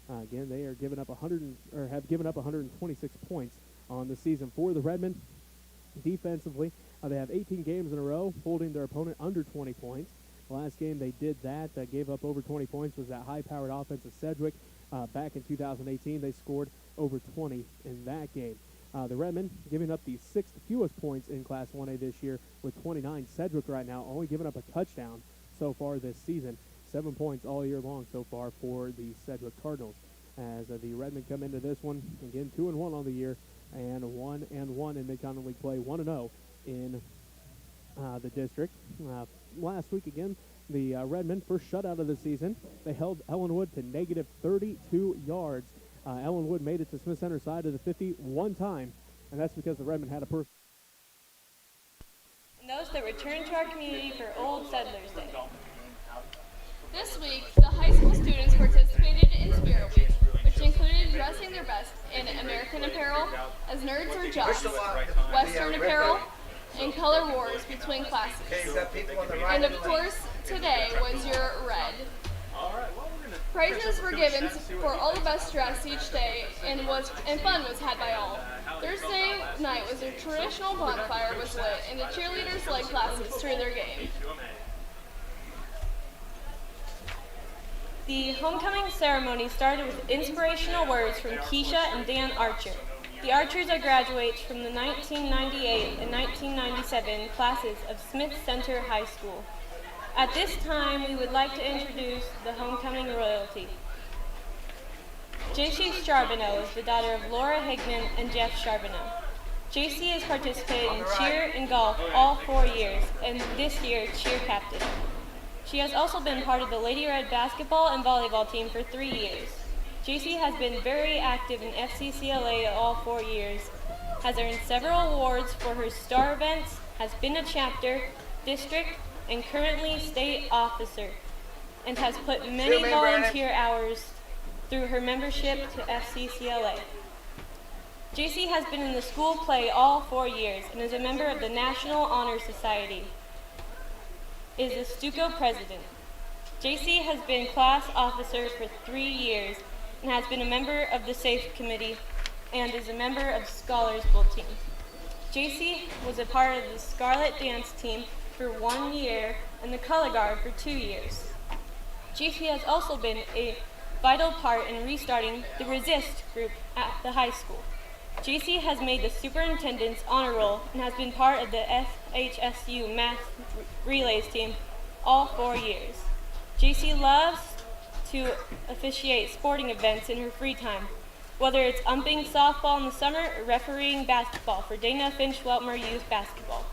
Again, they are giving up have given up 126 points on the season for the Redmen. Defensively, they have 18 games in a row holding their opponent under 20 points. The last game they did that, gave up over 20 points, was that high-powered offense of Sedgwick. Back in 2018, they scored over 20 in that game. The Redmen giving up the sixth fewest points in Class 1A this year with 29. Sedgwick right now only giving up a touchdown so far this season. 7 points all year long so far for the Sedgwick Cardinals. As the Redmen come into this one, again, 2-1 on the year, and 1-1 in Mid-Continent League play, 1-0 in the district. Last week, again, the Redmen, first shutout of the season, they held Ellenwood to negative 32 yards. Ellenwood made it to Smith Center side of the 50 one time, and that's because the Redmen had a person. And those that return to our community for Old Settlers Day. This week, the high school students participated in Spirit Week, which included dressing their best in American apparel, as nerds or jocks, Western apparel, and color wars between classes. And of course, today was your red. Prizes were given for all the best dress each day, and fun was had by all. Thursday night was a traditional bonfire was lit, and the cheerleaders led classes through their game. The homecoming ceremony started with inspirational words from Keisha and Dan Archer. The Archers are graduates from the 1998 and 1997 classes of Smith Center High School. At this time, we would like to introduce the homecoming royalty. JC Charbonneau is the daughter of Laura Higman and Jeff Charbonneau. JC has participated in cheer and golf all 4 years, and this year cheer captain. She has also been part of the Lady Red basketball and volleyball team for 3 years. JC has been very active in FCCLA all 4 years, has earned several awards for her star events, has been a chapter, district, and currently state officer, and has put many volunteer hours through her membership to FCCLA. JC has been in the school play all 4 years and is a member of the National Honor Society. Is the Stuco president. JC has been class officer for 3 years and has been a member of the SAFE committee and is a member of Scholars Bowl team. JC was a part of the Scarlet Dance team for 1 year and the color guard for 2 years. JC has also been a vital part in restarting the Resist group at the high school. JC has made the superintendent's honor roll and has been part of the FHSU math relays team all 4 years. JC loves to officiate sporting events in her free time, whether it's umping softball in the summer or refereeing basketball for Dana Finch-Weltmer Youth Basketball.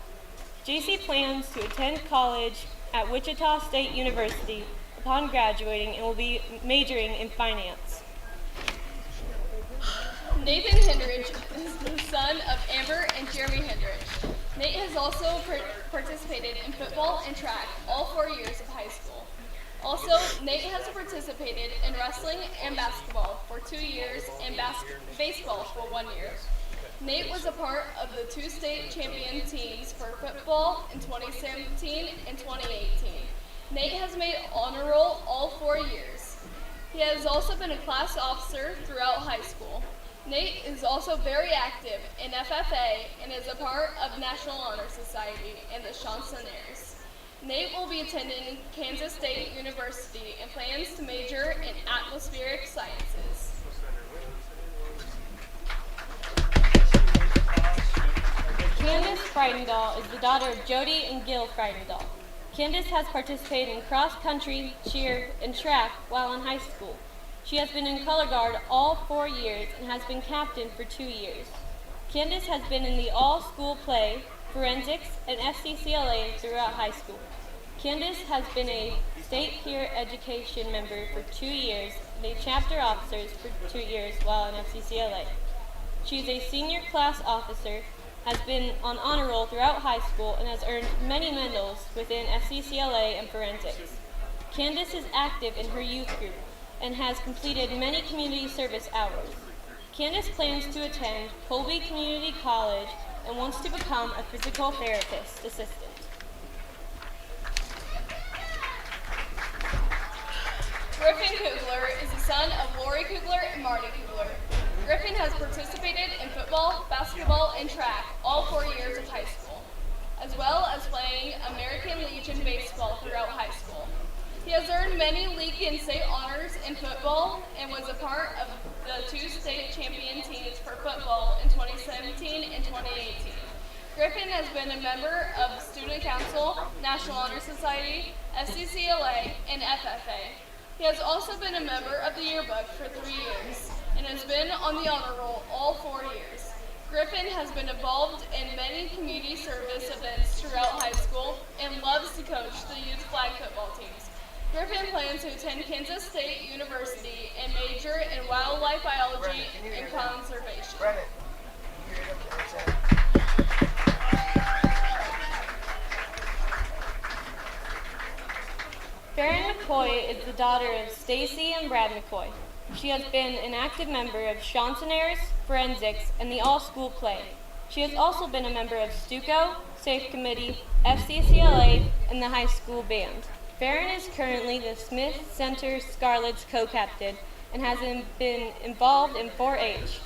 JC plans to attend college at Wichita State University upon graduating and will be majoring in finance. Nathan Hendrich is the son of Amber and Jeremy Hendrich. Nate has also participated in football and track all 4 years of high school. Also, Nate has participated in wrestling and basketball for 2 years and baseball for 1 year. Nate was a part of the 2 state champion teams for football in 2017 and 2018. Nate has made honor roll all 4 years. He has also been a class officer throughout high school. Nate is also very active in FFA and is a part of National Honor Society and the Chansonniers. Nate will be attending Kansas State University and plans to major in atmospheric sciences. Candace Freidendahl is the daughter of Jody and Gil Freidendahl. Candace has participated in cross-country, cheer, and track while in high school. She has been in color guard all 4 years and has been captain for 2 years. Candace has been in the all-school play, forensics, and FCCLA throughout high school. Candace has been a state peer education member for 2 years and a chapter officer for 2 years while in FCCLA. She is a senior class officer, has been on honor roll throughout high school, and has earned many medals within FCCLA and forensics. Candace is active in her youth group and has completed many community service hours. Candace plans to attend Colby Community College and wants to become a physical therapist assistant. Griffin Coogler is the son of Lori Coogler and Marty Coogler. Griffin has participated in football, basketball, and track all 4 years of high school, as well as playing American Legion baseball throughout high school. He has earned many league and state honors in football and was a part of the 2 state champion teams for football in 2017 and 2018. Griffin has been a member of Student Council, National Honor Society, FCCLA, and FFA. He has also been a member of the yearbook for 3 years and has been on the honor roll all 4 years. Griffin has been involved in many community service events throughout high school and loves to coach the youth flag football teams. Griffin plans to attend Kansas State University and major in wildlife biology and conservation. Farron McCoy is the daughter of Stacy and Brad McCoy. She has been an active member of Chansonaires, Forensics, and the all-school play. She has also been a member of Stuco, Safe Committee, FCCLA, and the high school band. Farron is currently the Smith Center Scarlets co-captain and has been involved in 4-H.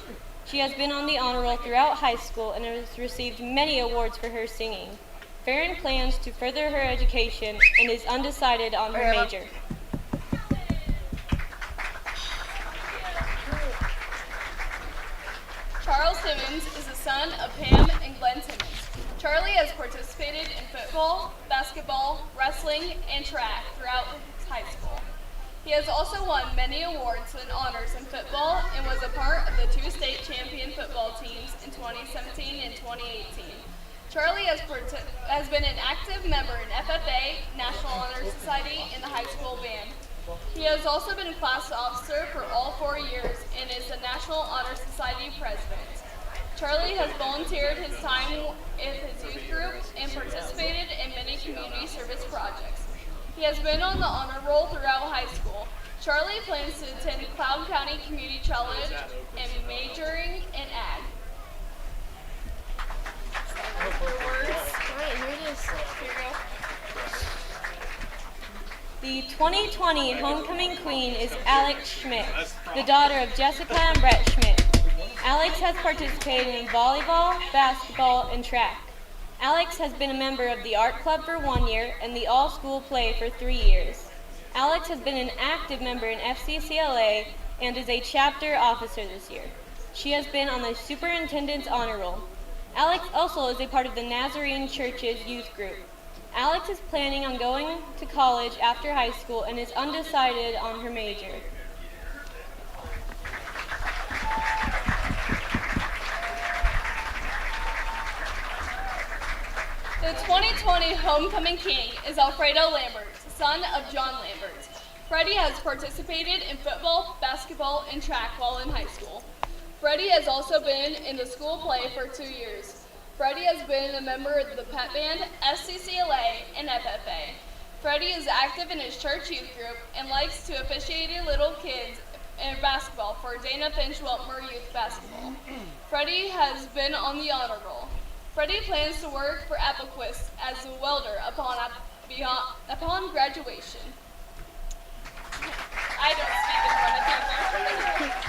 She has been on the honor roll throughout high school and has received many awards for her singing. Farron plans to further her education and is undecided on her major. Charles Simmons is the son of Pam and Glenn Simmons. Charlie has participated in football, basketball, wrestling, and track throughout high school. He has also won many awards and honors in football and was a part of the 2 state champion football teams in 2017 and 2018. Charlie has been an active member in FFA, National Honor Society, and the high school band. He has also been a class officer for all 4 years and is the National Honor Society president. Charlie has volunteered his time in his youth group and participated in many community service projects. He has been on the honor roll throughout high school. Charlie plans to attend Cloud County Community College and majoring in ag. The 2020 homecoming queen is Alex Schmidt, the daughter of Jessica and Brett Schmidt. Alex has participated in volleyball, basketball, and track. Alex has been a member of the art club for 1 year and the all-school play for 3 years. Alex has been an active member in FCCLA and is a chapter officer this year. She has been on the superintendent's honor roll. Alex also is a part of the Nazarene Church's youth group. Alex is planning on going to college after high school and is undecided on her major. The 2020 homecoming king is Alfredo Lambert, son of John Lambert. Freddie has participated in football, basketball, and track while in high school. Freddie has also been in the school play for 2 years. Freddie has been a member of the pep band, FCCLA, and FFA. Freddie is active in his church youth group and likes to officiate little kids in basketball for Dana Finch Weltmer Youth Basketball. Freddie has been on the honor roll. Freddie plans to work for Applequist as a welder upon graduation. I don't speak in front of people.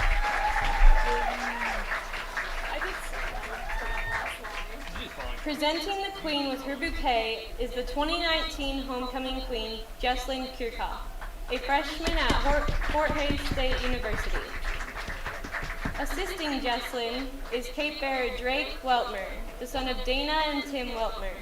Presenting the queen with her bouquet is the 2019 homecoming queen, Jesslyn Kirchhoff, a freshman at Fort Hays State University. Assisting Jesslyn is Cape Bearer Drake Weltmer, the son of Dana and Tim Weltmer.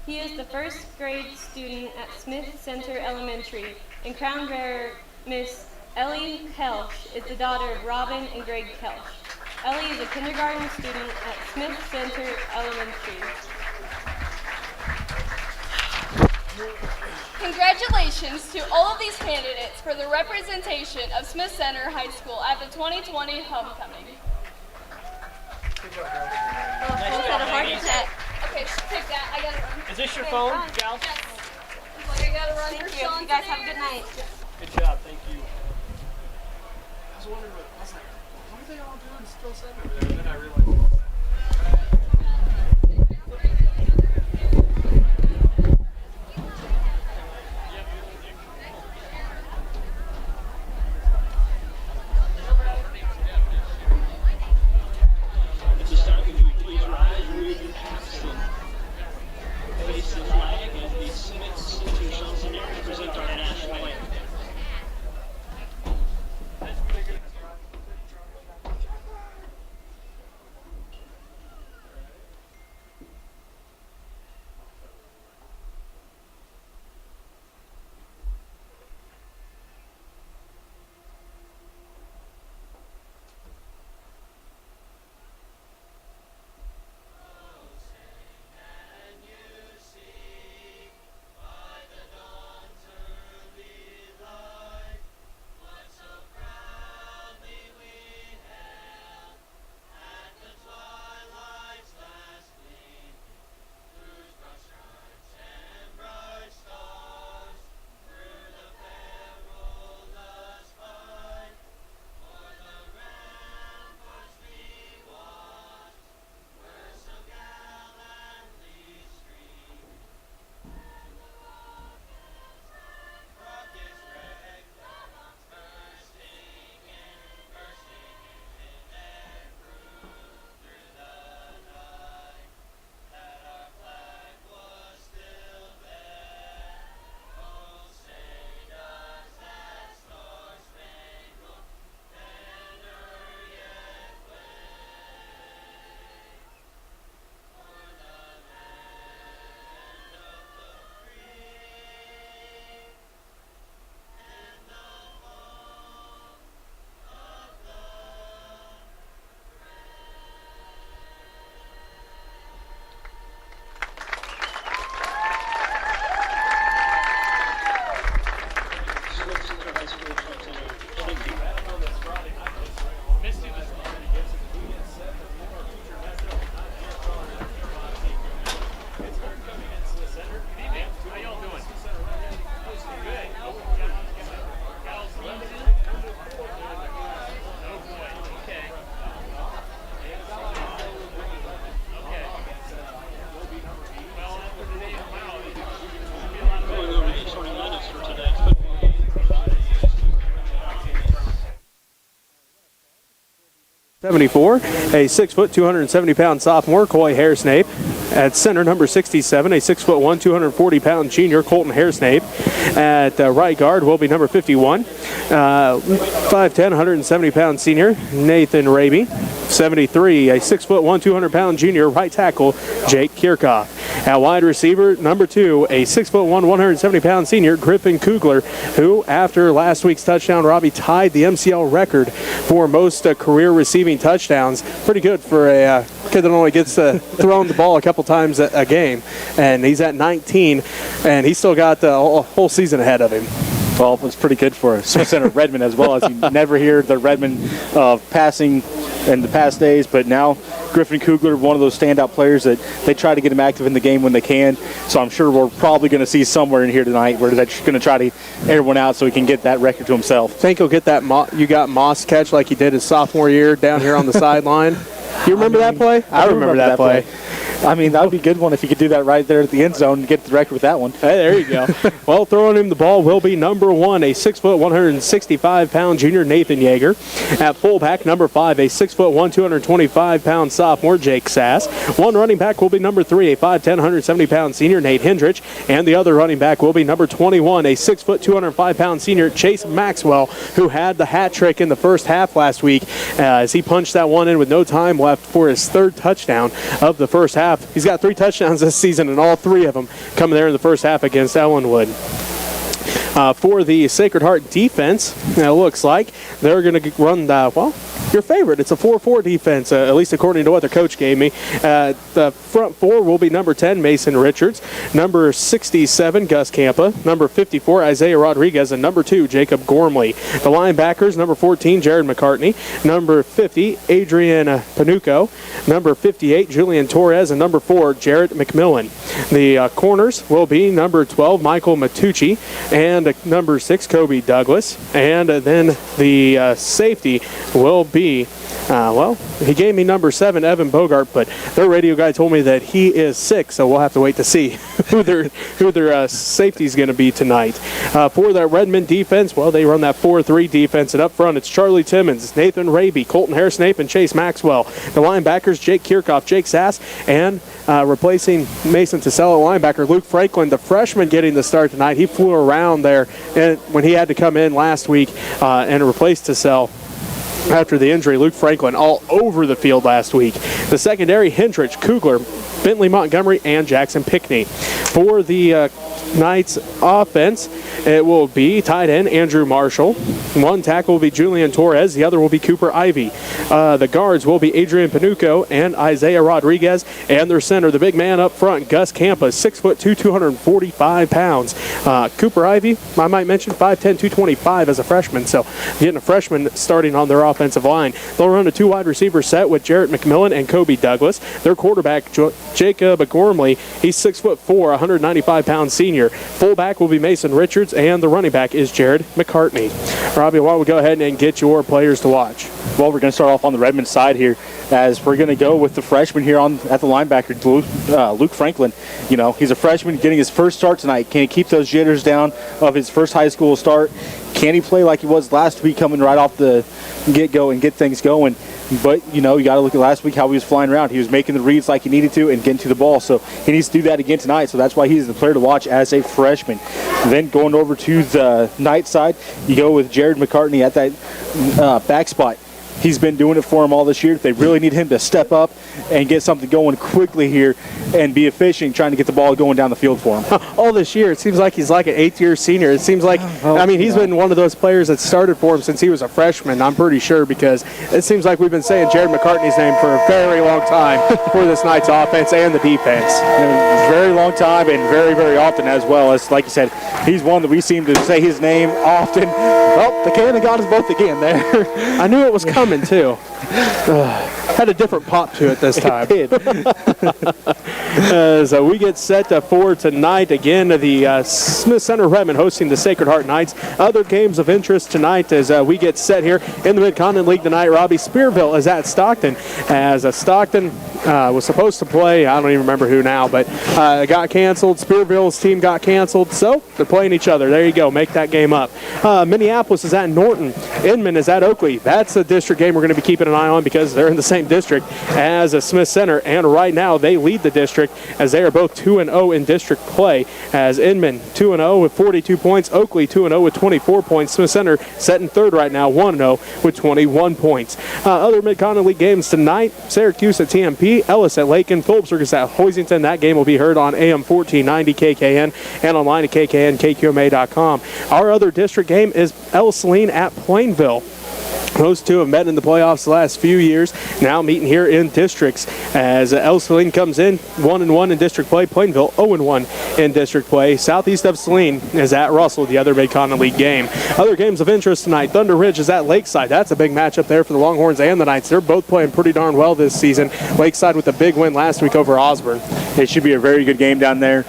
He is the first grade student at Smith Center Elementary, and crown bearer Miss Ellie Kelch is the daughter of Robin and Greg Kelch. Ellie is a kindergarten student at Smith Center Elementary. Congratulations to all of these candidates for the representation of Smith Center High School at the 2020 homecoming. Okay, take that. I gotta run. Is this your phone, gal? Yes. It's like I gotta run for Thank you. Sean You guys today. have a good night. Good job, thank you. I was wondering, I was like, what are they all doing still sitting over there? And then I realized. 74, a 6 foot, 270-pound sophomore, Coy Hairsnape. At center, number 67, a 6 foot 1, 240-pound junior, Colton Hairsnape. At right guard will be number 51, 5'10", 170-pound senior, Nathan Raby. 73, a 6 foot 1, 200-pound junior, right tackle, Jake Kirchhoff. At wide receiver, number 2, a 6 foot 1, 170-pound senior, Griffin Coogler, who, after last week's touchdown, Robbie tied the MCL record for most career receiving touchdowns. Pretty good for a kid that only gets thrown the ball a couple times a game. And he's at 19, and he's still got the whole season ahead of him. Well, it's pretty good for a center of Redmen as well, as you never hear the Redmen passing in the past days, but now Griffin Coogler, one of those standout players that they try to get him active in the game when they can. So I'm sure we're probably going to see somewhere in here tonight where they're going to try to air one out so he can get that record to himself. Think he'll get that you got Moss catch like he did his sophomore year down here on the sideline? You remember that play? I remember that play. I mean, that would be a good one if you could do that right there at the end zone and get the record with that one. Hey, there you go. Well, throwing him the ball will be number 1, a 6 foot 165-pound junior, Nathan Yeager. At fullback, number 5, a 6 foot 1, 225-pound sophomore, Jake Sass. One running back will be number 3, a 5'10", 170-pound senior, Nate Hendrich. And the other running back will be number 21, a 6 foot 205-pound senior, Chase Maxwell, who had the hat trick in the first half last week as he punched that one in with no time left for his 3rd touchdown of the first half. He's got 3 touchdowns this season, and all 3 of them coming there in the first half against Ellenwood. For the Sacred Heart defense, it looks like they're going to run your favorite. It's a 4-4 defense, at least according to what the coach gave me. The front 4 will be number 10, Mason Richards, number 67, Gus Campa, number 54, Isaiah Rodriguez, and number 2, Jacob Gormley. The linebackers, number 14, Jared McCartney, number 50, Adrian Panuco, number 58, Julian Torres, and number 4, Jarrett McMillan. The corners will be number 12, Michael Matucci, and number 6, Kobe Douglas. And then the safety will be, he gave me number 7, Evan Bogart, but their radio guy told me that he is sick, so we'll have to wait to see who their safety is going to be tonight. For that Redmen defense, they run that 4-3 defense, and up front it's Charlie Timmons, Nathan Raby, Colton Hairsnape, and Chase Maxwell. The linebackers, Jake Kirchhoff, Jake Sass, and replacing Mason Tassell at linebacker, Luke Franklin, the freshman, getting the start tonight. He flew around there when he had to come in last week and replace Tassell. After the injury, Luke Franklin all over the field last week. The secondary, Hendrich, Coogler, Bentley Montgomery, and Jackson Pickney. For the Knights offense, it will be tight end Andrew Marshall. One tackle will be Julian Torres. The other will be Cooper Ivy. The guards will be Adrian Panuco and Isaiah Rodriguez. And their center, the big man up front, Gus Campa, 6'2", 245 pounds. Cooper Ivy, I might mention, 5'10", 225 as a freshman. So getting a freshman starting on their offensive line. They'll run a 2 wide receiver set with Jarrett McMillan and Kobe Douglas. Their quarterback, Jacob Gormley, he's 6'4", 195-pound senior. Fullback will be Mason Richards, and the running back is Jared McCartney. Robbie, why don't we go ahead and get your players to watch? Well, we're going to start off on the Redmen side here, as we're going to go with the freshman here at the linebacker, Luke Franklin. You know, he's a freshman getting his first start tonight. Can he keep those jitters down of his first high school start? Can he play like he was last week, coming right off the get-go and get things going? But, you know, you got to look at last week how he was flying around. He was making the reads like he needed to and getting to the ball. So he needs to do that again tonight. So that's why he's the player to watch as a freshman. Then going over to the Knight side, you go with Jared McCartney at that back spot. He's been doing it for him all this year. They really need him to step up and get something going quickly here and be efficient trying to get the ball going down the field for him. All this year, it seems like he's like an 8th-year senior. It seems like, he's been one of those players that started for him since he was a freshman, I'm pretty sure, because it seems like we've been saying Jared McCartney's name for a very long time for this Knights offense and the defense. Very long time and very, very often as well. As, like you said, he's one that we seem to say his name often. Well, the cannon got us both again there. I knew it was coming, too. Had a different pop to it this time. It did. As we get set for tonight, again, the Smith Center Redmen hosting the Sacred Heart Knights. Other games of interest tonight as we get set here in the Mid-Continent League tonight. Robbie, Spearville is at Stockton, as Stockton was supposed to play, I don't even remember who now, but got canceled. Spearville's team got canceled, so they're playing each other. There you go, make that game up. Minneapolis is at Norton. Inman is at Oakley. That's a district game we're going to be keeping an eye on because they're in the same district as Smith Center, and right now they lead the district as they are both 2-0 in district play, as Inman 2-0 with 42 points, Oakley 2-0 with 24 points, Smith Center set in third right now, 1-0 with 21 points. Other Mid-Continent League games tonight, Syracuse at TMP, Ellis at Lakin, Phillipsburg is at Hoisington. That game will be heard on AM 1490 KKN and online at KKNKQMA.com. Our other district game is Salina at Plainville. Those two have met in the playoffs the last few years, now meeting here in districts as Salina comes in 1-1 in district play, Plainville 0-1 in district play. Southeast of Salina is at Russell, the other Mid-Continent League game. Other games of interest tonight, Thunder Ridge is at Lakeside. That's a big matchup there for the Longhorns and the Knights. They're both playing pretty darn well this season. Lakeside with a big win last week over Osborne. It should be a very good game down there,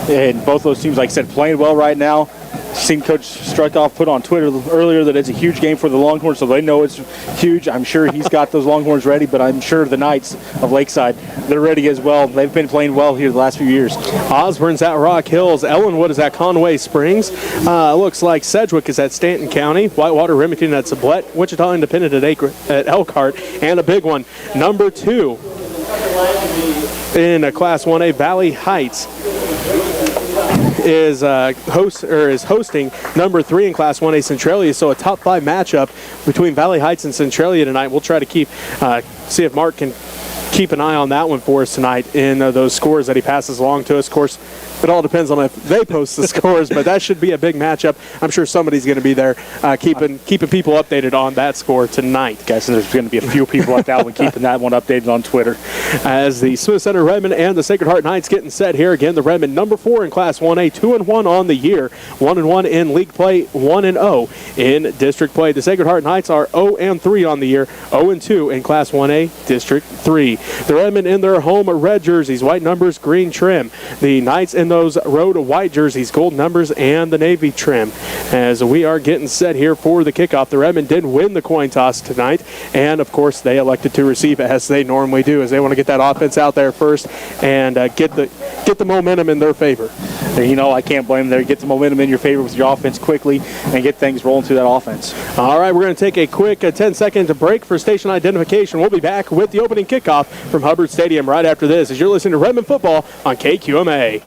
and both those teams, like I said, playing well right now. Seen Coach Struckoff put on Twitter earlier that it's a huge game for the Longhorns, so they know it's huge. I'm sure he's got those Longhorns ready, but I'm sure the Knights of Lakeside, they're ready as well. They've been playing well here the last few years. Osborne's at Rock Hills. Ellenwood is at Conway Springs. Looks like Sedgwick is at Stanton County. Whitewater Remington at Sublette. Wichita Independent at Elkhart. And a big one, number 2 in Class 1A, Valley Heights is hosting number 3 in Class 1A, Centralia. So a top 5 matchup between Valley Heights and Centralia tonight. We'll try to see if Mark can keep an eye on that one for us tonight in those scores that he passes along to us. Of course, it all depends on if they post the scores, but that should be a big matchup. I'm sure somebody's going to be there keeping people updated on that score tonight. Guessing there's going to be a few people like that one keeping that one updated on Twitter. As the Smith Center Redmen and the Sacred Heart Knights getting set here again, the Redmen number 4 in Class 1A, 2-1 on the year, 1-1 in league play, 1-0 in district play. The Sacred Heart Knights are 0-3 on the year, 0-2 in Class 1A, District 3. The Redmen in their home red jerseys, white numbers, green trim. The Knights in those road white jerseys, gold numbers, and the navy trim. As we are getting set here for the kickoff, the Redmen did win the coin toss tonight, and of course they elected to receive as they normally do, as they want to get that offense out there first and get the momentum in their favor. You know, I can't blame them. Get the momentum in your favor with your offense quickly and get things rolling through that offense. All right, we're going to take a quick 10-second break for station identification. We'll be back with the opening kickoff from Hubbard Stadium right after this, as you're listening to Redmen Football on KQMA.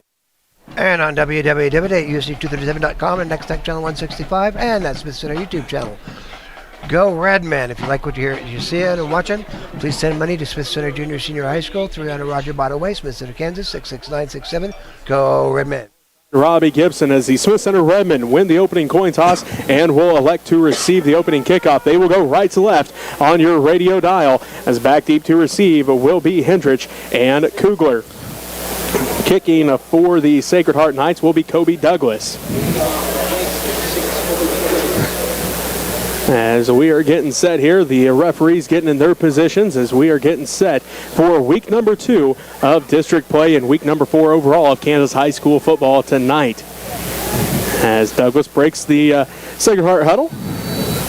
And on www.usc237.com and Next Tech Channel 165 and that Smith Center YouTube channel. Go Redmen. If you like what you hear, you see it and watching, please send money to Smith Center Junior Senior High School, 300 Roger Barta Way, Smith Center, Kansas, 66967. Go Redmen. Robbie Gibson as the Smith Center Redmen win the opening coin toss and will elect to receive the opening kickoff. They will go right to left on your radio dial, as back deep to receive will be Hendrich and Coogler. Kicking for the Sacred Heart Knights will be Kobe Douglas. As we are getting set here, the referees getting in their positions as we are getting set for week number 2 of district play and week number 4 overall of Kansas high school football tonight. As Douglas breaks the Sacred Heart huddle,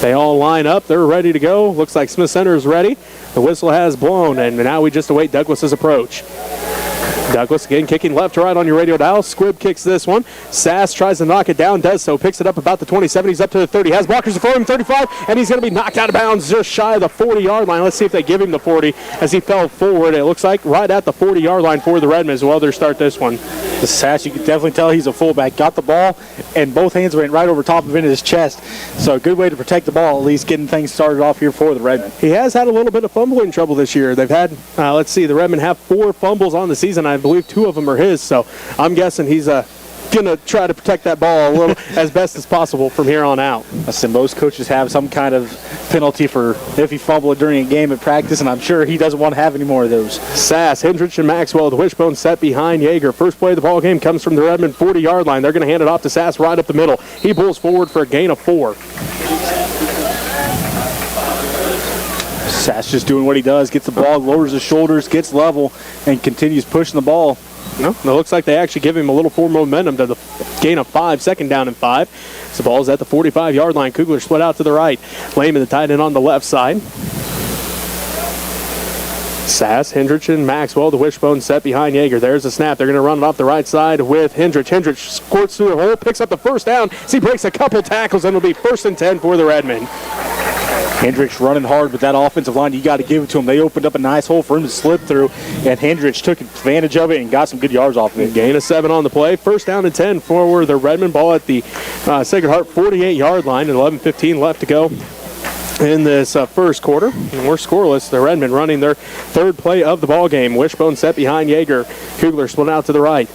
they all line up. They're ready to go. Looks like Smith Center is ready. The whistle has blown, and now we just await Douglas's approach. Douglas again kicking left to right on your radio dial. Squibb kicks this one. Sass tries to knock it down, does so, picks it up about the 27. He's up to the 30. Has blockers for him, 35, and he's going to be knocked out of bounds just shy of the 40-yard line. Let's see if they give him the 40 as he fell forward. It looks like right at the 40-yard line for the Redmen as well. They start this one. The Sass, you can definitely tell he's a fullback. Got the ball, and both hands went right over top of it in his chest. So a good way to protect the ball, at least getting things started off here for the Redmen. He has had a little bit of fumbling trouble this year. They've had, let's see, the Redmen have 4 fumbles on the season. I believe 2 of them are his, so I'm guessing he's going to try to protect that ball a little as best as possible from here on out. Listen, most coaches have some kind of penalty for if he fumbled during a game at practice, and I'm sure he doesn't want to have any more of those. Sass, Hendrich, and Maxwell, the wishbone set behind Yeager. First play of the ball game comes from the Redmen 40-yard line. They're going to hand it off to Sass right up the middle. He pulls forward for a gain of 4. Sass just doing what he does, gets the ball, lowers his shoulders, gets level, and continues pushing the ball. No, it looks like they actually give him a little more momentum to the gain of 5, second down and 5. So the ball's at the 45-yard line. Coogler split out to the right. Lehman, the tight end, on the left side. Sass, Hendrich, and Maxwell, the wishbone set behind Yeager. There's the snap. They're going to run it off the right side with Hendrich. Hendrich squirts through the hole, picks up the first down. As he breaks a couple tackles, and it'll be 1st and 10 for the Redmen. Hendrich running hard with that offensive line. You got to give it to him. They opened up a nice hole for him to slip through, and Hendrich took advantage of it and got some good yards off of it. Gain of 7 on the play. 1st down and 10 for the Redmen. Ball at the Sacred Heart 48-yard line, and 11:15 left to go in this first quarter. And we're scoreless. The Redmen running their 3rd play of the ball game. Wishbone set behind Yeager. Coogler split out to the right.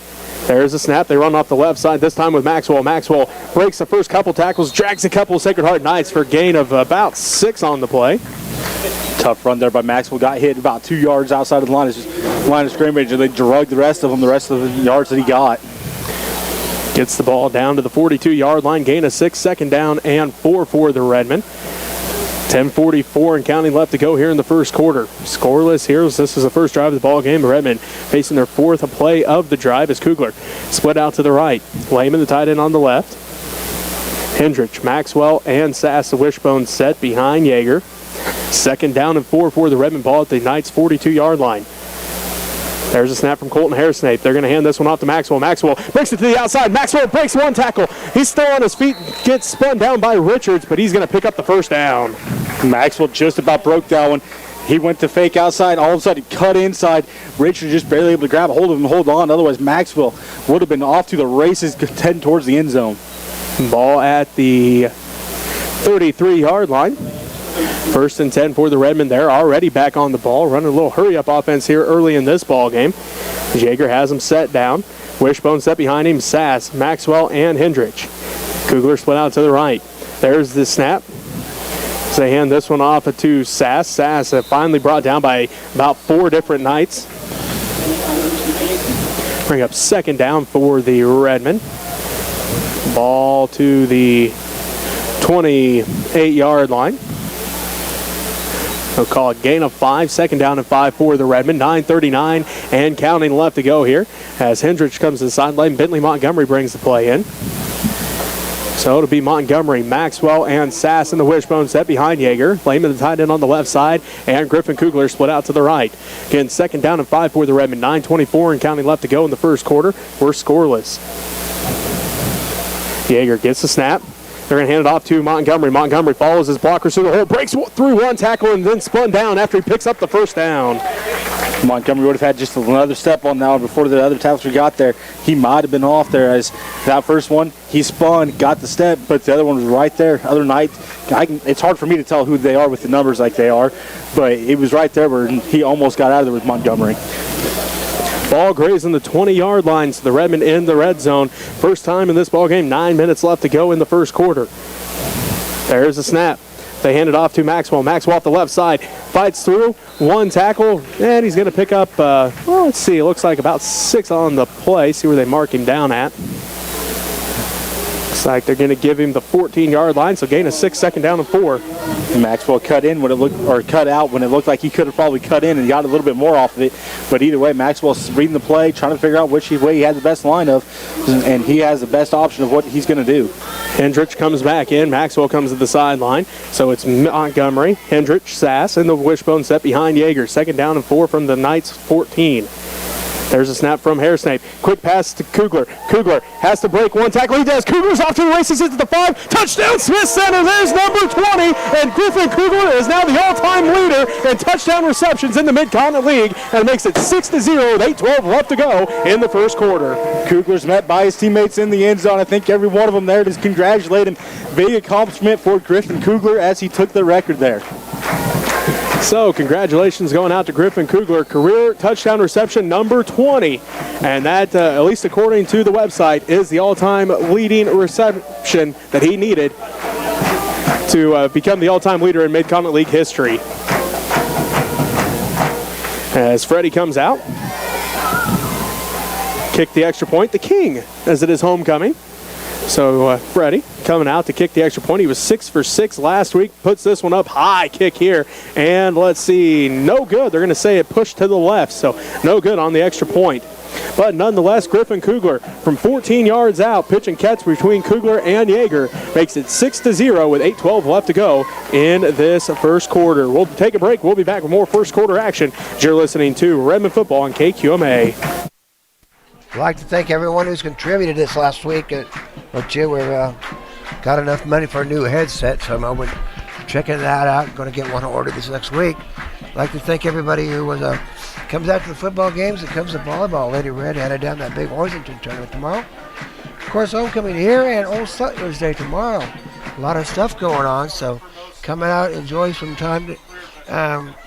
There's a snap. They run off the left side, this time with Maxwell. Maxwell breaks the first couple tackles, drags a couple of Sacred Heart Knights for a gain of about 6 on the play. Tough run there by Maxwell. Got hit about 2 yards outside of the line of scrimmage, and they drug the rest of the yards that he got. Gets the ball down to the 42-yard line. Gain of 6, second down and 4 for the Redmen. 10:44 and counting left to go here in the first quarter. Scoreless here. This is the first drive of the ball game. The Redmen facing their 4th play of the drive as Coogler split out to the right. Lehman, the tight end, on the left. Hendrich, Maxwell, and Sass, the wishbone set behind Yeager. 2nd down and 4 for the Redmen. Ball at the Knights' 42-yard line. There's a snap from Colton Harrisnape. They're going to hand this one off to Maxwell. Maxwell breaks it to the outside. Maxwell breaks 1 tackle. He's still on his feet, gets spun down by Richards, but he's going to pick up the 1st down. Maxwell just about broke that one. He went to fake outside. All of a sudden, he cut inside. Richards just barely able to grab a hold of him and hold on. Otherwise, Maxwell would have been off to the races heading towards the end zone. Ball at the 33-yard line. 1st and 10 for the Redmen. They're already back on the ball, running a little hurry-up offense here early in this ball game. Yeager has him set down. Wishbone set behind him. Sass, Maxwell, and Hendrich. Coogler split out to the right. There's the snap. So they hand this one off to Sass. Sass finally brought down by about 4 different Knights. Bring up 2nd down for the Redmen. Ball to the 28-yard line. They'll call it gain of 5, 2nd down and 5 for the Redmen. 9:39 and counting left to go here as Hendrich comes to the sideline. Bentley Montgomery brings the play in. So it'll be Montgomery, Maxwell, and Sass in the wishbone set behind Yeager. Lehman, the tight end, on the left side, and Griffin Coogler split out to the right. Again, 2nd down and 5 for the Redmen. 9:24 and counting left to go in the first quarter. We're scoreless. Yeager gets the snap. They're going to hand it off to Montgomery. Montgomery follows his blockers through the hole, breaks through 1 tackle, and then spun down after he picks up the 1st down. Montgomery would have had just another step on now before the other tackler got there. He might have been off there as that first one, he spun, got the step, but the other one was right there. Other night, it's hard for me to tell who they are with the numbers like they are, but it was right there where he almost got out of there with Montgomery. Ball grazing the 20-yard line, so the Redmen in the red zone. First time in this ball game, 9 minutes left to go in the first quarter. There's the snap. They hand it off to Maxwell. Maxwell off the left side, fights through, 1 tackle, and he's going to pick up, well, let's see, it looks like about 6 on the play. See where they mark him down at. Looks like they're going to give him the 14-yard line, so gain of 6, 2nd down and 4. Maxwell cut in when it looked, or cut out when it looked like he could have probably cut in and got a little bit more off of it. But either way, Maxwell's reading the play, trying to figure out which way he had the best line of, and he has the best option of what he's going to do. Hendrich comes back in. Maxwell comes to the sideline. So it's Montgomery, Hendrich, Sass, and the wishbone set behind Yeager. 2nd down and 4 from the Knights' 14. There's a snap from Harrisnape. Quick pass to Coogler. Coogler has to break 1 tackle. He does. Coogler's off to the races into the 5. Touchdown, Smith Center. There's number 20. And Griffin Coogler is now the all-time leader in touchdown receptions in the Mid-Continent League. And it makes it 6-0 with 8:12 left to go in the first quarter. Coogler's met by his teammates in the end zone. I think every one of them there to congratulate him. Big accomplishment for Griffin Coogler as he took the record there. So congratulations going out to Griffin Coogler, career touchdown reception number 20. And that, at least according to the website, is the all-time leading reception that he needed to become the all-time leader in Mid-Continent League history. As Freddie comes out, kick the extra point, the King, as it is homecoming. So Freddie coming out to kick the extra point. He was 6 for 6 last week. Puts this one up high, kick here. And let's see, no good. They're going to say it pushed to the left. So no good on the extra point. But nonetheless, Griffin Coogler from 14 yards out, pitch and catch between Coogler and Yeager makes it 6-0 with 8:12 left to go in this first quarter. We'll take a break. We'll be back with more first quarter action. You're listening to Redmen Football on KQMA. I'd like to thank everyone who's contributed this last week. But we got enough money for a new headset, so I'm checking that out. Going to get one ordered this next week. I'd like to thank everybody who comes out to the football games and comes to volleyball. Lady Red headed down that big Horsington tournament tomorrow. Of course, homecoming here and Old Settlers Day tomorrow. A lot of stuff going on, so come out, enjoy some time.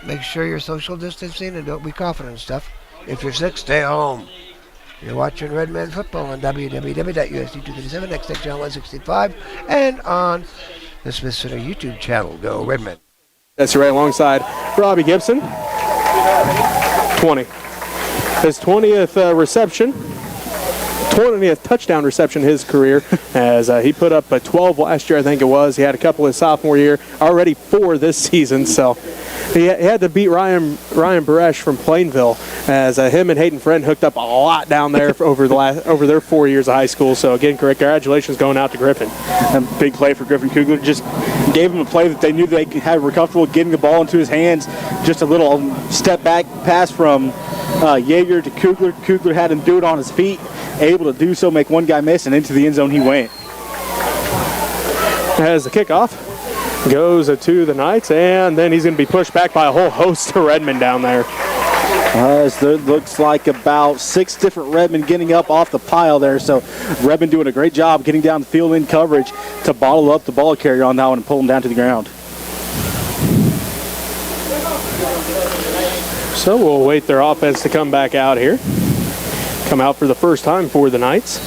Make sure you're social distancing and don't be coughing and stuff. If you're sick, stay home. You're watching Redmen Football on www.usd237, next channel 165, and on the Smith Center YouTube channel. Go Redmen. That's right alongside Robbie Gibson. 20. His 20th reception. 20th touchdown reception in his career, as he put up a 12 last year, I think it was. He had a couple his sophomore year, already 4 this season, so he had to beat Ryan Baresh from Plainville, as him and Hayden Friend hooked up a lot down there over their 4 years of high school. So again, congratulations going out to Griffin. A big play for Griffin Coogler. Just gave him a play that they knew they were comfortable getting the ball into his hands. Just a little step back pass from Yeager to Coogler. Coogler had him do it on his feet, able to do so, make one guy miss, and into the end zone he went. As the kickoff goes to the Knights, and then he's going to be pushed back by a whole host of Redmen down there. There looks like about 6 different Redmen getting up off the pile there, so Redmen doing a great job getting down the field in coverage to bottle up the ball carrier on that one and pull him down to the ground. So we'll wait their offense to come back out here. Come out for the first time for the Knights.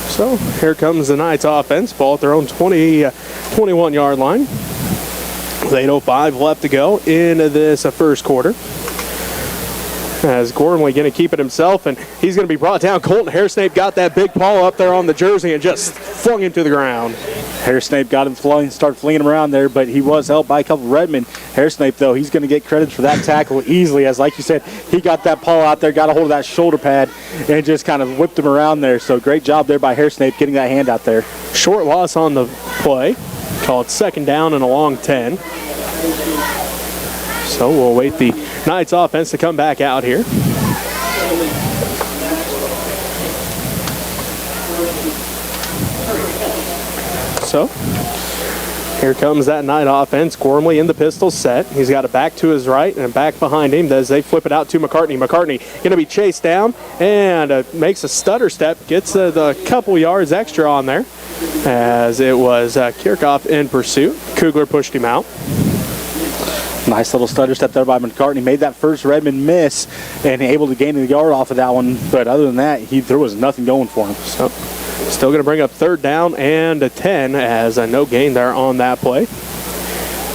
So here comes the Knights offense, ball at their own 21-yard line. With 8:05 left to go in this first quarter. As Gormley going to keep it himself, and he's going to be brought down. Colton Hairsnape got that big paw up there on the jersey and just flung him to the ground. Hairsnape got him flowing, started flinging him around there, but he was helped by a couple of Redmen. Hairsnape, though, he's going to get credit for that tackle easily, as like you said, he got that paw out there, got a hold of that shoulder pad, and just kind of whipped him around there. So great job there by Hairsnape getting that hand out there. Short loss on the play. Call it second down and a long 10. So we'll wait the Knights offense to come back out here. So here comes that Knight offense. Gormley in the pistol set. He's got a back to his right and a back behind him as they flip it out to McCartney. McCartney going to be chased down and makes a stutter step. Gets the couple yards extra on there, as it was Kirchhoff in pursuit. Coogler pushed him out. Nice little stutter step there by McCartney. Made that first Redmond miss and able to gain a yard off of that one. But other than that, there was nothing going for him. So still going to bring up third down and a 10, as no gain there on that play.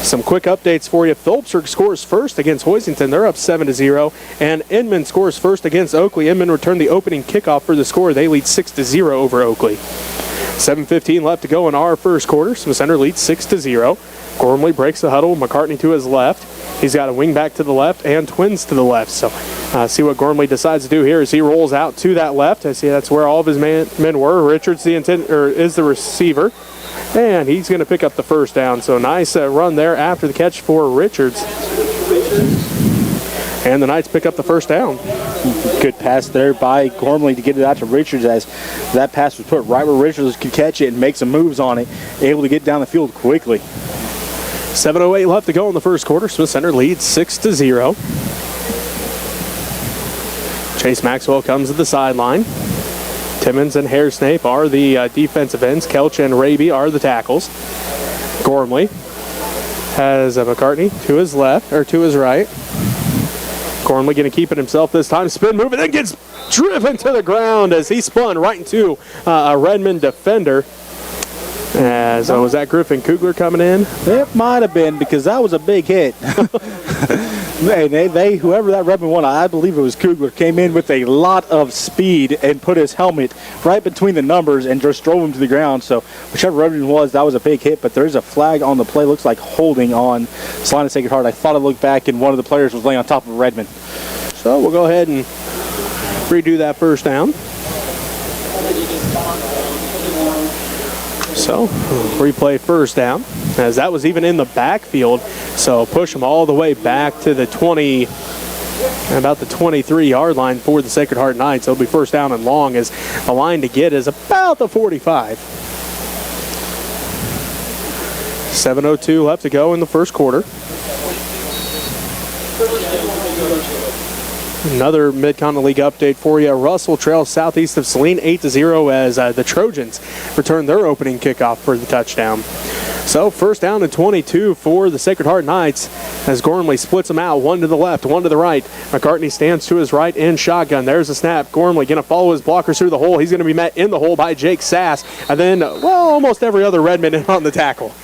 Some quick updates for you. Phillipsburg scores first against Hoisington. They're up 7-0. And Inman scores first against Oakley. Inman returned the opening kickoff for the score. They lead 6-0 over Oakley. 7:15 left to go in our first quarter. Smith Center leads 6-0. Gormley breaks the huddle. McCartney to his left. He's got a wing back to the left and twins to the left. So see what Gormley decides to do here as he rolls out to that left. I see that's where all of his men were. Richards is the receiver. And he's going to pick up the first down. So nice run there after the catch for Richards. And the Knights pick up the first down. Good pass there by Gormley to get it out to Richards, as that pass was put right where Richards could catch it and make some moves on it. Able to get down the field quickly. 7:08 left to go in the first quarter. Smith Center leads 6-0. Chase Maxwell comes to the sideline. Timmons and Hairsnape are the defensive ends. Kelch and Raby are the tackles. Gormley has McCartney to his left, or to his right. Gormley going to keep it himself this time. Spin move, and then gets driven to the ground as he spun right into a Redmond defender. As was that Griffin Coogler coming in? It might have been, because that was a big hit. They whoever that Redmen won, I believe it was Coogler, came in with a lot of speed and put his helmet right between the numbers and just drove him to the ground. So whichever Redmen was, that was a big hit. But there is a flag on the play. Looks like holding on Salina Sacred Heart. I thought I looked back and one of the players was laying on top of Redmen. So we'll go ahead and redo that first down. So replay first down, as that was even in the backfield. So push them all the way back to the 20, about the 23-yard line for the Sacred Heart Knights. It'll be first down and long, as the line to get is about the 45. 7:02 left to go in the first quarter. Another Mid-Continent League update for you. Russell trails southeast of Salina 8-0 as the Trojans return their opening kickoff for the touchdown. So first down and 22 for the Sacred Heart Knights as Gormley splits them out, one to the left, one to the right. McCartney stands to his right in shotgun. There's the snap. Gormley going to follow his blockers through the hole. He's going to be met in the hole by Jake Sass. And then, well, almost every other Redman in on the tackle.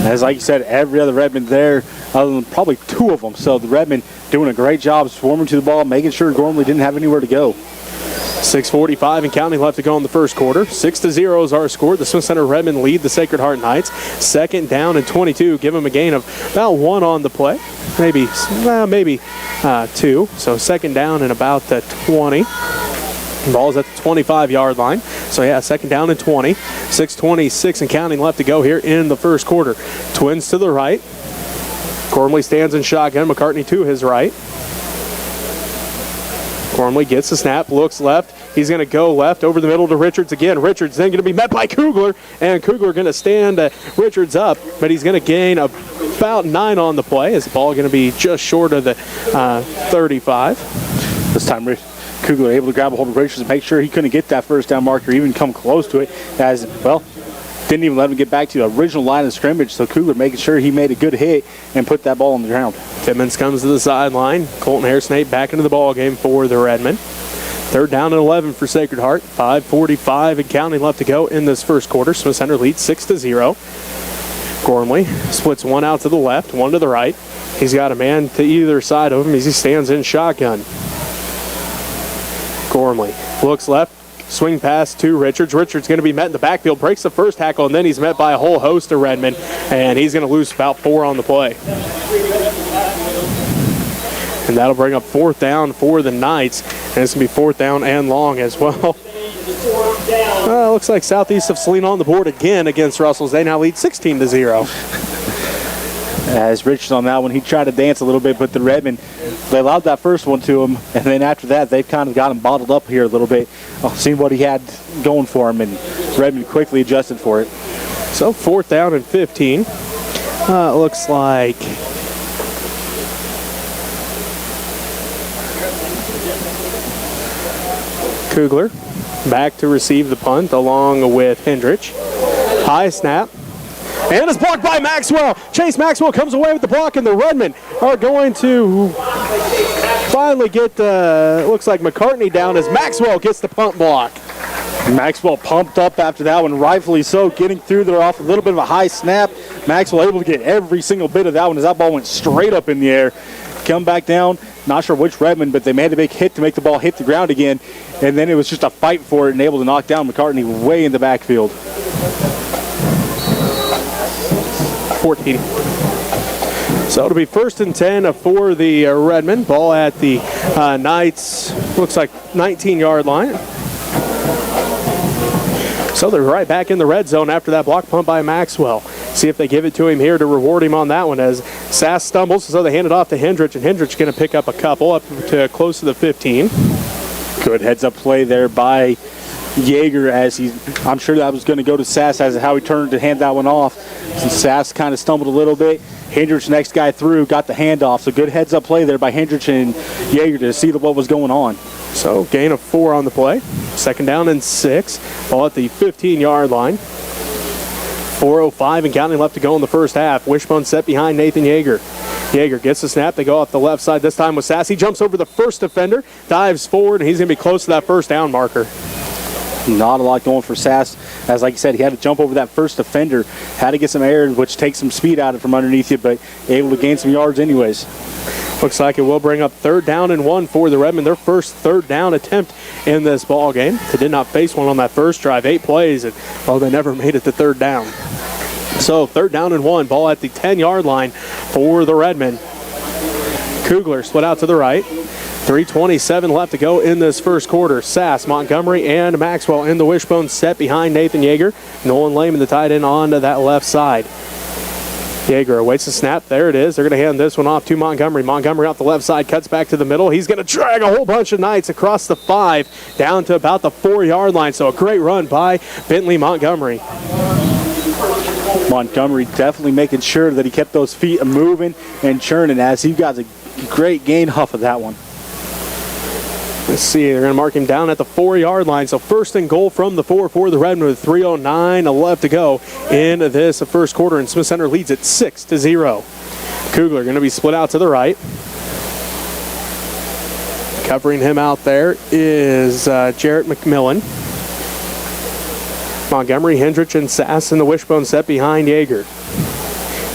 As like you said, every other Redman there, other than probably two of them. So the Redmen doing a great job swarming to the ball, making sure Gormley didn't have anywhere to go. 6:45 and counting left to go in the first quarter. 6-0 is our score. The Smith Center Redmen lead the Sacred Heart Knights. Second down and 22. Give them a gain of about 1 on the play. Maybe 2. So second down and about the 20. Ball's at the 25-yard line. So, yeah, second down and 20. 6:26 and counting left to go here in the first quarter. Twins to the right. Gormley stands in shotgun. McCartney to his right. Gormley gets the snap, looks left. He's going to go left over the middle to Richards again. Richards then going to be met by Coogler, and Coogler going to stand Richards up, but he's going to gain about 9 on the play as the ball going to be just short of the 35. This time Coogler able to grab a hold of Richards and make sure he couldn't get that first down marker, even come close to it, as, well, didn't even let him get back to the original line of scrimmage. So Coogler making sure he made a good hit and put that ball on the ground. Simmons comes to the sideline. Colton Hairsnake back into the ball game for the Redmen. Third down and 11 for Sacred Heart. 5:45 and counting left to go in this first quarter. Smith Center leads 6-0. Gormley splits one out to the left, one to the right. He's got a man to either side of him as he stands in shotgun. Gormley looks left. Swing pass to Richards. Richards going to be met in the backfield, breaks the first tackle, and then he's met by a whole host of Redmen, and he's going to lose about 4 on the play. And that'll bring up fourth down for the Knights, and it's going to be fourth down and long as well. Looks like southeast of Salina on the board again against Russell's. They now lead 16-0. As Richards on that one, he tried to dance a little bit, but the Redmen, they allowed that first one to him, and then after that, they've kind of got him bottled up here a little bit, seeing what he had going for him, and Redmen quickly adjusted for it. So fourth down and 15. Looks like Coogler back to receive the punt along with Hendrich. High snap. And it's blocked by Maxwell. Chase Maxwell comes away with the block, and the Redmen are going to finally get, looks like McCartney down as Maxwell gets the punt block. Maxwell pumped up after that one, rightfully so, getting through there off a little bit of a high snap. Maxwell able to get every single bit of that one as that ball went straight up in the air. Come back down, not sure which Redmen, but they made a big hit to make the ball hit the ground again, and then it was just a fight for it and able to knock down McCartney way in the backfield. 14. So it'll be first and 10 for the Redmen. Ball at the Knights, looks like 19-yard line. So they're right back in the red zone after that block punt by Maxwell. See if they give it to him here to reward him on that one as Sass stumbles. So they hand it off to Hendrich, and Hendrich going to pick up a couple up to close to the 15. Good heads-up play there by Yeager as I'm sure that was going to go to Sass as how he turned to hand that one off. Since Sass kind of stumbled a little bit, Hendrich, next guy through, got the handoff. So good heads-up play there by Hendrich and Yeager to see what was going on. So gain of 4 on the play. Second down and 6. Ball at the 15-yard line. 4:05 and counting left to go in the first half. Wishbone set behind Nathan Yeager. Yeager gets the snap. They go off the left side. This time with Sass. He jumps over the first defender, dives forward, and he's going to be close to that first down marker. Not a lot going for Sass. As like you said, he had to jump over that first defender, had to get some air, which takes some speed out of it from underneath you, but able to gain some yards anyways. Looks like it will bring up 3rd down and 1 for the Redmen. Their first 3rd down attempt in this ball game. They did not face one on that first drive. 8 plays, and they never made it to 3rd down. So 3rd down and 1. Ball at the 10-yard line for the Redmen. Coogler split out to the right. 3:27 left to go in this first quarter. Sass, Montgomery, and Maxwell in the wishbone set behind Nathan Yeager. Nolan Lehman, the tight end, on to that left side. Yeager awaits the snap. There it is. They're going to hand this one off to Montgomery. Montgomery off the left side, cuts back to the middle. He's going to drag a whole bunch of Knights across the 5 down to about the 4-yard line. So a great run by Bentley Montgomery. Montgomery definitely making sure that he kept those feet moving and churning as he got a great gain off of that one. Let's see, they're going to mark him down at the 4-yard line. So 1st and goal from the 4 for the Redmen with 3:09 left to go in this first quarter. And Smith Center leads it 6-0. Coogler going to be split out to the right. Covering him out there is Jarrett McMillan. Montgomery, Hendrich, and Sass in the wishbone set behind Yeager.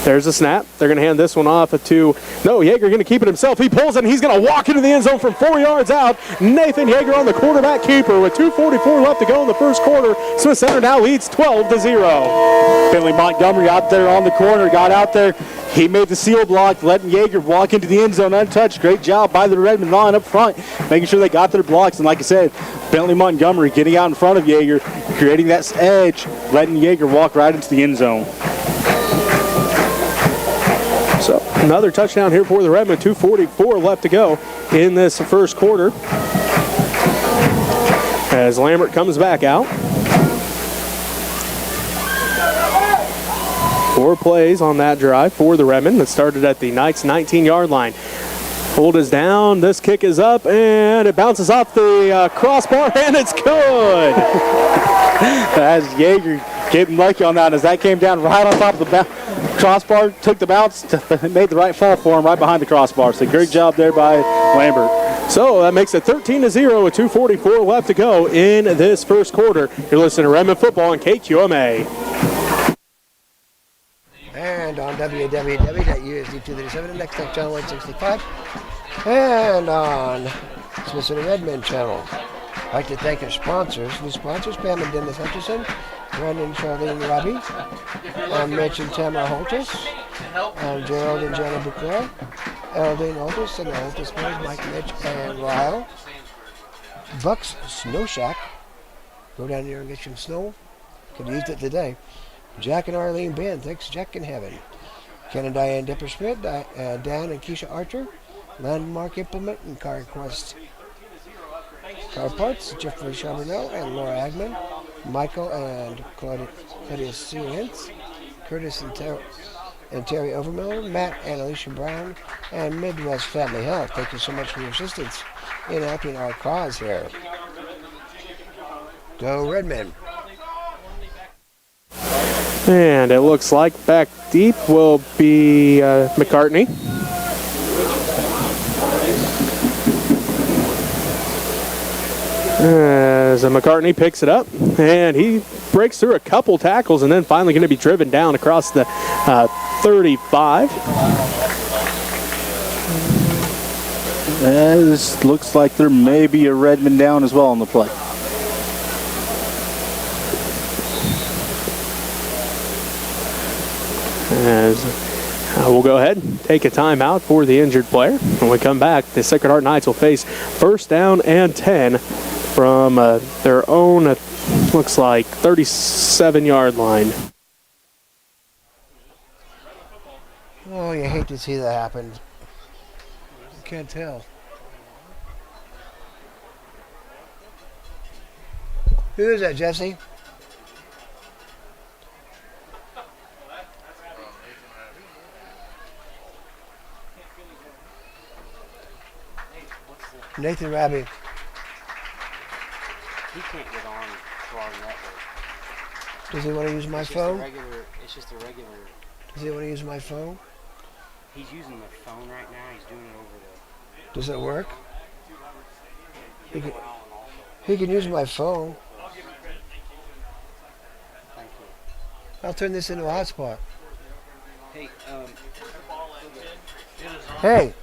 There's a snap. They're going to hand this one off to, no, Yeager going to keep it himself. He pulls it, and he's going to walk into the end zone from 4 yards out. Nathan Yeager on the quarterback keeper with 2:44 left to go in the first quarter. Smith Center now leads 12-0. Bentley Montgomery out there on the corner, got out there. He made the seal block, letting Yeager walk into the end zone untouched. Great job by the Redmen line up front, making sure they got their blocks. And like I said, Bentley Montgomery getting out in front of Yeager, creating that edge, letting Yeager walk right into the end zone. So another touchdown here for the Redmen. 2:44 left to go in this first quarter. As Lambert comes back out. 4 plays on that drive for the Redmen that started at the Knights 19-yard line. Hold is down. This kick is up, and it bounces off the crossbar, and it's good. As Yeager getting lucky on that, as that came down right on top of the crossbar, took the bounce, made the right fall for him right behind the crossbar. So great job there by Lambert. So that makes it 13-0 with 2:44 left to go in this first quarter. You're listening to Redmen Football on KQMA. And on www.usd237, next tech channel 165, and on Smith Center Redmen channel. I'd like to thank our sponsors. The sponsors, Pam and Dennis Hutchison, Brandon, Charlene, Robbie, and Mitch and Tamara Holtis, and Gerald and Jenna Bouclair, Eldine Holtis and the Holtis boys, Mike, Mitch, and Lyle. Buck's Snow Shack. Go down there and get some snow. Could have used it today. Jack and Arlene Ben, thanks Jack in heaven. Ken and Diane Dipper Smith, Dan and Keisha Archer, Landmark Implement and Car Quest Car Parts, Jeffrey Charbonneau and Laura Agman, Michael and Claudia Sue Hintz, Curtis and Terry Overmiller, Matt and Alicia Brown, and Midwest Family Health. Thank you so much for your assistance in helping our cause here. Go Redmen. And it looks like back deep will be McCartney. As McCartney picks it up, and he breaks through a couple tackles and then finally going to be driven down across the 35. This looks like there may be a Redmen down as well on the play. As we'll go ahead and take a timeout for the injured player. When we come back, the Sacred Heart Knights will face 1st down and 10 from their own, looks like, 37-yard line. Oh, you hate to see that happen. You can't tell. Who is that, Jesse? Nathan Rabbie. He can't get on to our network. Does he want to use my phone? It's just a regular. Does he want to use my phone? He's using the phone right now. He's doing it over the. Does it work? He can use my phone. Thank you. I'll turn this into a hotspot. Hey, Hey,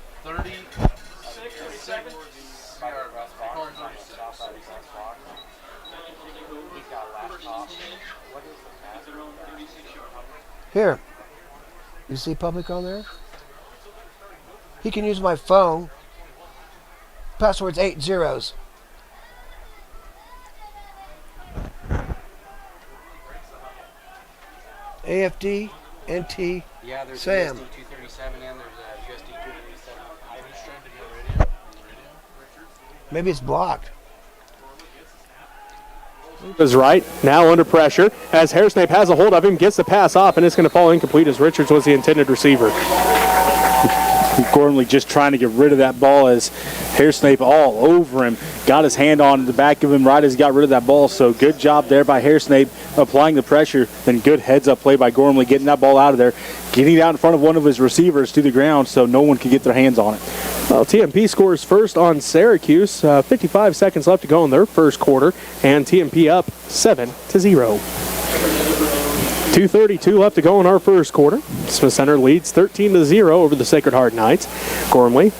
Here. You see public on there? He can use my phone. Password's 8 zeros. AFD, NT, Yeah, there's Sam. USD 237 and there's a USD 237. Maybe it's blocked. Is right now under pressure as Hairsnape has a hold of him, gets the pass off, and it's going to fall incomplete as Richards was the intended receiver. Gormley just trying to get rid of that ball as Hairsnape all over him. Got his hand on the back of him right as he got rid of that ball. So good job there by Hairsnape applying the pressure. Then good heads-up play by Gormley getting that ball out of there, getting out in front of one of his receivers to the ground so no one could get their hands on it. Well, TMP scores first on Syracuse. 55 seconds left to go in their first quarter, and TMP up 7-0. 2:32 left to go in our first quarter. Smith Center leads 13-0 over the Sacred Heart Knights. Gormley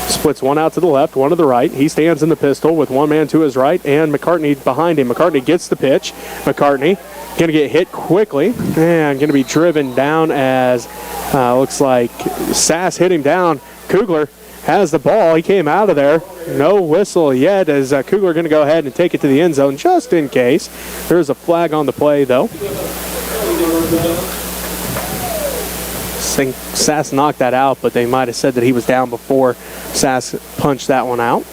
splits one out to the left, one to the right. He stands in the pistol with one man to his right and McCartney behind him. McCartney gets the pitch. McCartney going to get hit quickly and going to be driven down as looks like Sass hit him down. Coogler has the ball. He came out of there. No whistle yet as Coogler going to go ahead and take it to the end zone just in case. There's a flag on the play, though. Sass knocked that out, but they might have said that he was down before Sass punched that one out.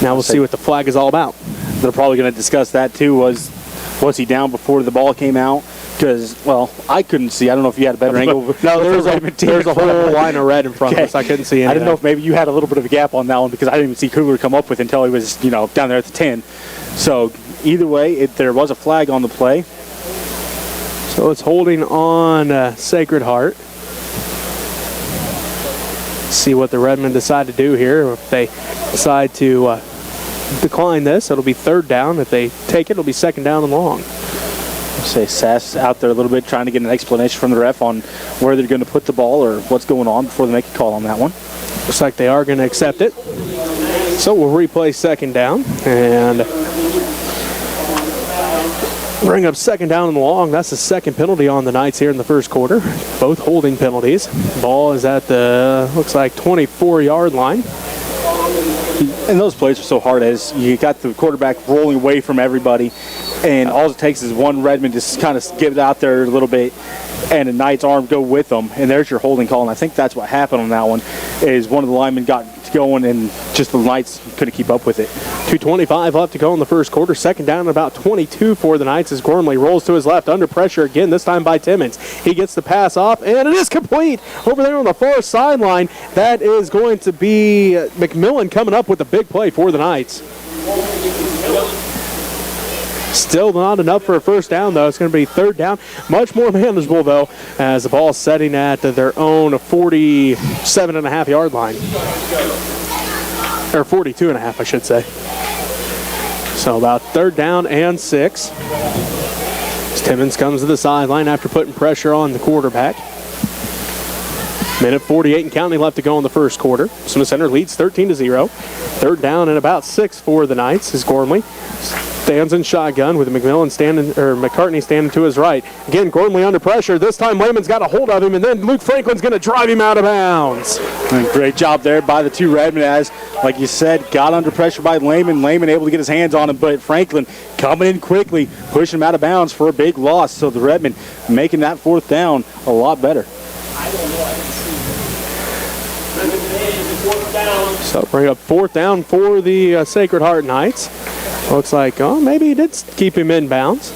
Now we'll see what the flag is all about. They're probably going to discuss that too. Was he down before the ball came out? Because, well, I couldn't see. I don't know if you had a better angle. No, there's a whole line of red in front of us. I couldn't see anything. I didn't know if maybe you had a little bit of a gap on that one because I didn't even see Coogler come up with it until he was, down there at the 10. So either way, there was a flag on the play. So it's holding on Sacred Heart. See what the Redmen decide to do here. If they decide to decline this, it'll be third down. If they take it, it'll be second down and long. Say Sass out there a little bit trying to get an explanation from the ref on where they're going to put the ball or what's going on before they make a call on that one. Looks like they are going to accept it. So we'll replay second down and bring up second down and long. That's the second penalty on the Knights here in the first quarter. Both holding penalties. Ball is at the, looks like, 24-yard line. And those plays are so hard as you got the quarterback rolling away from everybody, and all it takes is one Redmen just kind of give it out there a little bit, and the Knights' arm go with them, and there's your holding call. And I think that's what happened on that one, is one of the linemen got going, and just the Knights couldn't keep up with it. 2:25 left to go in the first quarter. Second down and about 22 for the Knights as Gormley rolls to his left under pressure again, this time by Timmons. He gets the pass off, and it is complete over there on the far sideline. That is going to be McMillan coming up with a big play for the Knights. Still not enough for a first down, though. It's going to be third down. Much more manageable, though, as the ball setting at their own 47.5-yard line. Or 42.5, I should say. So about third down and 6. As Timmons comes to the sideline after putting pressure on the quarterback. Minute 48 and counting left to go in the first quarter. Smith Center leads 13-0. Third down and about 6 for the Knights as Gormley stands in shotgun with McCartney standing to his right. Again, Gormley under pressure. This time Lehman's got a hold of him, and then Luke Franklin's going to drive him out of bounds. And great job there by the two Redmen as, like you said, got under pressure by Lehman. Lehman able to get his hands on him, but Franklin coming in quickly, pushing him out of bounds for a big loss. So the Redmen making that fourth down a lot better. So bring up fourth down for the Sacred Heart Knights. Looks like, maybe he did keep him in bounds.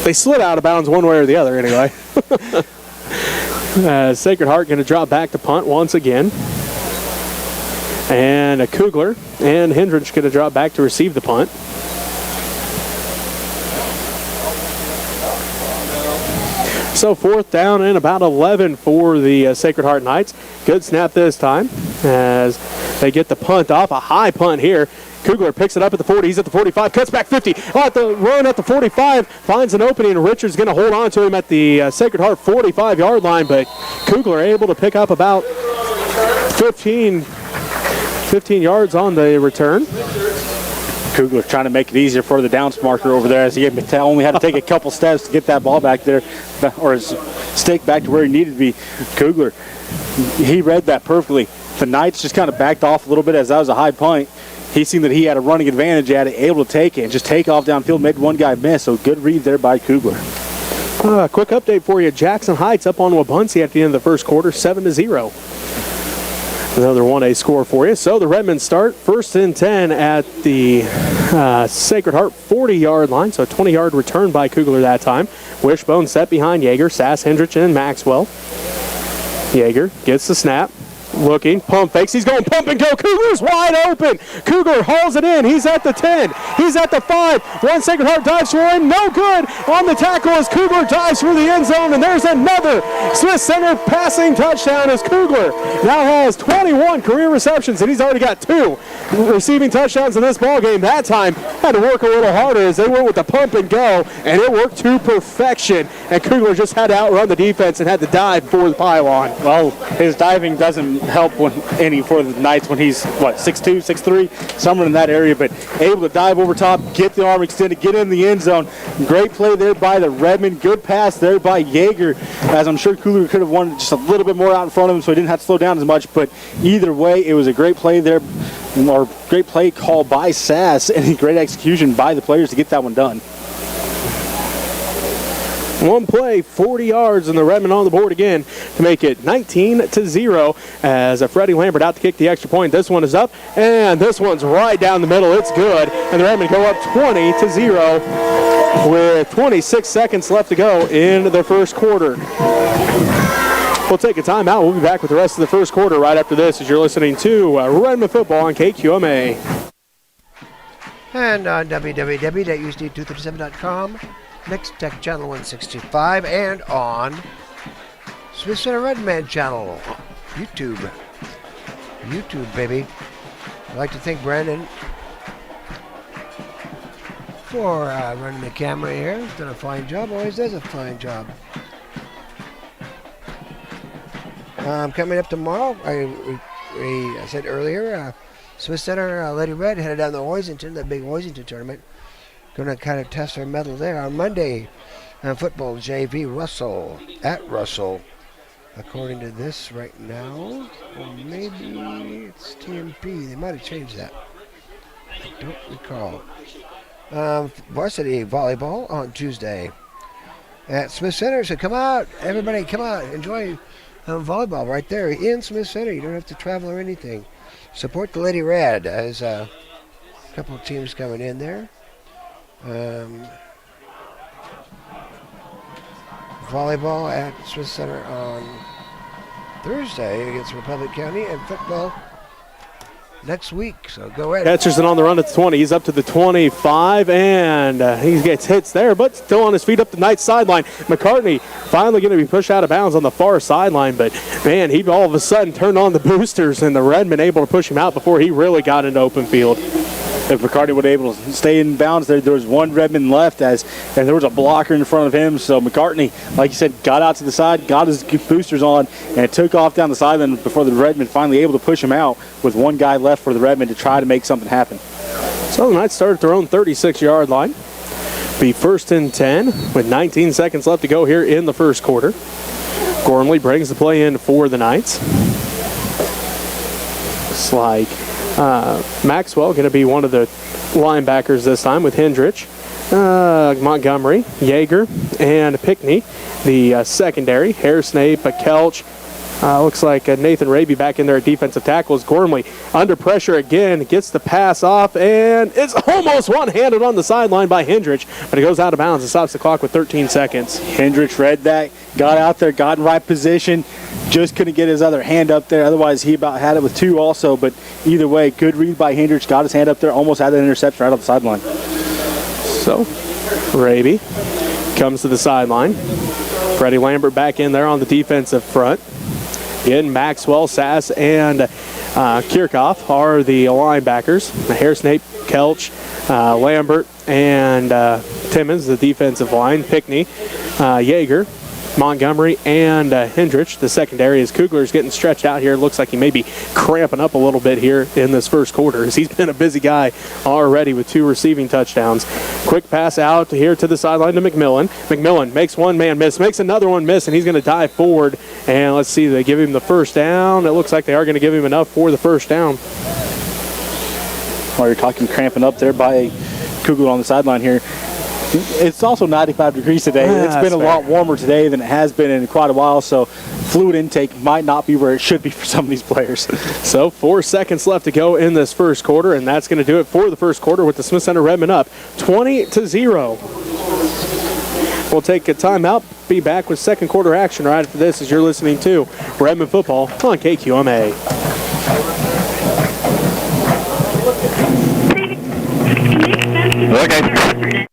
They slid out of bounds one way or the other anyway. Sacred Heart going to drop back to punt once again. And Coogler and Hendrich going to drop back to receive the punt. So fourth down and about 11 for the Sacred Heart Knights. Good snap this time as they get the punt off. A high punt here. Coogler picks it up at the 40. He's at the 45. Cuts back 50. At the run at the 45. Finds an opening. And Richards going to hold on to him at the Sacred Heart 45-yard line. But Coogler able to pick up about 15 yards on the return. Coogler trying to make it easier for the downs marker over there as he only had to take a couple steps to get that ball back there, or his stick back to where he needed to be. Coogler, he read that perfectly. The Knights just kind of backed off a little bit as that was a high point. He seen that he had a running advantage at it, able to take it and just take off downfield, made one guy miss. So good read there by Coogler. Quick update for you. Jackson Heights up on Wabaunsee at the end of the first quarter, 7-0. Another 1A score for you. So the Redmen start 1st and 10 at the Sacred Heart 40-yard line. So a 20-yard return by Coogler that time. Wishbone set behind Yeager, Sass, Hendrich, and Maxwell. Yeager gets the snap. Looking, pump fakes, he's going pump and go, Coogler's wide open. Coogler hauls it in, he's at the 10, he's at the 5, one Sacred Heart dives for him, no good on the tackle as Coogler dives for the end zone, and there's another Smith Center passing touchdown as Coogler now has 21 career receptions, and he's already got 2 receiving touchdowns in this ball game. That time had to work a little harder as they went with the pump and go, and it worked to perfection, and Coogler just had to outrun the defense and had to dive for the pylon. Well, his diving doesn't help for the Knights when he's 6'2", 6'3", somewhere in that area, but able to dive over top, get the arm extended, get in the end zone. Great play there by the Redmen. Good pass there by Yeager, as I'm sure Coogler could have wanted just a little bit more out in front of him so he didn't have to slow down as much, but either way, it was a great play there, or great play call by Sass, and great execution by the players to get that one done. One play, 40 yards, and the Redmen on the board again to make it 19-0 as Freddie Lambert out to kick the extra point. This one is up, and this one's right down the middle. It's good, and the Redmen go up 20-0 with 26 seconds left to go in the first quarter. We'll take a timeout. We'll be back with the rest of the first quarter right after this as you're listening to Redmen Football on KQMA. And on www.usd237.com. Next Tech Channel 165, and on Smith Center Redman channel, YouTube, baby. I'd like to thank Brandon for running the camera here. He's done a fine job, always does a fine job. Coming up tomorrow, I said earlier, Smith Center Lady Red headed down to Hoisington, that big Hoisington tournament. Going to kind of test our mettle there. On Monday, football, JV Russell, at Russell. According to this right now, or maybe it's TMP. They might have changed that. I don't recall. Varsity volleyball on Tuesday at Smith Center. So come out, everybody, come out. Enjoy volleyball right there in Smith Center. You don't have to travel or anything. Support the Lady Red. There's a couple of teams coming in there. Volleyball at Smith Center on Thursday against Republic County, and football next week. So go ahead. Etcherson on the run at the 20. He's up to the 25, and he gets hits there, but still on his feet up the Knights sideline. McCartney finally going to be pushed out of bounds on the far sideline, but man, he all of a sudden turned on the boosters, and the Redmen able to push him out before he really got into open field. If McCartney would be able to stay in bounds, there was one Redman left, and there was a blocker in front of him. So McCartney, like you said, got out to the side, got his boosters on, and it took off down the sideline before the Redmen finally able to push him out with one guy left for the Redmen to try to make something happen. So the Knights start at their own 36-yard line. Be 1st and 10 with 19 seconds left to go here in the first quarter. Gormley brings the play in for the Knights. Looks like Maxwell going to be one of the linebackers this time with Hendrich, Montgomery, Yeager, and Pickney. The secondary, Haresnape, Kelch. Looks like Nathan Raby back in there at defensive tackles. Gormley under pressure again, gets the pass off, and it's almost one-handed on the sideline by Hendrich, but it goes out of bounds and stops the clock with 13 seconds. Hendrich read that, got out there, got in right position, just couldn't get his other hand up there. Otherwise, he about had it with 2 also, but either way, good read by Hendrich, got his hand up there, almost had an interception right off the sideline. So, Raby comes to the sideline. Freddie Lambert back in there on the defensive front. Again, Maxwell, Sass, and Kirchhoff are the linebackers. Haresnape, Kelch, Lambert, and Timmons, the defensive line. Pickney, Yeager, Montgomery and Hendrich. The secondary is Coogler's getting stretched out here. Looks like he may be cramping up a little bit here in this first quarter, as he's been a busy guy already with 2 receiving touchdowns. Quick pass out here to the sideline to McMillan. McMillan makes one man miss, makes another one miss, and he's going to dive forward. And let's see, they give him the first down. It looks like they are going to give him enough for the first down. While you're talking cramping up there by Coogler on the sideline here, it's also 95 degrees today. It's been a lot warmer today than it has been in quite a while, so fluid intake might not be where it should be for some of these players. So 4 seconds left to go in this first quarter, and that's going to do it for the first quarter with the Smith Center Redmen up 20-0. We'll take a timeout, be back with second quarter action right after this as you're listening to Redmen football on KQMA. Okay.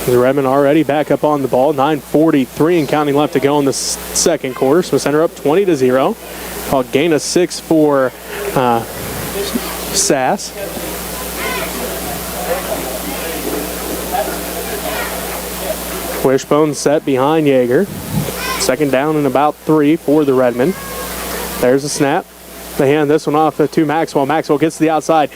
The Redmen already back up on the ball. 9:43 and counting left to go in the second quarter. Smith Center up 20-0. Called gain of 6 for Sass. Wishbone set behind Yeager. Second down and about 3 for the Redmen. There's a snap. They hand this one off to Maxwell. Maxwell gets to the outside.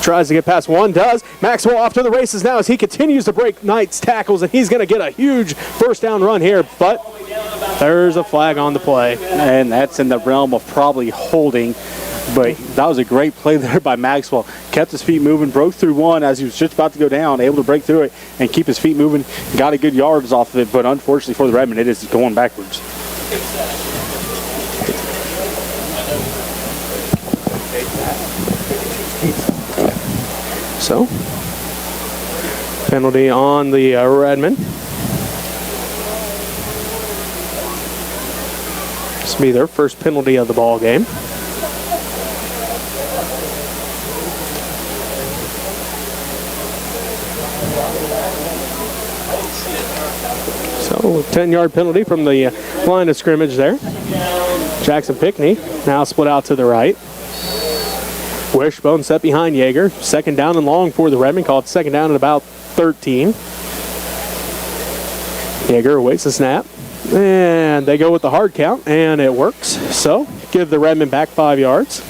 Tries to get past one, does. Maxwell off to the races now as he continues to break Knight's tackles, and he's going to get a huge first down run here, but there's a flag on the play. And that's in the realm of probably holding, but that was a great play there by Maxwell. Kept his feet moving, broke through one as he was just about to go down, able to break through it and keep his feet moving. Got a good yards off of it, but unfortunately for the Redmen, it is going backwards. So, penalty on the Redmen. This will be their first penalty of the ball game. So, 10-yard penalty from the line of scrimmage there. Jackson Pickney now split out to the right. Wishbone set behind Yeager. Second down and long for the Redmen. Called second down at about 13. Yeager awaits the snap. And they go with the hard count, and it works. So, give the Redmen back 5 yards.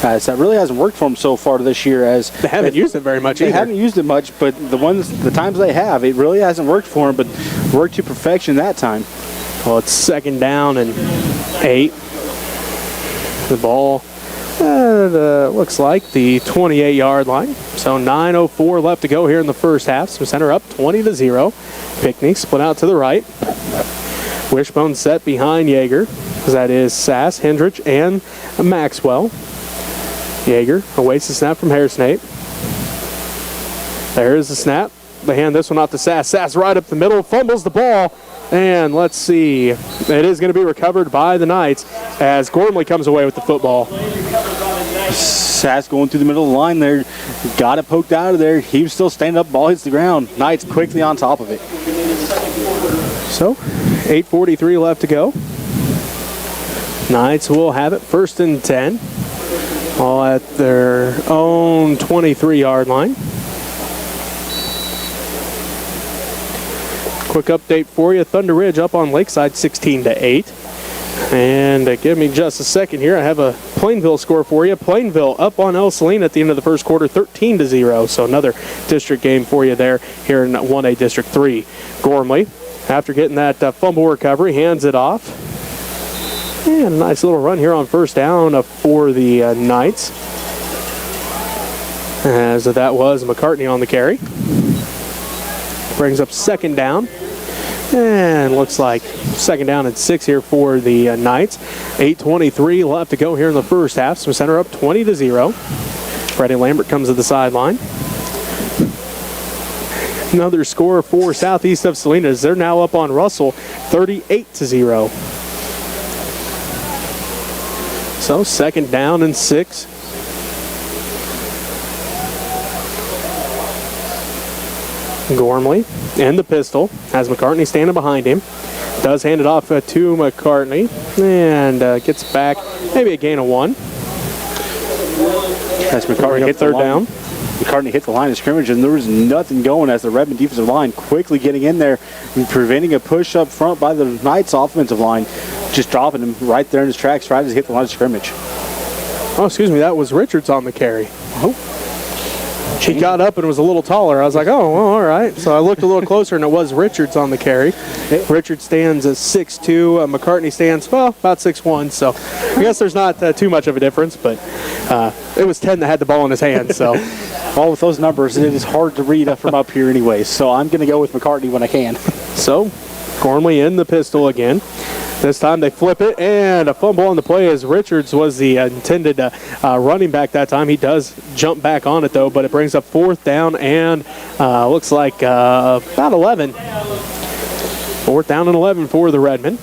That really hasn't worked for them so far this year. As they haven't used it very much either. They haven't used it much, but the times they have, it really hasn't worked for them, but worked to perfection that time. Well, it's second down and 8. The ball looks like the 28-yard line. So 9:04 left to go here in the first half. Smith Center up 20-0. Pickney split out to the right. Wishbone set behind Yeager. That is Sass, Hendrich, and Maxwell. Yeager awaits the snap from Hairsnake. There's the snap. They hand this one off to Sass. Sass right up the middle, fumbles the ball. And let's see, it is going to be recovered by the Knights as Gormley comes away with the football. Sass going through the middle of the line there, got it poked out of there. He was still standing up, ball hits the ground. Knights quickly on top of it. So, 8:43 left to go. Knights will have it first and 10, all at their own 23-yard line. Quick update for you. Thunder Ridge up on Lakeside 16-8. And give me just a second here. I have a Plainville score for you. Plainville up on El Salina at the end of the first quarter 13-0. So another district game for you there here in 1A District 3. Gormley, after getting that fumble recovery, hands it off. And a nice little run here on first down for the Knights. As that was McCartney on the carry. Brings up second down. And looks like second down and 6 here for the Knights. 8:23 left to go here in the first half. Smith Center up 20-0. Freddie Lambert comes to the sideline. Another score for Southeast of Salina. They're now up on Russell 38-0. So second down and 6. Gormley in the pistol, has McCartney standing behind him. Does hand it off to McCartney and gets back, maybe a gain of 1. As McCartney hit third down. McCartney hit the line of scrimmage, and there was nothing going as the Redmen defensive line quickly getting in there and preventing a push up front by the Knights offensive line, just dropping him right there in his tracks right as he hit the line of scrimmage. Oh, excuse me, that was Richards on the carry. Oh. He got up and was a little taller. I was like, oh, well, all right. So I looked a little closer, and it was Richards on the carry. Richards stands at 6'2". McCartney stands, well, about 6'1". So I guess there's not too much of a difference, but it was 10 that had the ball in his hand. So, well, with those numbers, it is hard to read from up here anyway. So I'm going to go with McCartney when I can. So Gormley in the pistol again. This time they flip it, and a fumble on the play as Richards was the intended running back that time. He does jump back on it, though, but it brings up fourth down and looks like about 11. Fourth down and 11 for the Redmen.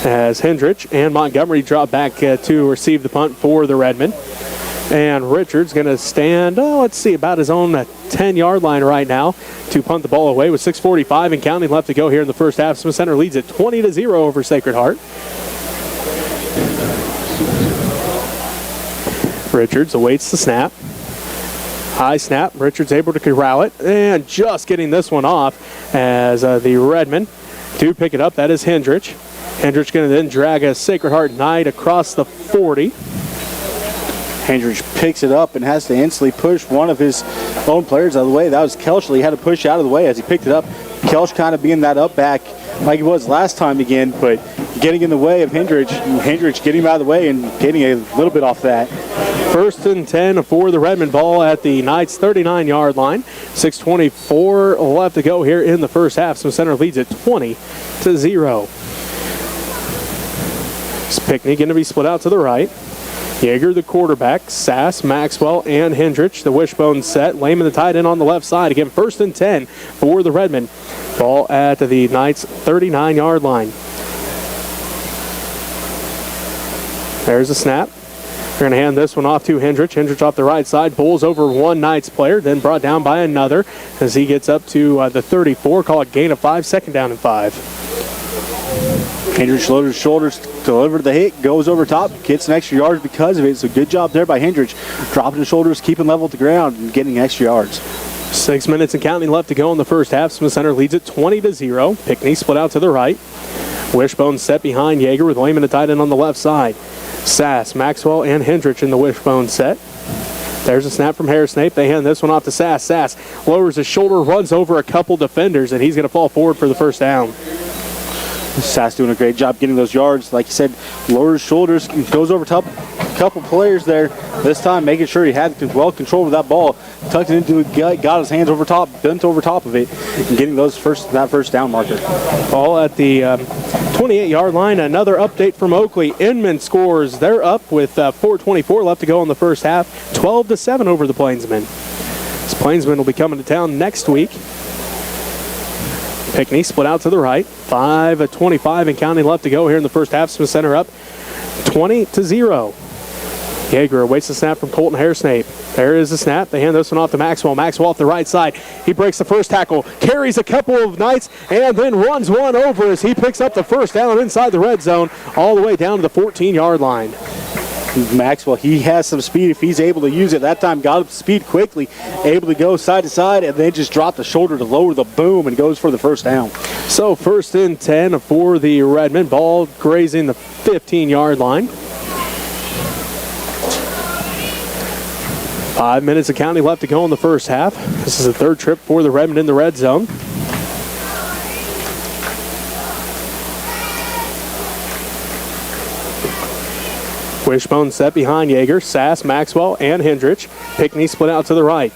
as Hendrich and Montgomery drop back to receive the punt for the Redmen. And Richards going to stand, let's see, about his own 10-yard line right now to punt the ball away with 6:45 and counting left to go here in the first half. Smith Center leads it 20-0 over Sacred Heart. Richards awaits the snap. High snap. Richards able to corral it and just getting this one off as the Redmen do pick it up. That is Hendrich. Hendrich going to then drag a Sacred Heart Knight across the 40. Hendrich picks it up and has to instantly push one of his own players out of the way. That was Kelch. He had to push out of the way as he picked it up. Kelch kind of being that up back like he was last time again, but getting in the way of Hendrich. Hendrich getting him out of the way and getting a little bit off that. 1st and 10 for the Redmen, ball at the Knights 39-yard line. 6:24 left to go here in the first half. Smith Center leads it 20-0. Pickney going to be split out to the right. Yeager, the quarterback, Sass, Maxwell, and Hendrich, the wishbone set. Lehman, the tight end on the left side. Again, 1st and 10 for the Redmen. Ball at the Knights 39-yard line. There's a snap. They're going to hand this one off to Hendrich. Hendrich off the right side, pulls over one Knights player, then brought down by another as he gets up to the 34. Call it gain of 5, 2nd down and 5. Hendrich loaded his shoulders, delivered the hit, goes over top, gets an extra yard because of it. So good job there by Hendrich, dropping his shoulders, keeping level at the ground, and getting extra yards. 6 minutes and counting left to go in the first half. Smith Center leads it 20-0. Pickney split out to the right. Wishbone set behind Yeager with Lehman, the tight end on the left side. Sass, Maxwell, and Hendrich in the wishbone set. There's a snap from Harris-Snape. They hand this one off to Sass. Sass lowers his shoulder, runs over a couple defenders, and he's going to fall forward for the first down. Sass doing a great job getting those yards. Like you said, lowers shoulders, goes over top a couple players there. This time making sure he had well control of that ball. Tucked it into the gut, got his hands over top, bent over top of it, and getting that first down marker. Ball at the 28-yard line. Another update from Oakley. Inman scores. They're up with 4:24 left to go in the first half. 12-7 over the Plainsmen. This Plainsmen will be coming to town next week. Pickney split out to the right. 5:25 and counting left to go here in the first half. Smith Center up 20-0. Yeager awaits the snap from Colton Harris-Snape. There is the snap. They hand this one off to Maxwell. Maxwell off the right side. He breaks the first tackle, carries a couple of Knights, and then runs one over as he picks up the first down inside the red zone all the way down to the 14-yard line. Maxwell, he has some speed if he's able to use it. That time got up to speed quickly, able to go side to side, and then just drop the shoulder to lower the boom and goes for the first down. So 1st and 10 for the Redmen. Ball grazing the 15-yard line. 5 minutes of counting left to go in the first half. This is the third trip for the Redmen in the red zone. Wishbone set behind Yeager, Sass, Maxwell, and Hendrich. Pickney split out to the right.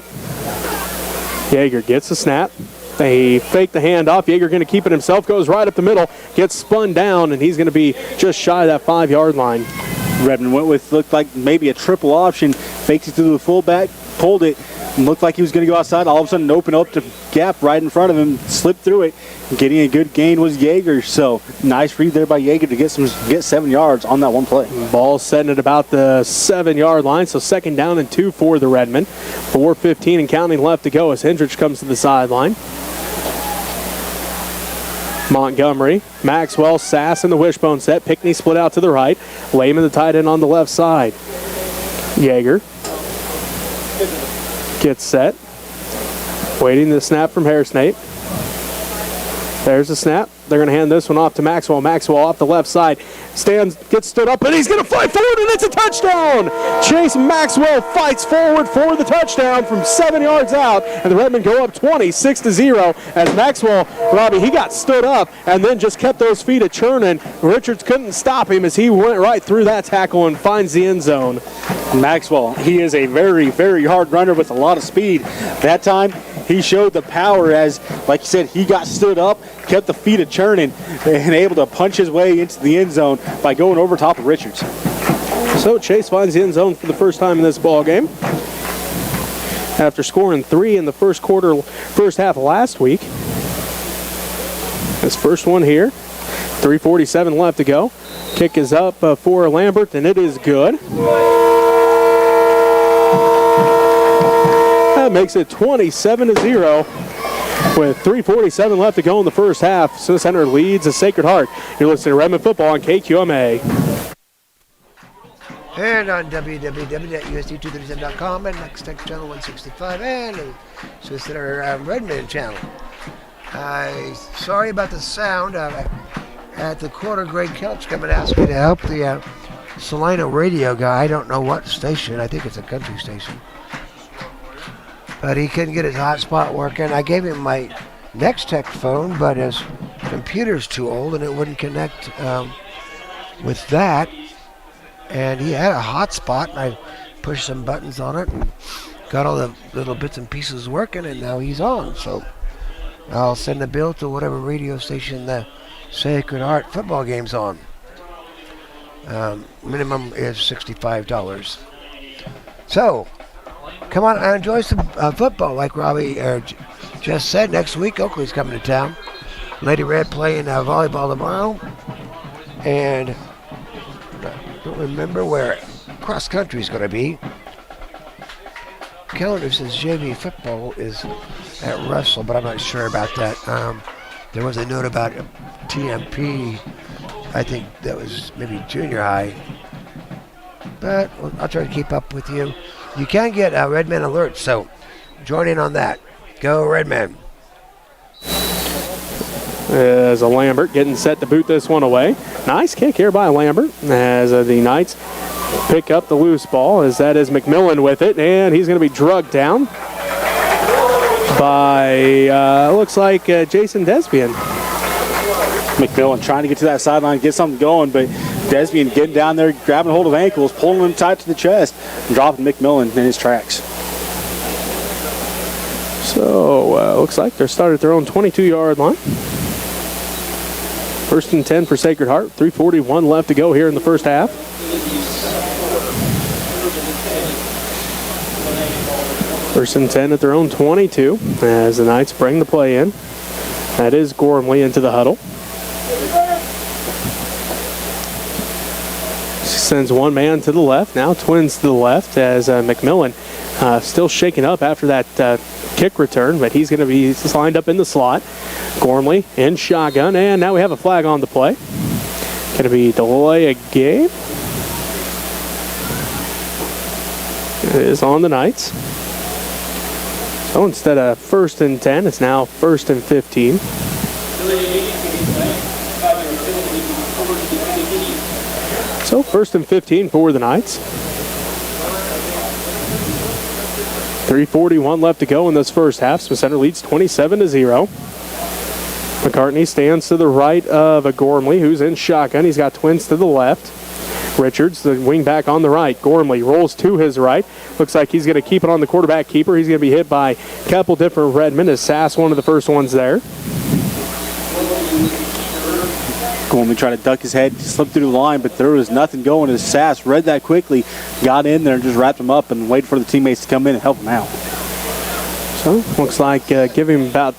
Yeager gets the snap. They fake the handoff. Yeager going to keep it himself, goes right up the middle, gets spun down, and he's going to be just shy of that 5-yard line. Redmond went with, looked like maybe a triple option, faked it through the fullback, pulled it, and looked like he was going to go outside. All of a sudden, open up the gap right in front of him, slipped through it. Getting a good gain was Yeager, so nice read there by Yeager to get 7 yards on that one play. Ball setting at about the 7-yard line, so 2nd down and 2 for the Redmen. 4:15 and counting left to go as Hendrich comes to the sideline. Montgomery, Maxwell, Sass in the wishbone set. Pickney split out to the right. Lehman, the tight end on the left side. Yeager gets set. Waiting the snap from Harris-Snape. There's the snap. They're going to hand this one off to Maxwell. Maxwell off the left side. Stands, gets stood up, and he's going to fly forward, and it's a touchdown! Chase Maxwell fights forward for the touchdown from 7 yards out, and the Redmen go up 26-0 as Maxwell, Robbie, he got stood up and then just kept those feet a-churning. Richards couldn't stop him as he went right through that tackle and finds the end zone. Maxwell, he is a very, very hard runner with a lot of speed. That time, he showed the power as, like you said, he got stood up, kept the feet a-churning, and able to punch his way into the end zone by going over top of Richards. So Chase finds the end zone for the first time in this ball game. After scoring 3 in the first half last week. His first one here. 3:47 left to go. Kick is up for Lambert, and it is good. That makes it 27-0 with 3:47 left to go in the first half. Smith Center leads the Sacred Heart. You're listening to Redmen Football on KQMA. And on www.usd237.com and Next Tech Channel 165 and Smith Center Redmen channel. Sorry about the sound. At the quarter, Greg Kelp's come and asked me to help the Salina radio guy. I don't know what station. I think it's a country station. But he couldn't get his hotspot working. I gave him my Next Tech phone, but his computer's too old and it wouldn't connect with that. And he had a hotspot, and I pushed some buttons on it and got all the little bits and pieces working, and now he's on. So I'll send the bill to whatever radio station the Sacred Heart football game's on. Minimum is $65. So come on and enjoy some football, like Robbie just said. Next week, Oakley's coming to town. Lady Red playing volleyball tomorrow, and I don't remember where cross country is going to be. Calendar says JV football is at Russell, but I'm not sure about that. There was a note about TMP. I think that was maybe junior high. But I'll try to keep up with you. You can get Redmen alerts, so join in on that. Go Redmen. As a Lambert getting set to boot this one away. Nice kick here by Lambert as the Knights pick up the loose ball, as that is McMillan with it, and he's going to be drugged down by, looks like Jason Desbian. McMillan trying to get to that sideline, get something going, but Desbian getting down there, grabbing hold of ankles, pulling him tight to the chest, and dropping McMillan in his tracks. So, looks like they're started at their own 22-yard line. 1st and 10 for Sacred Heart. 3:41 left to go here in the first half. First and 10 at their own 22 as the Knights bring the play in. That is Gormley into the huddle. She sends one man to the left, now twins to the left as McMillan still shaken up after that kick return, but he's going to be lined up in the slot. Gormley in shotgun, and now we have a flag on the play. Going to be delay a game. It is on the Knights. So instead of 1st and 10, it's now 1st and 15. So 1st and 15 for the Knights. 3:41 left to go in this first half. Smith Center leads 27-0. McCartney stands to the right of Gormley, who's in shotgun. He's got twins to the left. Richards, the wingback on the right. Gormley rolls to his right. Looks like he's going to keep it on the quarterback keeper. He's going to be hit by a couple different Redmen as Sass, one of the first ones there. Gormley tried to duck his head, slipped through the line, but there was nothing going as Sass read that quickly, got in there and just wrapped him up and waited for the teammates to come in and help him out. So, looks like give him about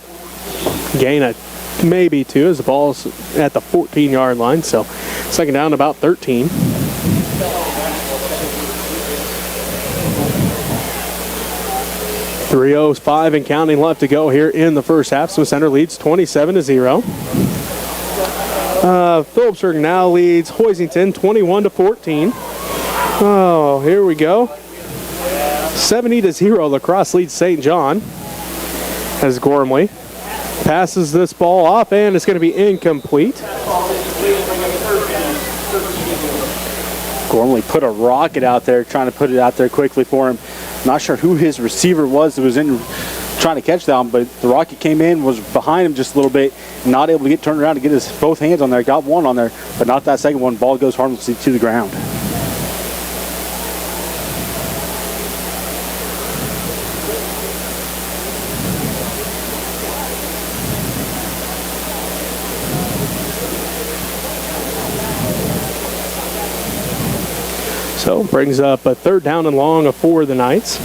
gain of maybe 2 as the ball's at the 14-yard line. So, second down about 13. .305 and counting left to go here in the first half. Smith Center leads 27-0. Phillipsburg now leads Hoisington 21-14. Oh, here we go. 70-0. La Crosse leads St. John as Gormley passes this ball off, and it's going to be incomplete. Gormley put a rocket out there, trying to put it out there quickly for him. Not sure who his receiver was that was in trying to catch down, but the rocket came in, was behind him just a little bit, not able to get turned around to get his both hands on there. Got one on there, but not that second one. Ball goes harmlessly to the ground. So brings up a 3rd down and long for the Knights.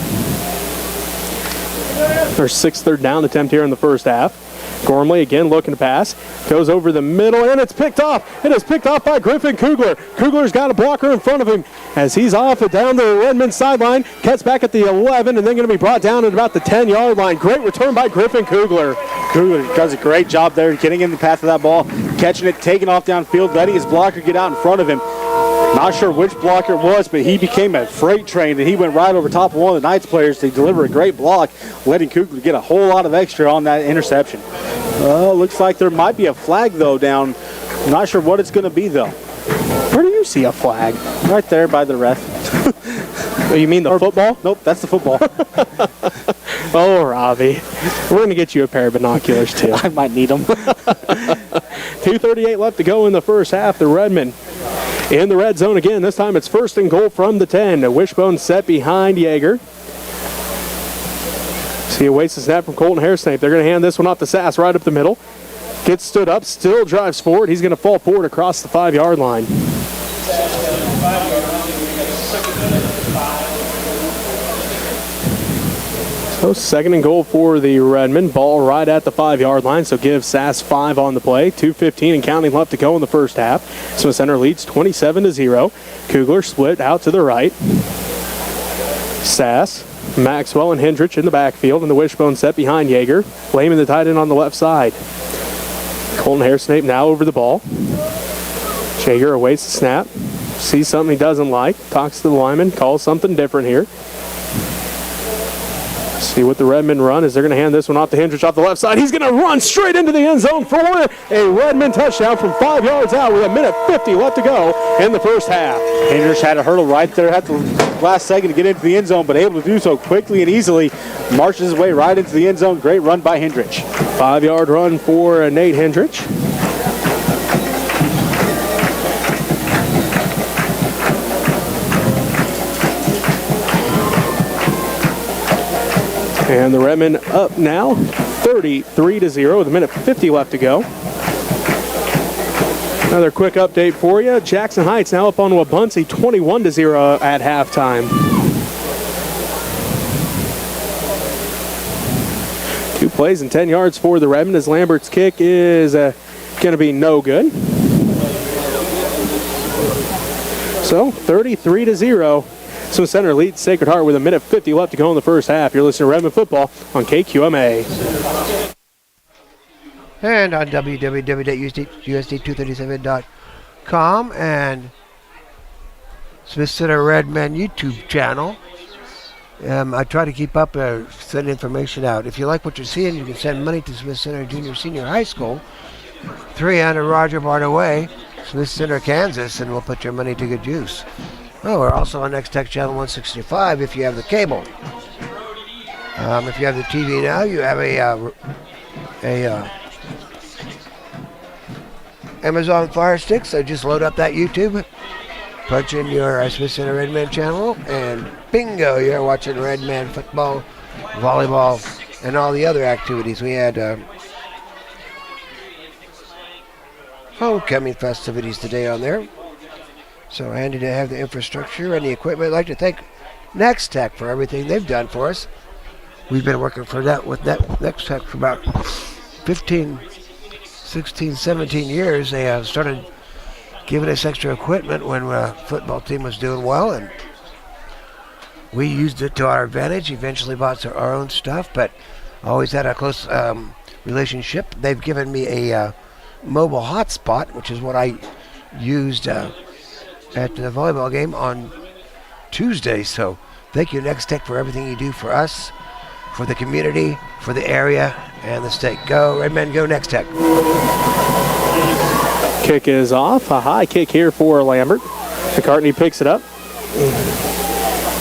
Their 6th third down attempt here in the first half. Gormley again looking to pass. Goes over the middle, and it's picked off. It is picked off by Griffin Coogler. Coogler's got a blocker in front of him as he's off and down the Redmen sideline. Cuts back at the 11, and then going to be brought down at about the 10-yard line. Great return by Griffin Coogler. Coogler does a great job there getting in the path of that ball, catching it, taking off downfield, letting his blocker get out in front of him. Not sure which blocker it was, but he became a freight train, and he went right over top of one of the Knights players to deliver a great block, letting Coogler get a whole lot of extra on that interception. Looks like there might be a flag, though, down. I'm not sure what it's going to be, though. Where do you see a flag? Right there by the ref. Oh, you mean the football? Nope, that's the football. Oh, Robbie. We're going to get you a pair of binoculars, too. I might need them. 2:38 left to go in the first half. The Redmen in the red zone again. This time it's 1st and goal from the 10. A wishbone set behind Yeager. He awaits the snap from Colton Hairsnape. They're going to hand this one off to Sass right up the middle. Gets stood up, still drives forward. He's going to fall forward across the 5-yard line. So 2nd and goal for the Redmen. Ball right at the 5-yard line, so give Sass 5 on the play. 2:15 and counting left to go in the first half. Smith Center leads 27-0. Coogler split out to the right. Sass, Maxwell, and Hendrich in the backfield, and the wishbone set behind Yeager. Lehman, the tight end, on the left side. Colton Hairsnape now over the ball. Yeager awaits the snap. Sees something he doesn't like. Talks to the lineman. Calls something different here. See what the Redmen run as they're going to hand this one off to Hendrich off the left side. He's going to run straight into the end zone for a Redmen touchdown from 5 yards out with 1:50 left to go in the first half. Hendrich had a hurdle right there at the last second to get into the end zone, but able to do so quickly and easily. Marches his way right into the end zone. Great run by Hendrich. 5-yard run for Nate Hendrich. And the Redmen up now, 33-0 with 1:50 left to go. Another quick update for you. Jackson Heights now up on Wabaunsee, 21-0 at halftime. 2 plays and 10 yards for the Redmen as Lambert's kick is going to be no good. So 33-0. Smith Center leads Sacred Heart with 1:50 left to go in the first half. You're listening to Redmen football on KQMA. And on www.usd237.com and Smith Center Redmen YouTube channel. I try to keep up, send information out. If you like what you're seeing, you can send money to Smith Center Junior Senior High School, 300 Roger Barta Way, Smith Center, Kansas, and we'll put your money to good use. Oh, we're also on Next Tech Channel 165 if you have the cable. If you have the TV now, you have a Amazon Fire Stick, so just load up that YouTube, punch in your Smith Center Redmen channel, and bingo, you're watching Redmen football, volleyball, and all the other activities. We had homecoming festivities today on there. So handy to have the infrastructure and the equipment. I'd like to thank Next Tech for everything they've done for us. We've been working for that with Next Tech for about 15, 16, 17 years. They started giving us extra equipment when the football team was doing well, and we used it to our advantage. Eventually bought our own stuff, but always had a close relationship. They've given me a mobile hotspot, which is what I used at the volleyball game on Tuesday. So thank you, Next Tech, for everything you do for us, for the community, for the area, and the state. Go Redmen, go Next Tech. Kick is off. A high kick here for Lambert. McCartney picks it up.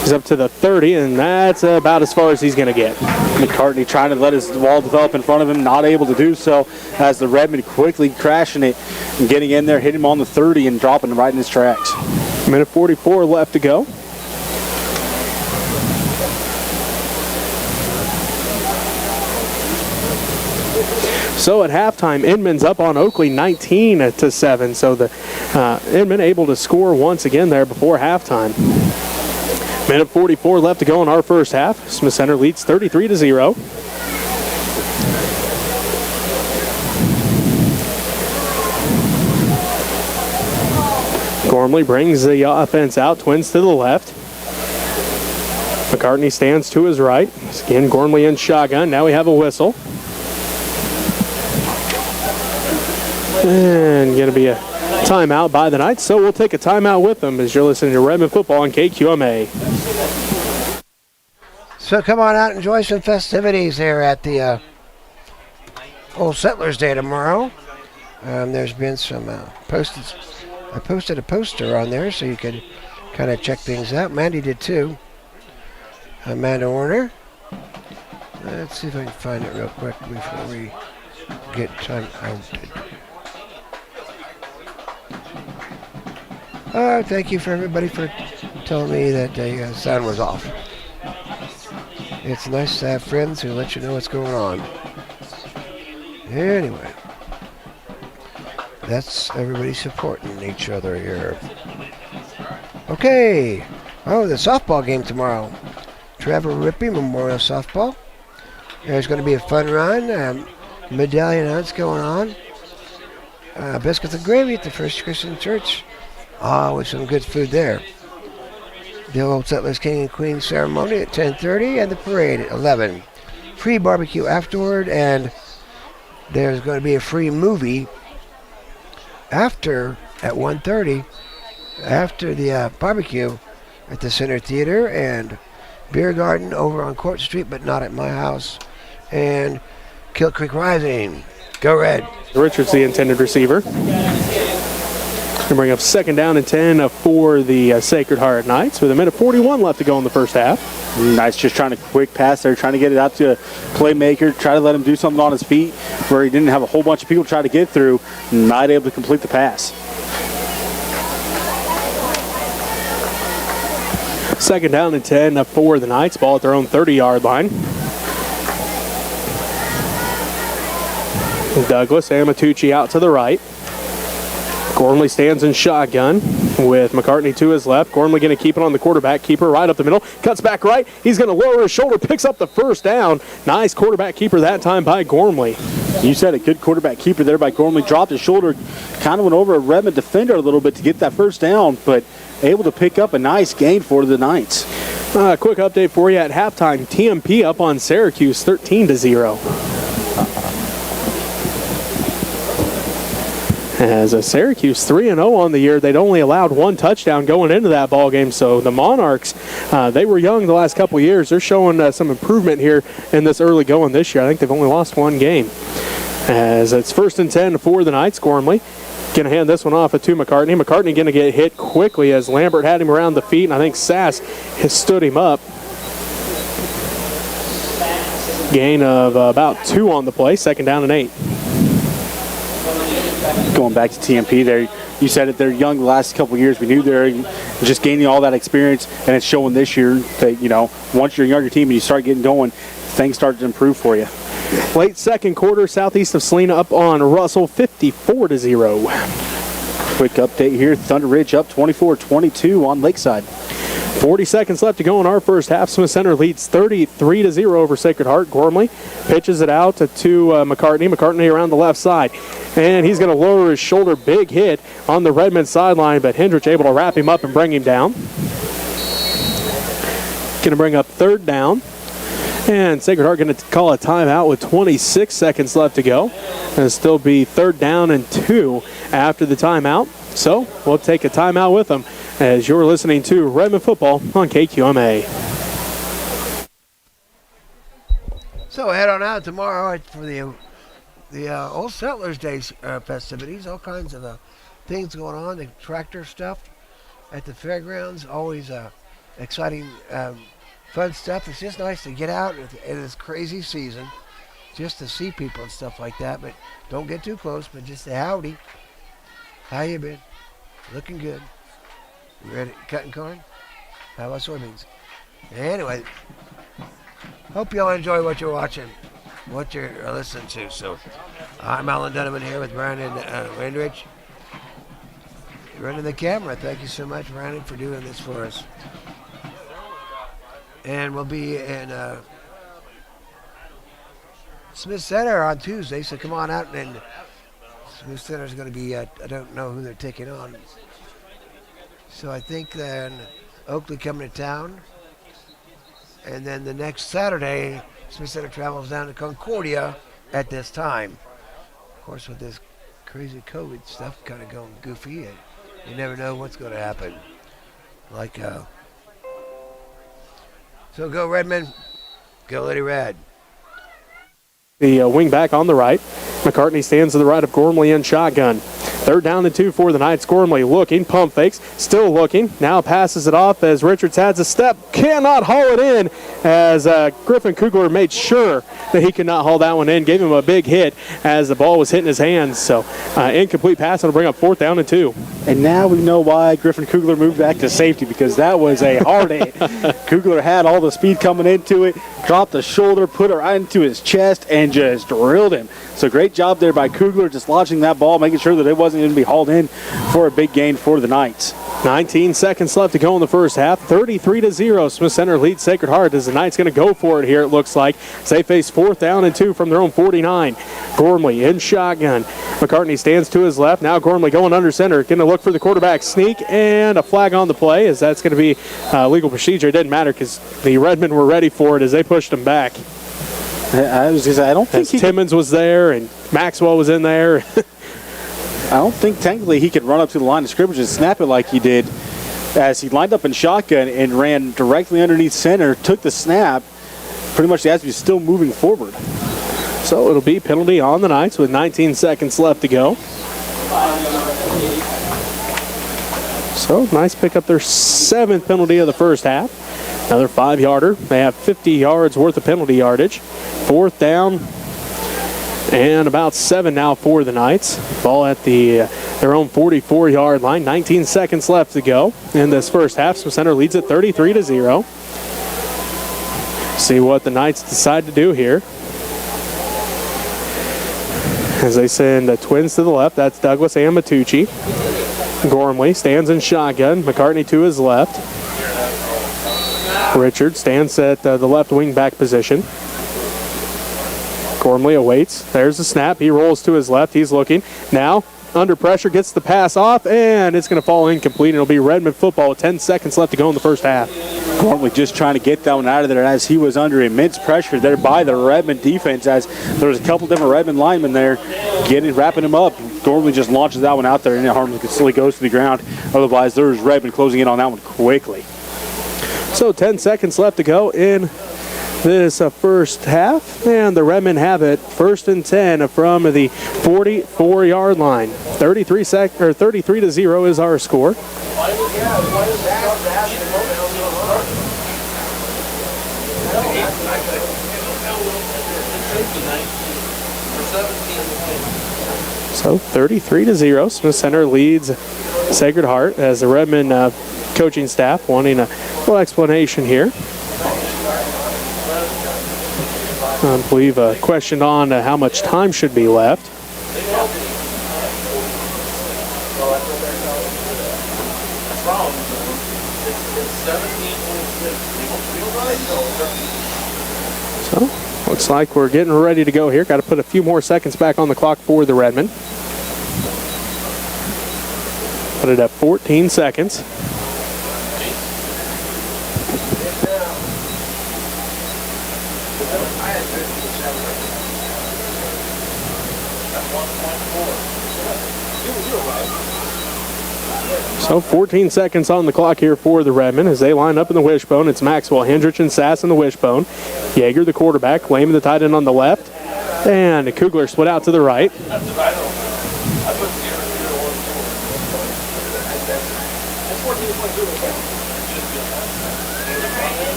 He's up to the 30, and that's about as far as he's going to get. McCartney trying to let his wall develop in front of him, not able to do so, as the Redmen quickly crashing it and getting in there, hitting him on the 30 and dropping him right in his tracks. 1:44 left to go. So at halftime, Inman's up on Oakley 19-7. So the Inman able to score once again there before halftime. 1:44 left to go in our first half. Smith Center leads 33-0. Gormley brings the offense out, twins to the left. McCartney stands to his right. Again, Gormley in shotgun. Now we have a whistle. And going to be a timeout by the Knights, so we'll take a timeout with them as you're listening to Redmen football on KQMA. So come on out and enjoy some festivities here at the Old Settlers Day tomorrow. There's been some posted. I posted a poster on there so you could kind of check things out. Mandy did too. Amanda Warner. Let's see if I can find it real quick before we get time out. Thank you for everybody for telling me that the sound was off. It's nice to have friends who let you know what's going on. Anyway, that's everybody supporting each other here. Okay. Oh, the softball game tomorrow. Trevor Rippey Memorial Softball. There's going to be a fun run. Medallion hunts going on. Biscuits and gravy at the First Christian Church. With some good food there. The Old Settlers King and Queen ceremony at 10:30 and the parade at 11. Free barbecue afterward, and there's going to be a free movie after at 1:30 after the barbecue at the Center Theater and Beer Garden over on Court Street, but not at my house. And Kill Creek Rising. Go Red. Richards, the intended receiver. Going to bring up second down and 10 for the Sacred Heart Knights with a minute 41 left to go in the first half. Knights just trying to quick pass there, trying to get it out to a playmaker, try to let him do something on his feet where he didn't have a whole bunch of people try to get through, not able to complete the pass. Second down and 10 for the Knights. Ball at their own 30-yard line. Douglas Amatucci out to the right. Gormley stands in shotgun with McCartney to his left. Gormley going to keep it on the quarterback keeper right up the middle. Cuts back right. He's going to lower his shoulder, picks up the first down. Nice quarterback keeper that time by Gormley. You said a good quarterback keeper there by Gormley. Dropped his shoulder, kind of went over a Redmen defender a little bit to get that first down, but able to pick up a nice gain for the Knights. Quick update for you at halftime. TMP up on Syracuse 13-0. As a Syracuse 3-0 on the year, they'd only allowed one touchdown going into that ball game. So the Monarchs, they were young the last couple years. They're showing some improvement here in this early going this year. I think they've only lost one game. As it's first and 10 for the Knights. Gormley going to hand this one off to McCartney. McCartney going to get hit quickly as Lambert had him around the feet, and I think Sass has stood him up. Gain of about 2 on the play. Second down and 8. Going back to TMP there, you said it, they're young the last couple of years. We knew they're just gaining all that experience, and it's showing this year that, you know, once you're a younger team and you start getting going, things start to improve for you. Late second quarter, southeast of Salina up on Russell 54-0. Quick update here, Thunder Ridge up 24-22 on Lakeside. 40 seconds left to go in our first half. Smith Center leads 33-0 over Sacred Heart. Gormley pitches it out to McCartney. McCartney around the left side. And he's going to lower his shoulder. Big hit on the Redmen sideline, but Hendrich able to wrap him up and bring him down. Going to bring up third down. And Sacred Heart going to call a timeout with 26 seconds left to go. It'll still be third down and 2 after the timeout. So we'll take a timeout with them as you're listening to Redmen football on KQMA. So head on out tomorrow for the Old Settlers Day festivities. All kinds of things going on. The tractor stuff at the fairgrounds. Always exciting, fun stuff. It's just nice to get out in this crazy season just to see people and stuff like that. But don't get too close, but just say howdy. How you been? Looking good. You ready? Cutting corn? How about soybeans? Anyway, hope you all enjoy what you're watching, what you're listening to. So, I'm Alan Donovan here with Brandon Windrich. Running the camera. Thank you so much, Brandon, for doing this for us. And we'll be in Smith Center on Tuesday, so come on out. And Smith Center is going to be, I don't know who they're taking on. So I think then Oakley coming to town. And then the next Saturday, Smith Center travels down to Concordia at this time. Of course, with this crazy COVID stuff kind of going goofy, you never know what's going to happen. So go Redmen, go Lady Red. The wing back on the right. McCartney stands to the right of Gormley in shotgun. 3rd down and 2 for the Knights. Gormley looking, pump fakes, still looking. Now passes it off as Richards adds a step. Cannot haul it in as Griffin Coogler made sure that he could not haul that one in. Gave him a big hit as the ball was hitting his hands. So incomplete pass will bring up 4th down and 2. And now we know why Griffin Coogler moved back to safety, because that was a hard hit. Coogler had all the speed coming into it, dropped the shoulder, put it right into his chest, and just drilled him. So great job there by Coogler, just launching that ball, making sure that it wasn't going to be hauled in for a big gain for the Knights. 19 seconds left to go in the first half. 33-0. Smith Center leads Sacred Heart as the Knights going to go for it here, it looks like. As they face 4th down and 2 from their own 49. Gormley in shotgun. McCartney stands to his left. Now Gormley going under center. Going to look for the quarterback sneak, and a flag on the play as that's going to be legal procedure. It didn't matter because the Redmen were ready for it as they pushed him back. I was going to say, I don't think Timmons was there and Maxwell was in there. I don't think technically he could run up to the line of scrimmage and snap it like he did, as he lined up in shotgun and ran directly underneath center, took the snap, pretty much as he was still moving forward. So it'll be penalty on the Knights with 19 seconds left to go. So Knights pick up their 7th penalty of the first half. Another 5-yarder. They have 50 yards worth of penalty yardage. 4th down and about 7 now for the Knights. Ball at their own 44-yard line. 19 seconds left to go in this first half. Smith Center leads at 33-0. See what the Knights decide to do here. As they send the twins to the left, that's Douglas and Matucci. Gormley stands in shotgun. McCartney to his left. Richard stands at the left wing back position. Gormley awaits. There's the snap. He rolls to his left. He's looking. Now, under pressure, gets the pass off, and it's going to fall incomplete. It'll be Redmen football with 10 seconds left to go in the first half. Gormley just trying to get that one out of there as he was under immense pressure there by the Redmen defense, as there was a couple different Redmen linemen there wrapping him up. Gormley just launches that one out there, and it harmlessly goes to the ground. Otherwise, there's Redmen closing in on that one quickly. So 10 seconds left to go in this first half, and the Redmen have it 1st and 10 from the 44-yard line. 33-0 is our score. So 33-0. Smith Center leads Sacred Heart as the Redmen coaching staff wanting a little explanation here. I believe a question on how much time should be left. So, looks like we're getting ready to go here. Got to put a few more seconds back on the clock for the Redmen. Put it at 14 seconds. So 14 seconds on the clock here for the Redmen as they line up in the wishbone. It's Maxwell, Hendrich, and Sass in the wishbone. Yeager, the quarterback, Lehman, the tight end on the left. And Coogler split out to the right.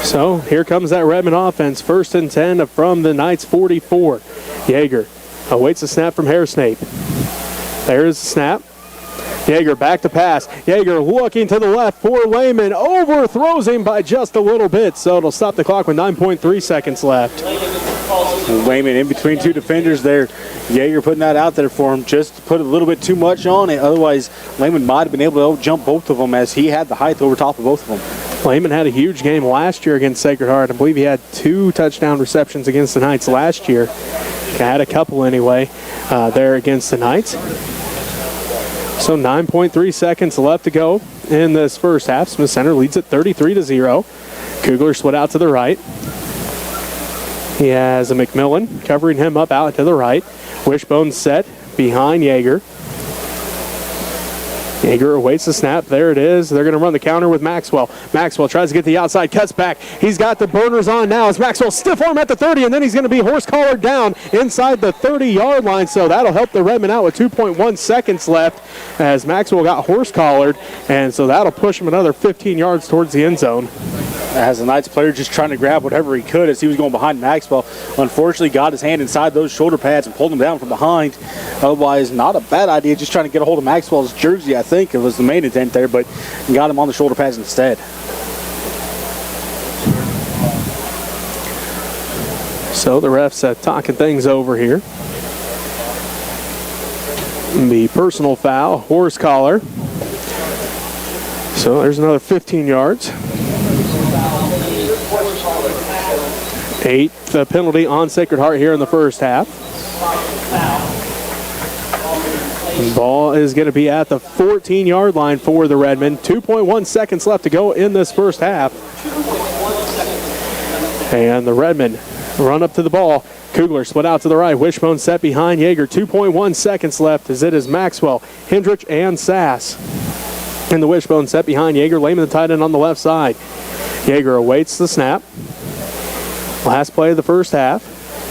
So here comes that Redmen offense. 1st and 10 from the Knights 44. Yeager awaits a snap from Hairsnape. There's the snap. Yeager back to pass. Yeager looking to the left for Lehman. Overthrows him by just a little bit. So it'll stop the clock with 9.3 seconds left. Lehman in between two defenders there. Yeager putting that out there for him. Just put a little bit too much on it. Otherwise, Lehman might have been able to jump both of them as he had the height over top of both of them. Lehman had a huge game last year against Sacred Heart. I believe he had 2 touchdown receptions against the Knights last year. Had a couple anyway there against the Knights. So 9.3 seconds left to go in this first half. Smith Center leads it 33-0. Coogler split out to the right. He has a McMillan covering him up out to the right. Wishbone set behind Yeager. Yeager awaits the snap. There it is. They're going to run the counter with Maxwell. Maxwell tries to get the outside, cuts back. He's got the burners on now as Maxwell stiff arm at the 30, and then he's going to be horse collared down inside the 30-yard line. So that'll help the Redmen out with 2.1 seconds left as Maxwell got horse collared, and so that'll push him another 15 yards towards the end zone. As the Knights player just trying to grab whatever he could as he was going behind Maxwell. Unfortunately, got his hand inside those shoulder pads and pulled him down from behind. Otherwise, not a bad idea, just trying to get a hold of Maxwell's jersey, I think it was the main intent there, but got him on the shoulder pads instead. So the refs talking things over here. The personal foul, horse collar. So there's another 15 yards. 8th penalty on Sacred Heart here in the first half. Ball is going to be at the 14-yard line for the Redmen. 2.1 seconds left to go in this first half. And the Redmen run up to the ball. Coogler split out to the right. Wishbone set behind Yeager. 2.1 seconds left as it is Maxwell, Hendrich, and Sass. And the Wishbone set behind Yeager. Lehman the tight end on the left side. Yeager awaits the snap. Last play of the first half.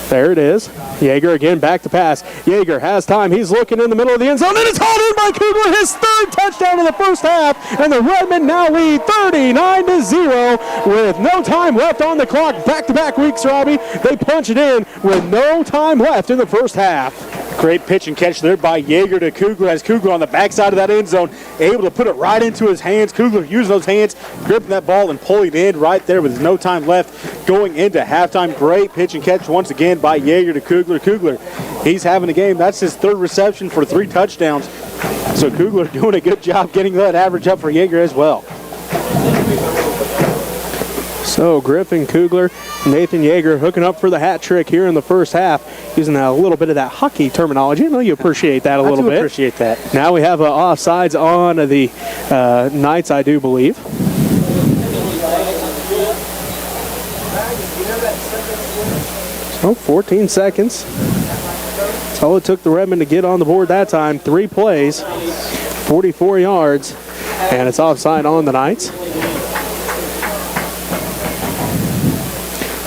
There it is. Yeager again back to pass. Yeager has time. He's looking in the middle of the end zone, and it's hauled in by Coogler. His 3rd touchdown in the first half, and the Redmen now lead 39-0 with no time left on the clock. Back-to-back weeks, Robbie. They punch it in with no time left in the first half. Great pitch and catch there by Yeager to Coogler as Coogler on the backside of that end zone, able to put it right into his hands. Coogler using those hands, gripping that ball and pulling it in right there with no time left going into halftime. Great pitch and catch once again by Yeager to Coogler. Coogler, he's having a game. That's his 3rd reception for 3 touchdowns. So Coogler doing a good job getting that average up for Yeager as well. So Griffin Coogler, Nathan Yeager hooking up for the hat trick here in the first half, using a little bit of that hockey terminology. I know you appreciate that a little bit. I appreciate that. Now we have offsides on the Knights, I do believe. So 14 seconds. That's all it took the Redmen to get on the board that time. 3 plays, 44 yards, and it's offside on the Knights.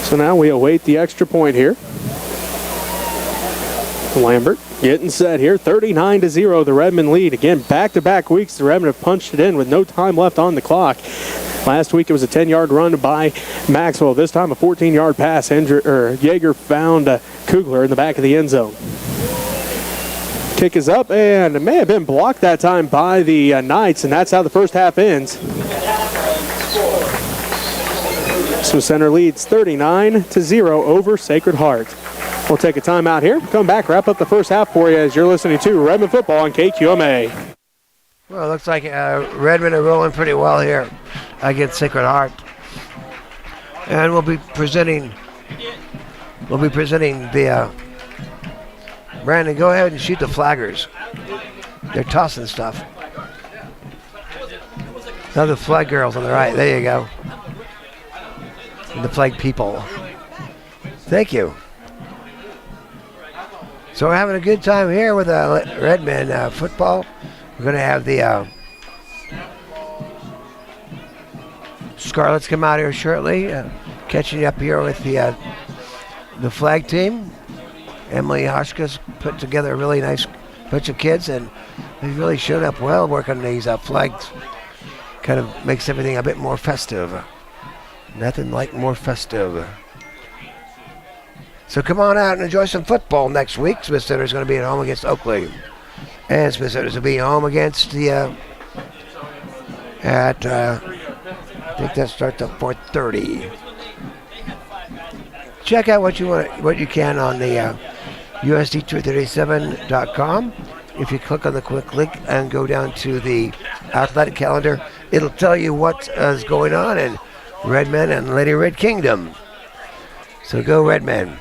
So now we await the extra point here. Lambert getting set here. 39-0, the Redmen lead. Again, back-to-back weeks, the Redmen have punched it in with no time left on the clock. Last week it was a 10-yard run by Maxwell. This time a 14-yard pass. Yeager found Coogler in the back of the end zone. Kick is up, and it may have been blocked that time by the Knights, and that's how the first half ends. Smith Center leads 39-0 over Sacred Heart. We'll take a timeout here. Come back, wrap up the first half for you as you're listening to Redmen football on KQMA. Well, it looks like Redmen are rolling pretty well here against Sacred Heart, and we'll be presenting the. Brandon, go ahead and shoot the flaggers. They're tossing stuff. Now the flag girls on the right. There you go. And the flag people. Thank you. So we're having a good time here with Redmen football. We're going to have the Scarlets come out here shortly, catching up here with the flag team. Emily Hoshka's put together a really nice bunch of kids, and they've really showed up well working on these flags. Kind of makes everything a bit more festive. Nothing like more festive. So come on out and enjoy some football next week. Smith Center's going to be at home against Oakley. And Smith Center's will be home against the, I think that starts at 4:30. Check out what you can on the USD237.com. If you click on the quick link and go down to the athletic calendar, It'll tell you what is going on in Redmen and Lady Red Kingdom. So go Redmen.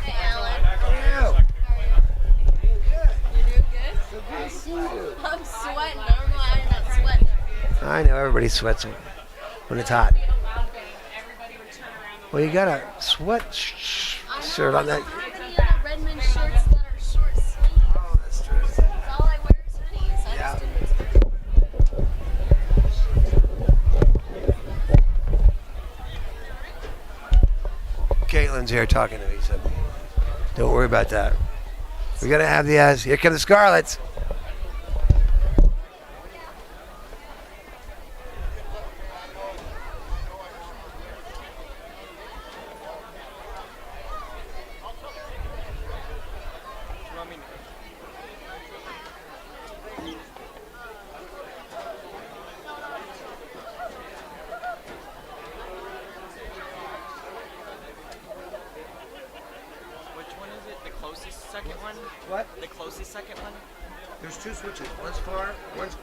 Hey, Alan. You doing good? I'm sweating. I don't know how you're not sweating. I know everybody sweats when it's hot. Well, you got a sweat shirt on that. Many of the Redmond shirts that are short sleeves. Oh, that's true. All I wear is hoodies. I Yeah. just didn't. Caitlin's here talking to me, so don't worry about that. We're gonna have the here come the Scarlets. Which one is it? The closest second one? What? The closest second one? There's two switches. One's far, one's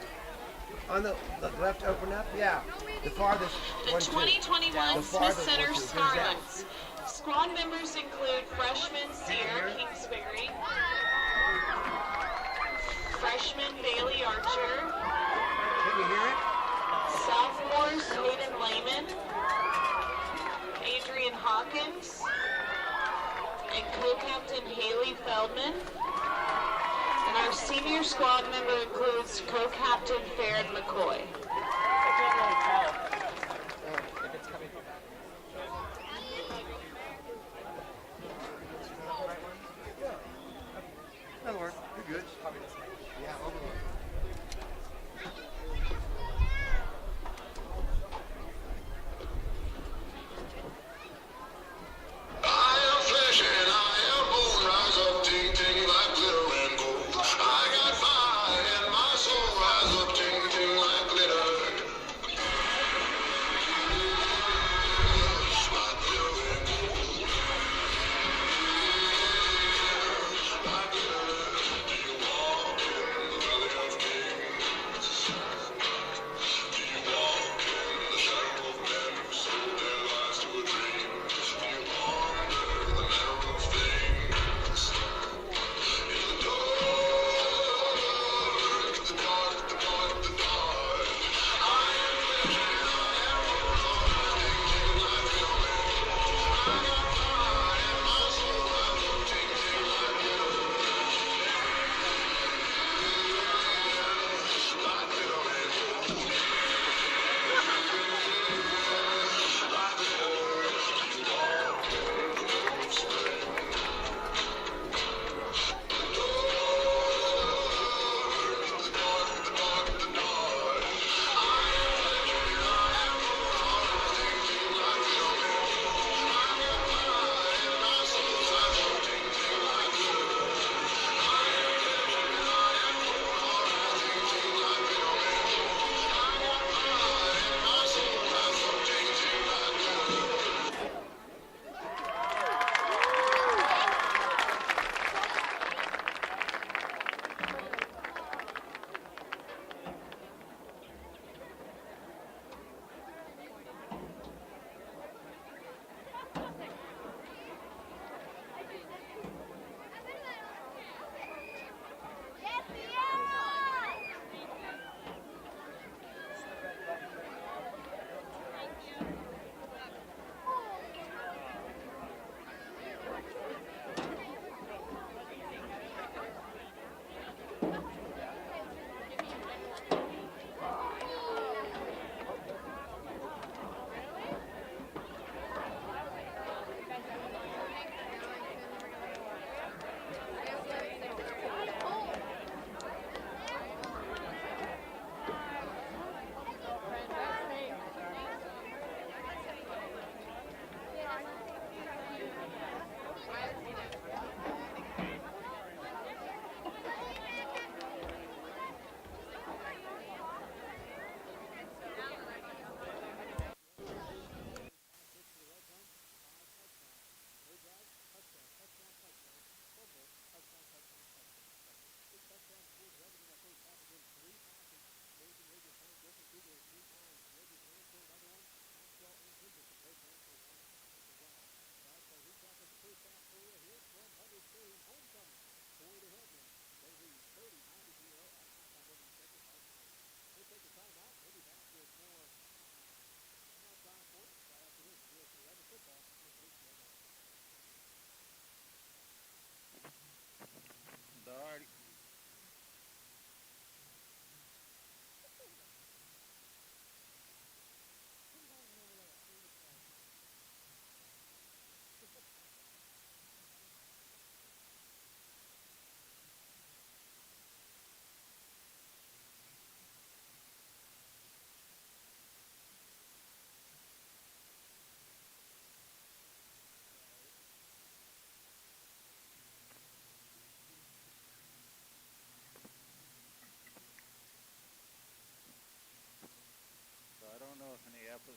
on the left. Open up. Yeah. The farthest. The one, too. 2021 The Smith farthest Center one, too. There's that. Scarlets. Squad members include freshman Sierra Kingsbury, freshman Bailey Archer, Can you hear it? sophomores Hayden Lehman, Adrian Hawkins, and co-captain Haley Feldman. And our senior squad member includes co-captain Farron McCoy. That'll work. You're good. Yeah, overload. I am flesh and I am bone, rise up, ting, ting, like glitter and gold. I got fire in my soul, rise up, ting, ting, like glitter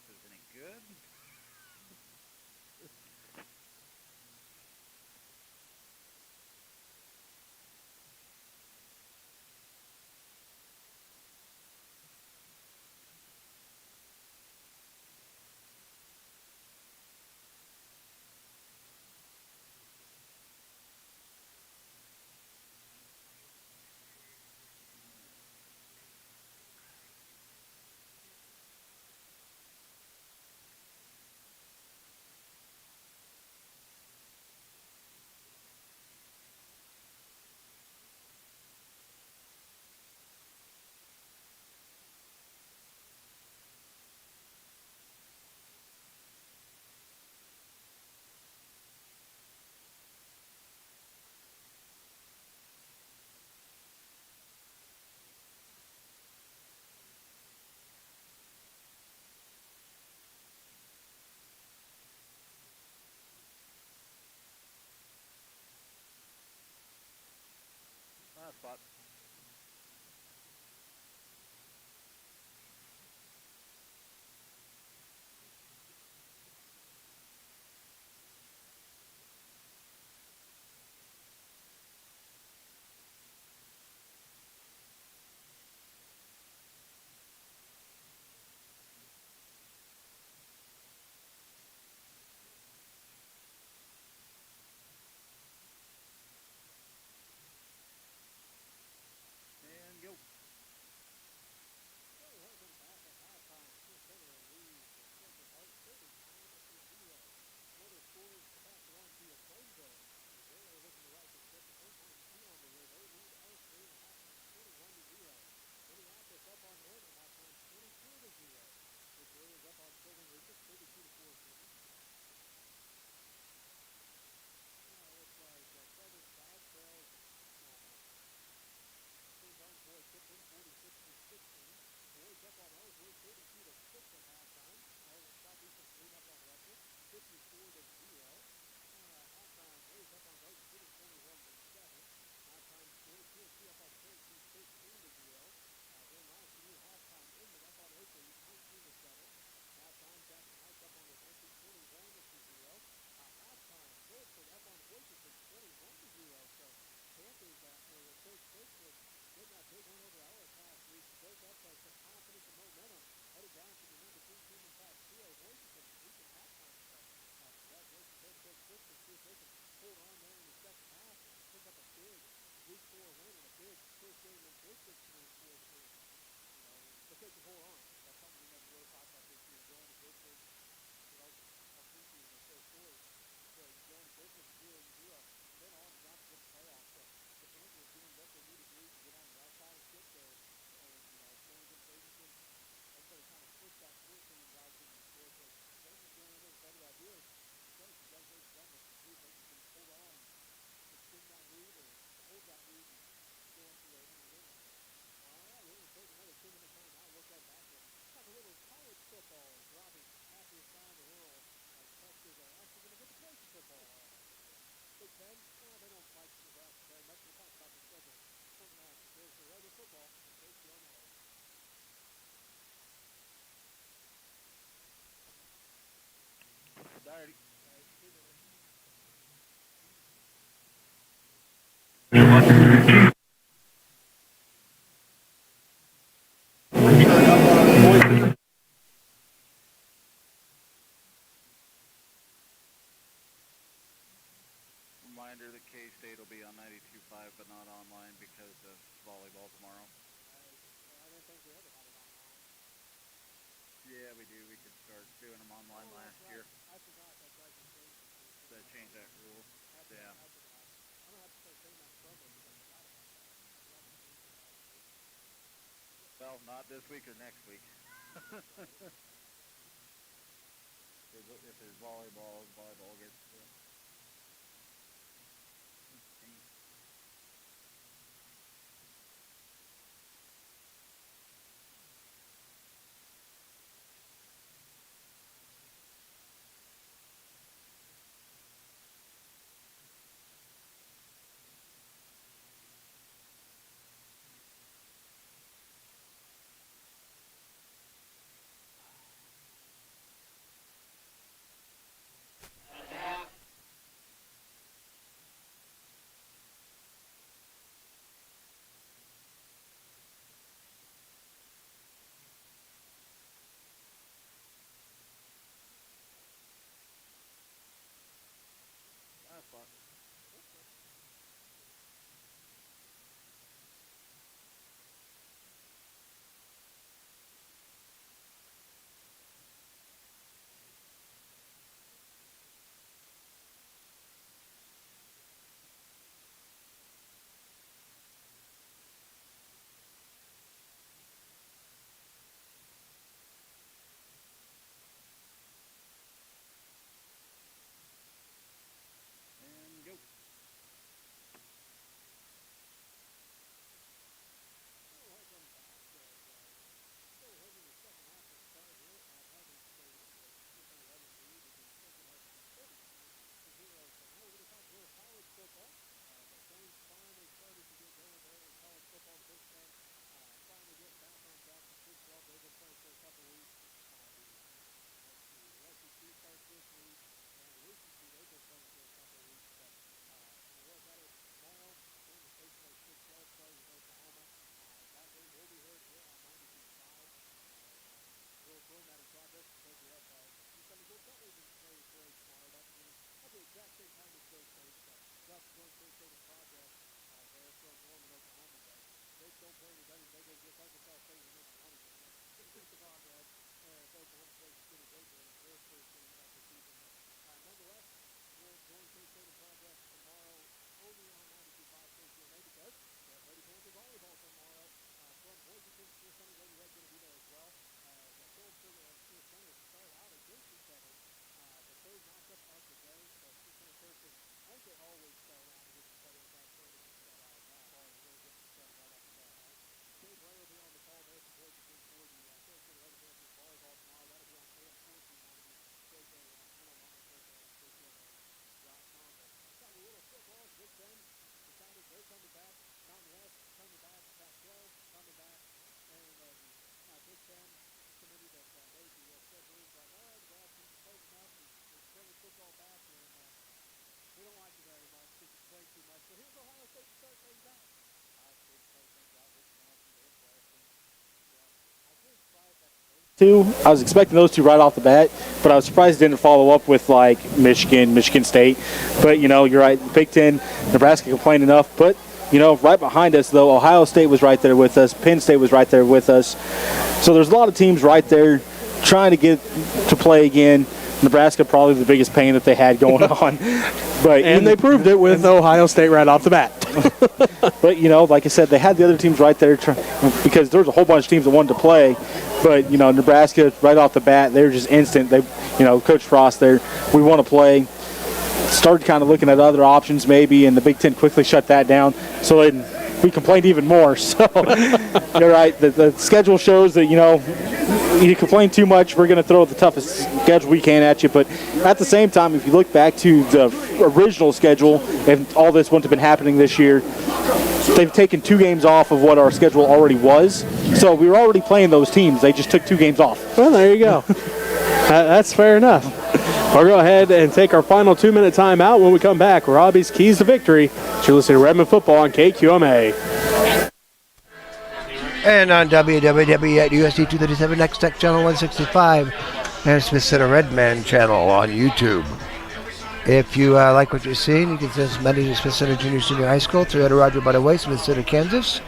this is any good. Last spot. And go. Alrighty. Reminder that K-State will be on 92.5 but not online because of volleyball tomorrow. Yeah, we do. We could start doing them online last year. To change that rule. Yeah. Well, not this week or next week. If there's volleyball gets... like the home plate getting great in their first game of the season. Nonetheless, we'll join K-State in progress tomorrow only on 92.5 KQMA because we have Lady Panther volleyball tomorrow from Boise. Spear Center Lady Red's going to be there as well. The Phillipsburg and Spear Center start out against each other. The third matchup of the day. So Spear Center Thurston, I think they always start out against each other in that tournament. But volleyball is really getting started right off the bat. Dave Blair will be on the call there for Boise for the Phillipsburg Lady Panthers volleyball tomorrow. That'll be on AM 1490 KKM and online at KKM.com. Let's talk a little football. Big Ten decided they're coming back. Mountain West coming back. Pac-12 coming back. And the Big Ten committee that made the scheduling thought, well, Nebraska's close enough. We're bringing football back. And we don't like it very much because it's playing too much. But here's Ohio State to start things out. Ohio State to start things out. Wisconsin, they're flashing. I was really surprised at Two, I was expecting those two right off the bat, but I was surprised it didn't follow up with like Michigan State. But you're right. Big Ten, Nebraska complained enough. But right behind us though, Ohio State was right there with us. Penn State was right there with us. So there's a lot of teams right there trying to get to play again. Nebraska probably the biggest pain that they had going on. But they proved it with Ohio State right off the bat. But like I said, they had the other teams right there because there was a whole bunch of teams that wanted to play. But Nebraska right off the bat, they were just instant. They, Coach Frost there, we want to play. Started kind of looking at other options maybe, and the Big Ten quickly shut that down. So we complained even more. So you're right. The schedule shows that you complain too much, we're going to throw the toughest schedule we can at you. But at the same time, if you look back to the original schedule, if all this wouldn't have been happening this year, they've taken 2 games off of what our schedule already was. So we were already playing those teams. They just took 2 games off. Well, there you go. That's fair enough. We'll go ahead and take our final 2-minute timeout. When we come back, Robbie's Keys to Victory. You're listening to Redmen Football on KQMA. And on WWW at USD 237 Next Tech Channel 165 and Smith Center Redman channel on YouTube. If you like what you're seeing, you can send some money to Smith Center Junior Senior High School, 300 Roger Barta Way, Smith Center, Kansas,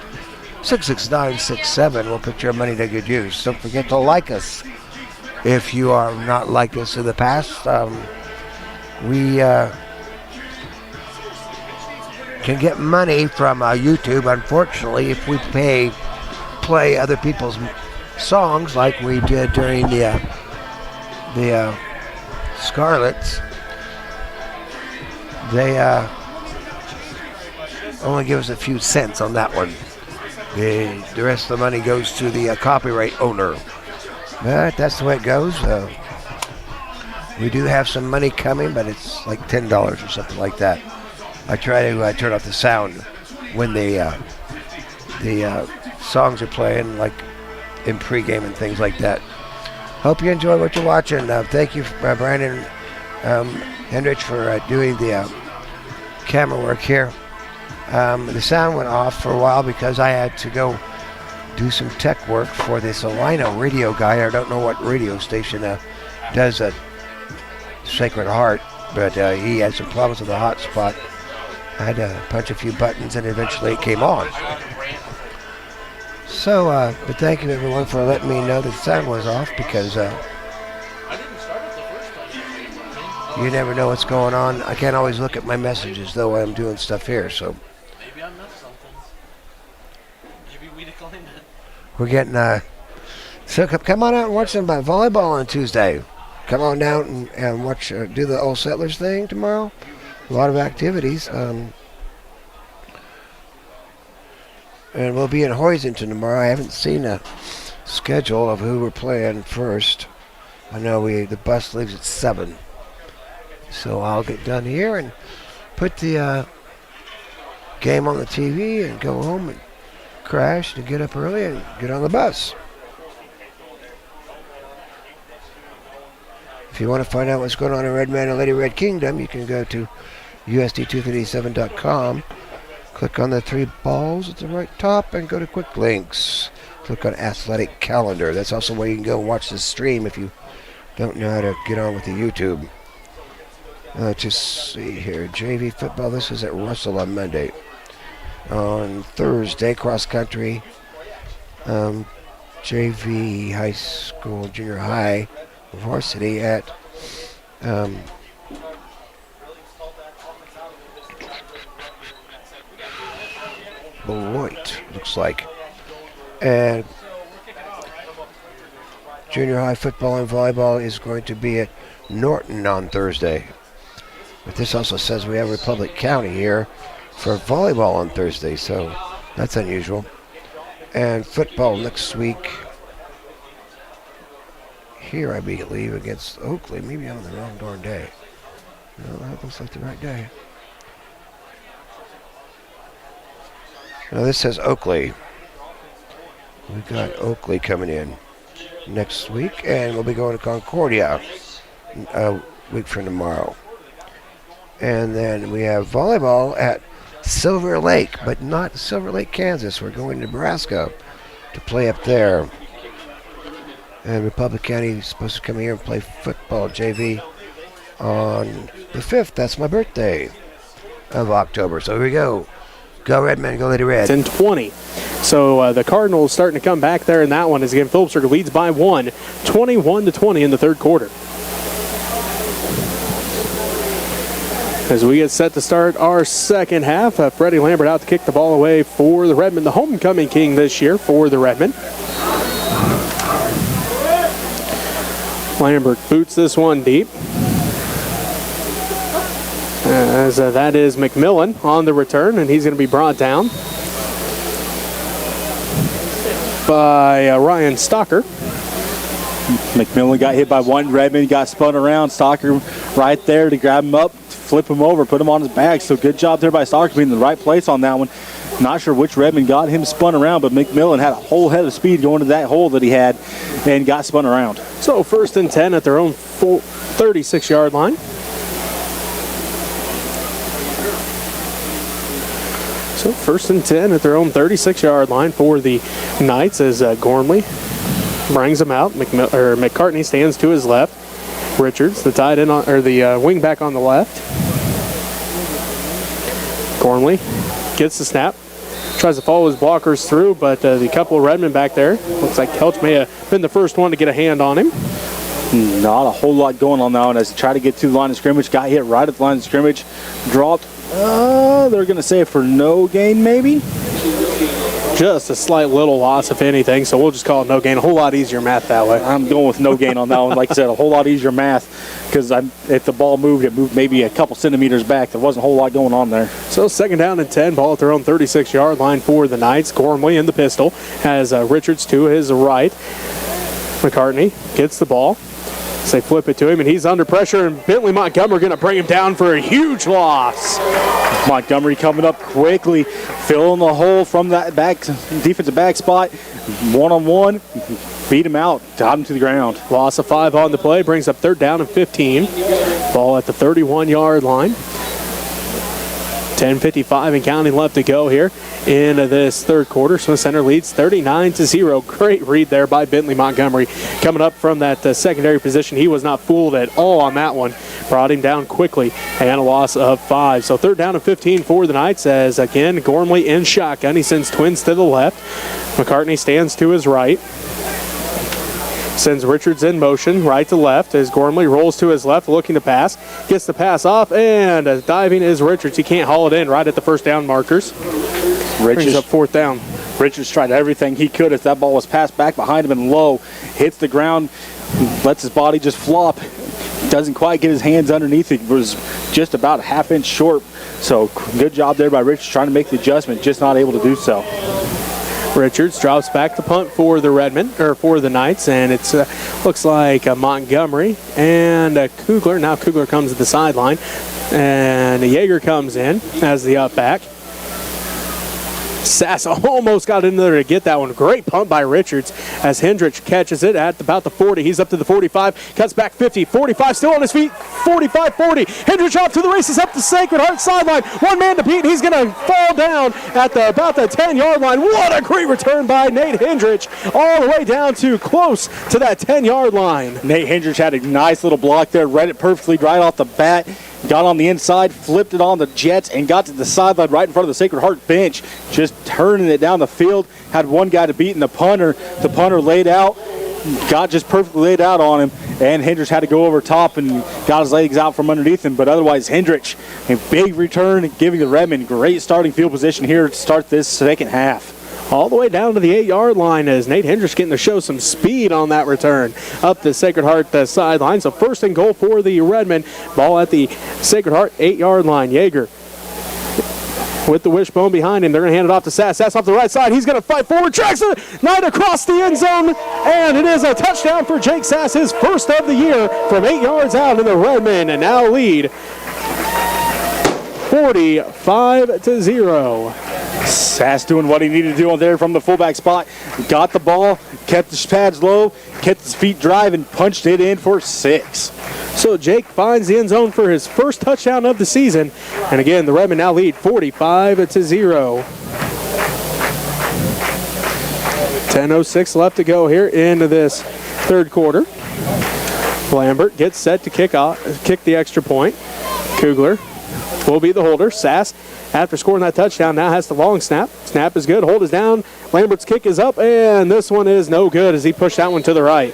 66967. We'll put your money to good use. Don't forget to like us. If you are not like us in the past, we can get money from YouTube. Unfortunately, if we play other people's songs like we did during the Scarlets, they only give us a few cents on that one. The rest of the money goes to the copyright owner. But that's the way it goes. We do have some money coming, but it's like $10 or something like that. I try to turn off the sound when the songs are playing, like in pregame and things like that. Hope you enjoy what you're watching. Thank you, Brandon Hendrich, for doing the camera work here. The sound went off for a while because I had to go do some tech work for the Salina radio guy. I don't know what radio station does a Sacred Heart, but he had some problems with the hotspot. I had to punch a few buttons and eventually it came on. So, but thank you everyone for letting me know the sound was off because you never know what's going on. I can't always look at my messages though when I'm doing stuff here, so. Maybe I missed something. Maybe we declined it. We're getting, so come on out and watch some volleyball on Tuesday. Come on down and watch, do the Old Settlers thing tomorrow. A lot of activities. And we'll be in Hoisington tomorrow. I haven't seen a schedule of who we're playing first. I know the bus leaves at 7. So I'll get done here and put the game on the TV and go home and crash and get up early and get on the bus. If you want to find out what's going on in Redman and Lady Red Kingdom, you can go to USD237.com. Click on the 3 balls at the right top and go to Quick Links. Click on Athletic Calendar. That's also where you can go and watch the stream if you don't know how to get on with the YouTube. Let's just see here. JV football. This is at Russell on Monday. On Thursday, cross country. JV high school, junior high varsity at Beloit, looks like. And junior high football and volleyball is going to be at Norton on Thursday. But this also says we have Republic County here for volleyball on Thursday, so that's unusual. And football next week here, I believe, against Oakley. Maybe I'm on the wrong darn day. No, that looks like the right day. Now this says Oakley. We've got Oakley coming in next week, and we'll be going to Concordia a week from tomorrow. And then we have volleyball at Silver Lake, but not Silver Lake, Kansas. We're going to Nebraska to play up there. And Republic County is supposed to come here and play football JV on the 5th. That's my birthday of October. So here we go. Go Redmen, go Lady Red. 10-20. So the Cardinals starting to come back there in that one as again Phillipsburg leads by 1, 21-20 in the third quarter. As we get set to start our second half, Freddie Lambert out to kick the ball away for the Redmen, the homecoming king this year for the Redmen. Lambert boots this one deep. As that is McMillan on the return, and he's going to be brought down by Ryan Stocker. McMillan got hit by one. Redmond got spun around. Stocker right there to grab him up, flip him over, put him on his back. So good job there by Stocker being in the right place on that one. Not sure which Redmond got him spun around, but McMillan had a whole head of speed going to that hole that he had and got spun around. So 1st and 10 at their own 36-yard line. So 1st and 10 at their own 36-yard line for the Knights as Gormley brings him out. McCartney stands to his left. Richards, the tight end or the wing back on the left. Gormley gets the snap, tries to follow his blockers through, but the couple of Redmen back there, looks like Kelch may have been the first one to get a hand on him. Not a whole lot going on now, and as he tried to get to the line of scrimmage, got hit right at the line of scrimmage, dropped. They're going to say for no gain, maybe? Just a slight little loss, if anything, so we'll just call it no gain. A whole lot easier math that way. I'm going with no gain on that one. Like I said, a whole lot easier math because if the ball moved, it moved maybe a couple centimeters back. There wasn't a whole lot going on there. So 2nd down and 10, ball at their own 36-yard line for the Knights. Gormley in the pistol has Richards to his right. McCartney gets the ball. So they flip it to him, and he's under pressure, and Bentley Montgomery going to bring him down for a huge loss. Montgomery coming up quickly, filling the hole from that defensive back spot. One-on-one, beat him out, got him to the ground. Loss of 5 on the play, brings up 3rd down and 15. Ball at the 31-yard line. 10:55 and counting left to go here in this third quarter. Smith Center leads 39-0. Great read there by Bentley Montgomery. Coming up from that secondary position, he was not fooled at all on that one. Brought him down quickly and a loss of 5. So 3rd down and 15 for the Knights as, again, Gormley in shotgun. He sends twins to the left. McCartney stands to his right. Sends Richards in motion, right to left, as Gormley rolls to his left, looking to pass. Gets the pass off, and diving is Richards. He can't haul it in right at the 1st down markers. Brings up 4th down. Richards tried everything he could as that ball was passed back behind him and low. Hits the ground, lets his body just flop. Doesn't quite get his hands underneath it. Was just about a half-inch short. So good job there by Richards trying to make the adjustment, just not able to do so. Richards drops back the punt for the for the Knights, and it looks like Montgomery and Coogler. Now Coogler comes to the sideline, and Yeager comes in as the up back. Sassa almost got in there to get that one. Great punt by Richards as Hendrich catches it at about the 40. He's up to the 45, cuts back 50, 45, still on his feet, 45, 40. Hendrich off to the races up the Sacred Heart sideline. One man to beat. He's going to fall down at about the 10-yard line. What a great return by Nate Hendrich, all the way down to close to that 10-yard line. Nate Hendrich had a nice little block there, read it perfectly right off the bat. got on the inside, flipped it on the Jets, and got to the sideline right in front of the Sacred Heart bench, just turning it down the field. Had one guy to beat in the punter. The punter laid out, got just perfectly laid out on him, and Hendricks had to go over top and got his legs out from underneath him. But otherwise, Hendricks, a big return, giving the Redmen great starting field position here to start this second half. All the way down to the 8-yard line as Nate Hendricks getting to show some speed on that return up the Sacred Heart sideline. So first and goal for the Redmen. Ball at the Sacred Heart 8-yard line. Yeager with the wishbone behind him. They're going to hand it off to Sass. Sass off the right side. He's going to fight forward. Tracks it. Knight across the end zone. And it is a touchdown for Jake Sass, his first of the year from 8 yards out. And the Redmen and now lead 45-0. Sass doing what he needed to do on there from the fullback spot. Got the ball, kept his pads low, kept his feet driving, punched it in for 6. So Jake finds the end zone for his first touchdown of the season. And again, the Redmen now lead 45-0. 10:06 left to go here into this third quarter. Lambert gets set to kick the extra point. Coogler will be the holder. Sass, after scoring that touchdown, now has the long snap. Snap is good. Hold is down. Lambert's kick is up, and this one is no good as he pushed that one to the right.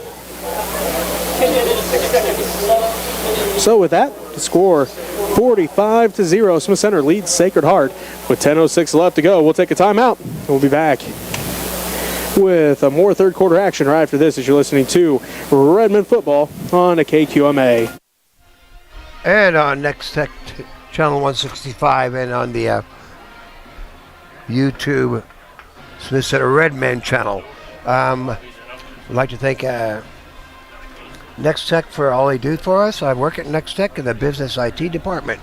So with that, the score 45-0. Smith Center leads Sacred Heart with 10:06 left to go. We'll take a timeout. We'll be back with more third quarter action right after this as you're listening to Redmen football on a KQMA. And on Next Tech Channel 165 and on the YouTube Smith Center Redmen channel. I'd like to thank Next Tech for all they do for us. I work at Next Tech in the business IT department.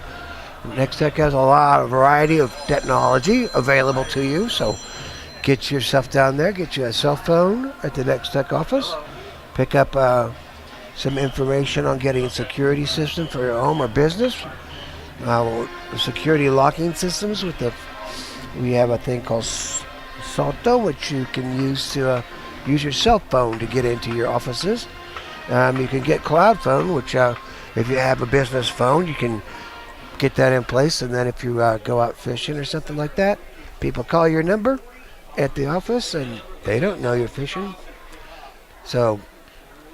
Next Tech has a lot of variety of technology available to you, so get yourself down there, get you a cell phone at the Next Tech office, pick up some information on getting a security system for your home or business. Security locking systems we have a thing called Salto, which you can use to use your cell phone to get into your offices. You can get Cloud Phone, which if you have a business phone, you can get that in place, and then if you go out fishing or something like that, people call your number at the office and they don't know you're fishing. So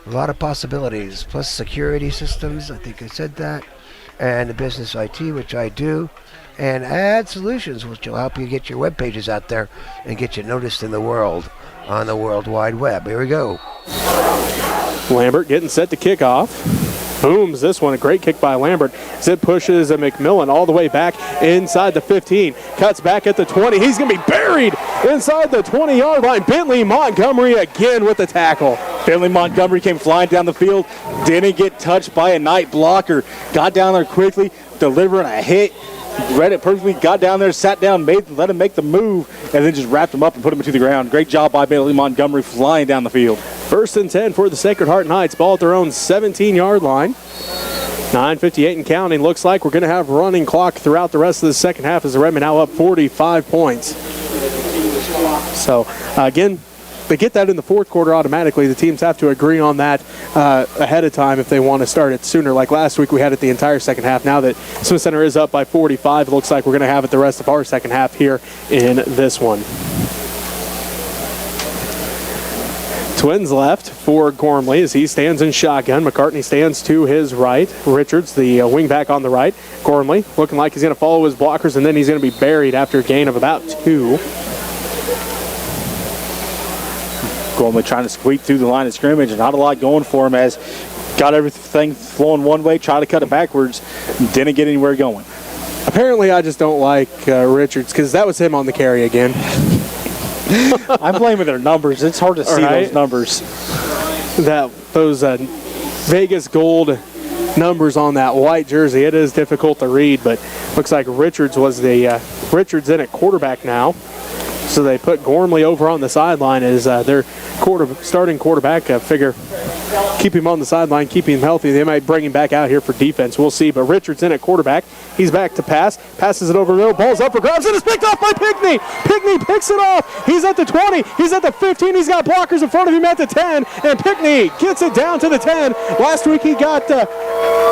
a lot of possibilities, plus security systems, I think I said that, and the business IT, which I do, and Ad Solutions, which will help you get your web pages out there and get you noticed in the world on the World Wide Web. Here we go. Lambert getting set to kick off. Booms this one. A great kick by Lambert. Zip pushes a McMillan all the way back inside the 15. Cuts back at the 20. He's going to be buried inside the 20-yard line. Bentley Montgomery again with the tackle. Bentley Montgomery came flying down the field. Didn't get touched by a Knight blocker. Got down there quickly, delivering a hit. Read it perfectly, got down there, sat down, let him make the move, and then just wrapped him up and put him to the ground. Great job by Bentley Montgomery flying down the field. First and 10 for the Sacred Heart Knights. Ball at their own 17-yard line. 9:58 and counting. Looks like we're going to have running clock throughout the rest of the second half as the Redmen now up 45 points. So, again, they get that in the fourth quarter automatically. The teams have to agree on that ahead of time if they want to start it sooner. Like last week, we had it the entire second half. Now that Smith Center is up by 45, it looks like we're going to have it the rest of our second half here in this one. Twins left for Gormley as he stands in shotgun. McCartney stands to his right. Richards, the wingback on the right. Gormley looking like he's going to follow his blockers, and then he's going to be buried after a gain of about 2. Gormley trying to squeak through the line of scrimmage, and not a lot going for him as got everything flowing one way, tried to cut it backwards, didn't get anywhere going. Apparently I just don't like Richards because that was him on the carry again. I'm blaming their numbers. It's hard to see those numbers. Those Vegas gold numbers on that white jersey, it is difficult to read, but looks like Richards was the Richards in at quarterback now. So they put Gormley over on the sideline as their starting quarterback. Figure keep him on the sideline, keep him healthy. They might bring him back out here for defense. We'll see. But Richards in at quarterback. He's back to pass. Passes it over the middle. Ball's up for grabs. And it's picked off by Pickney. Pickney picks it off. He's at the 20. He's at the 15. He's got blockers in front of him at the 10. And Pickney gets it down to the 10. Last week he got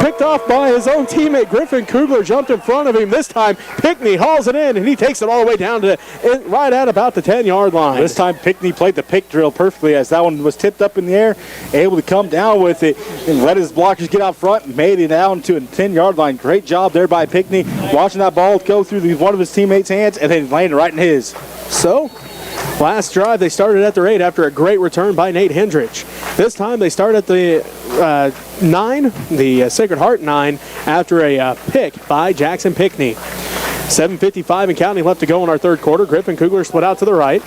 picked off by his own teammate. Griffin Coogler jumped in front of him. This time Pickney hauls it in, and he takes it all the way down to right at about the 10-yard line. This time Pickney played the pick drill perfectly, as that one was tipped up in the air, able to come down with it and let his blockers get out front, made it down to a 10-yard line. Great job there by Pickney, watching that ball go through one of his teammates' hands and then landed right in his. So, last drive, they started at their 8 after a great return by Nate Hendrich. This time, they start at the 9, the Sacred Heart 9, after a pick by Jackson Pickney. 7:55 and counting left to go in our third quarter. Griffin Coogler split out to the right.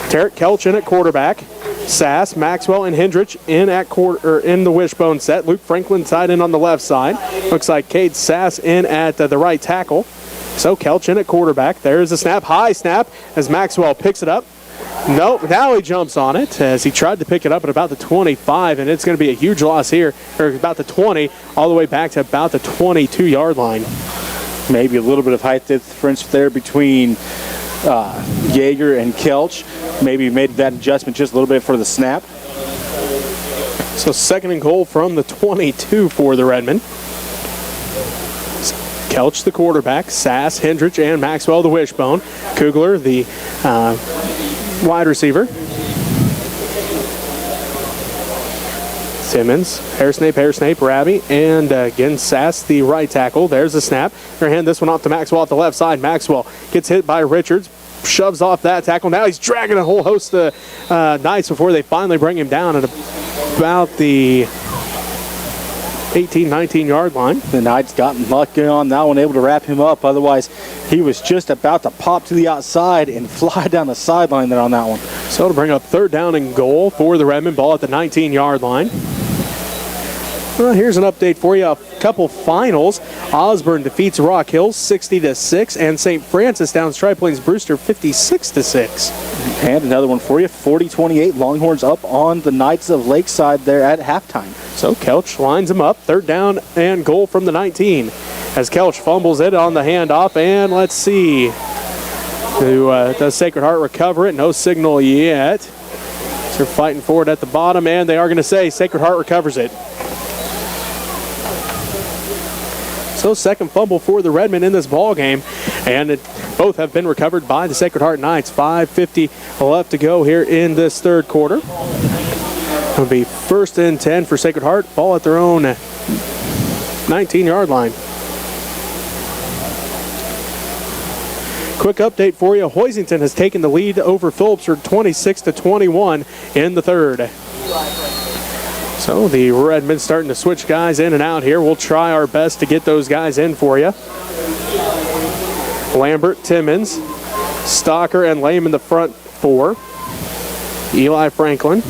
Tarek Kelch in at quarterback. Sass, Maxwell, and Hendrich in the wishbone set. Luke Franklin tied in on the left side. Looks like Cade Sass in at the right tackle. So Kelch in at quarterback. There's a snap, high snap, as Maxwell picks it up. Nope, now he jumps on it as he tried to pick it up at about the 25, and it's going to be a huge loss here, or about the 20, all the way back to about the 22-yard line. Maybe a little bit of height difference there between Yeager and Kelch. Maybe made that adjustment just a little bit for the snap. So second and goal from the 22 for the Redmen. Kelch the quarterback, Sass, Hendrich, and Maxwell the wishbone. Coogler the wide receiver. Simmons, hair snape, Rabbie, and again Sass, the right tackle. There's the snap. They're handing this one off to Maxwell off the left side. Maxwell gets hit by Richards, shoves off that tackle. Now he's dragging a whole host of Knights before they finally bring him down at about the 18, 19-yard line. The Knights got lucky on that one, able to wrap him up. Otherwise, he was just about to pop to the outside and fly down the sideline there on that one. So to bring up third down and goal for the Redmen, ball at the 19-yard line. Well, here's an update for you. A couple finals. Osborne defeats Rock Hill 60-6, and St. Francis downs Tri-Plains Brewster 56-6. And another one for you, 40-28. Longhorns up on the Knights of Lakeside there at halftime. So Kelch lines him up. Third down and goal from the 19. As Kelch fumbles it on the handoff, and let's see. Does Sacred Heart recover it? No signal yet. So they're fighting for it at the bottom, and they are going to say Sacred Heart recovers it. So second fumble for the Redmen in this ball game, and both have been recovered by the Sacred Heart Knights. 5:50 left to go here in this third quarter. It'll be 1st and 10 for Sacred Heart. Ball at their own 19-yard line. Quick update for you. Hoisington has taken the lead over Phillipsburg 26-21 in the third. So the Redmen starting to switch guys in and out here. We'll try our best to get those guys in for you. Lambert, Timmons, Stocker, and Lame in the front four. Eli Franklin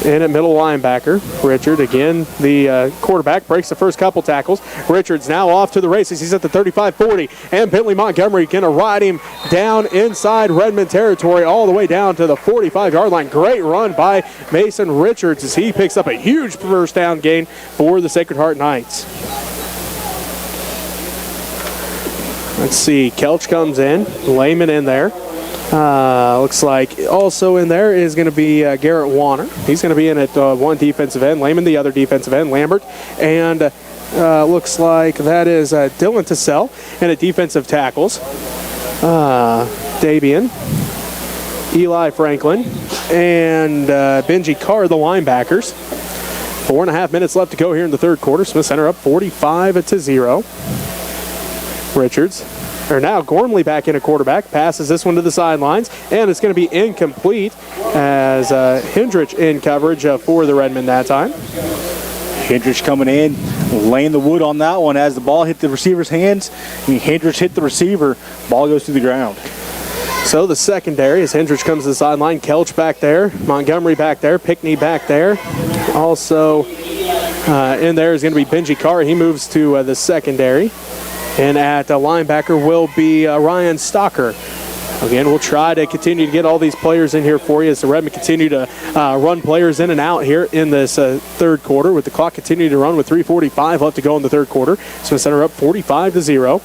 in at middle linebacker. Richard, again, the quarterback, breaks the first couple tackles. Richards now off to the races. He's at the 35-40, and Bentley Montgomery going to ride him down inside Redmond territory all the way down to the 45-yard line. Great run by Mason Richards as he picks up a huge first down gain for the Sacred Heart Knights. Let's see, Kelch comes in, Lehman in there. Looks like also in there is going to be Garrett Warner. He's going to be in at one defensive end, Lehman the other defensive end, Lambert, and looks like that is Dylan Tassell in at defensive tackles. Dabian, Eli Franklin, and Benji Carr, the linebackers. 4.5 minutes left to go here in the third quarter. Smith Center up 45-0. Richards. Now Gormley back in a quarterback, passes this one to the sidelines, and it's going to be incomplete as Hendrich in coverage for the Redmen that time. Hendrich coming in, laying the wood on that one as the ball hit the receiver's hands. Hendrich hit the receiver, ball goes to the ground. So the secondary as Hendrich comes to the sideline, Kelch back there, Montgomery back there, Pickney back there. Also in there is going to be Benji Carr. He moves to the secondary. And at linebacker will be Ryan Stocker. Again, we'll try to continue to get all these players in here for you as the Redmen continue to run players in and out here in this third quarter, with the clock continuing to run with 3:45 left to go in the third quarter. Smith Center up 45-0.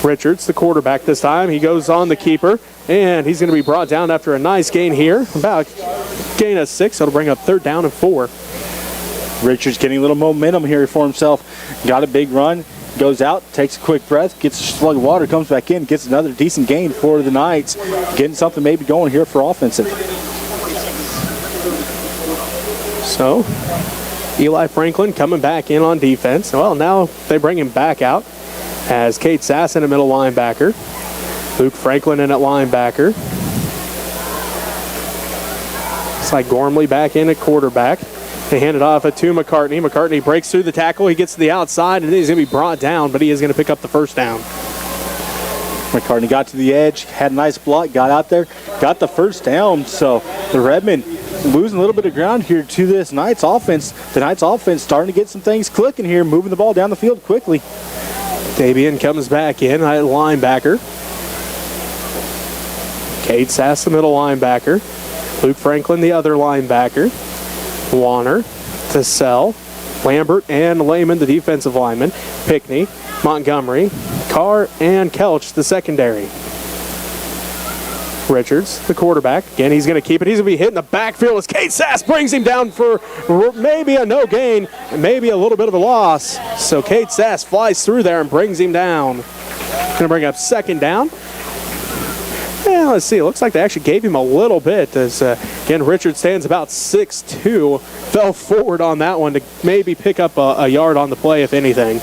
Richards, the quarterback this time. He goes on the keeper, and he's going to be brought down after a nice gain here. About gain of 6. That'll bring up 3rd down and 4. Richards getting a little momentum here for himself. Got a big run. Goes out, takes a quick breath, gets a slug of water, comes back in, gets another decent gain for the Knights. Getting something maybe going here for offensive. So, Eli Franklin coming back in on defense. Well, now they bring him back out as Cade Sasson, a middle linebacker. Luke Franklin in at linebacker. It's like Gormley back in at quarterback. They hand it off to McCartney. McCartney breaks through the tackle. He gets to the outside, and he's going to be brought down, but he is going to pick up the 1st down. McCartney got to the edge, had a nice block, got out there, got the 1st down. So the Redmen losing a little bit of ground here to this Knights offense. The Knights offense starting to get some things clicking here, moving the ball down the field quickly. Davian comes back in at linebacker. Cade Sass, the middle linebacker. Luke Franklin, the other linebacker. Warner, Tassell, Lambert, and Lehman, the defensive lineman. Pickney, Montgomery, Carr, and Kelch, the secondary. Richards, the quarterback. Again, he's going to keep it. He's going to be hitting the backfield as Cade Sass brings him down for maybe a no gain, maybe a little bit of a loss. So Cade Sass flies through there and brings him down. Going to bring up 2nd down. Yeah, let's see. It looks like they actually gave him a little bit as, again, Richard stands about 6'2", fell forward on that one to maybe pick up a yard on the play, if anything.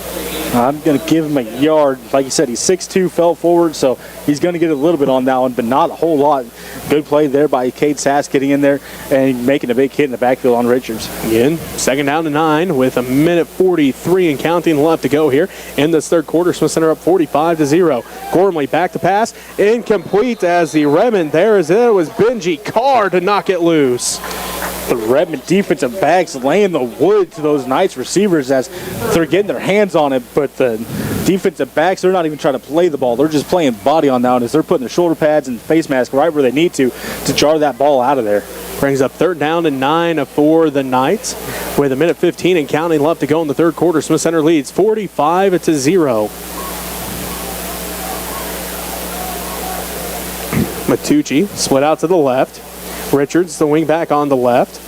I'm going to give him a yard. Like you said, he's 6'2", fell forward, so he's going to get a little bit on that one, but not a whole lot. Good play there by Cade Sass getting in there and making a big hit in the backfield on Richards. Again, 2nd down to 9 with 1:43 and counting left to go here in this third quarter. Smith Center up 45-0. Gormley back to pass, incomplete as the Redmen there as it was Benji Carr to knock it loose. The Redmen defensive backs laying the wood to those Knights receivers as they're getting their hands on it, but the defensive backs, they're not even trying to play the ball. They're just playing body on now as they're putting their shoulder pads and face mask right where they need to jar that ball out of there. Brings up 3rd down and 9 for the Knights with 1:15 and counting left to go in the third quarter. Smith Center leads 45-0. Matucci split out to the left. Richards, the wingback, on the left.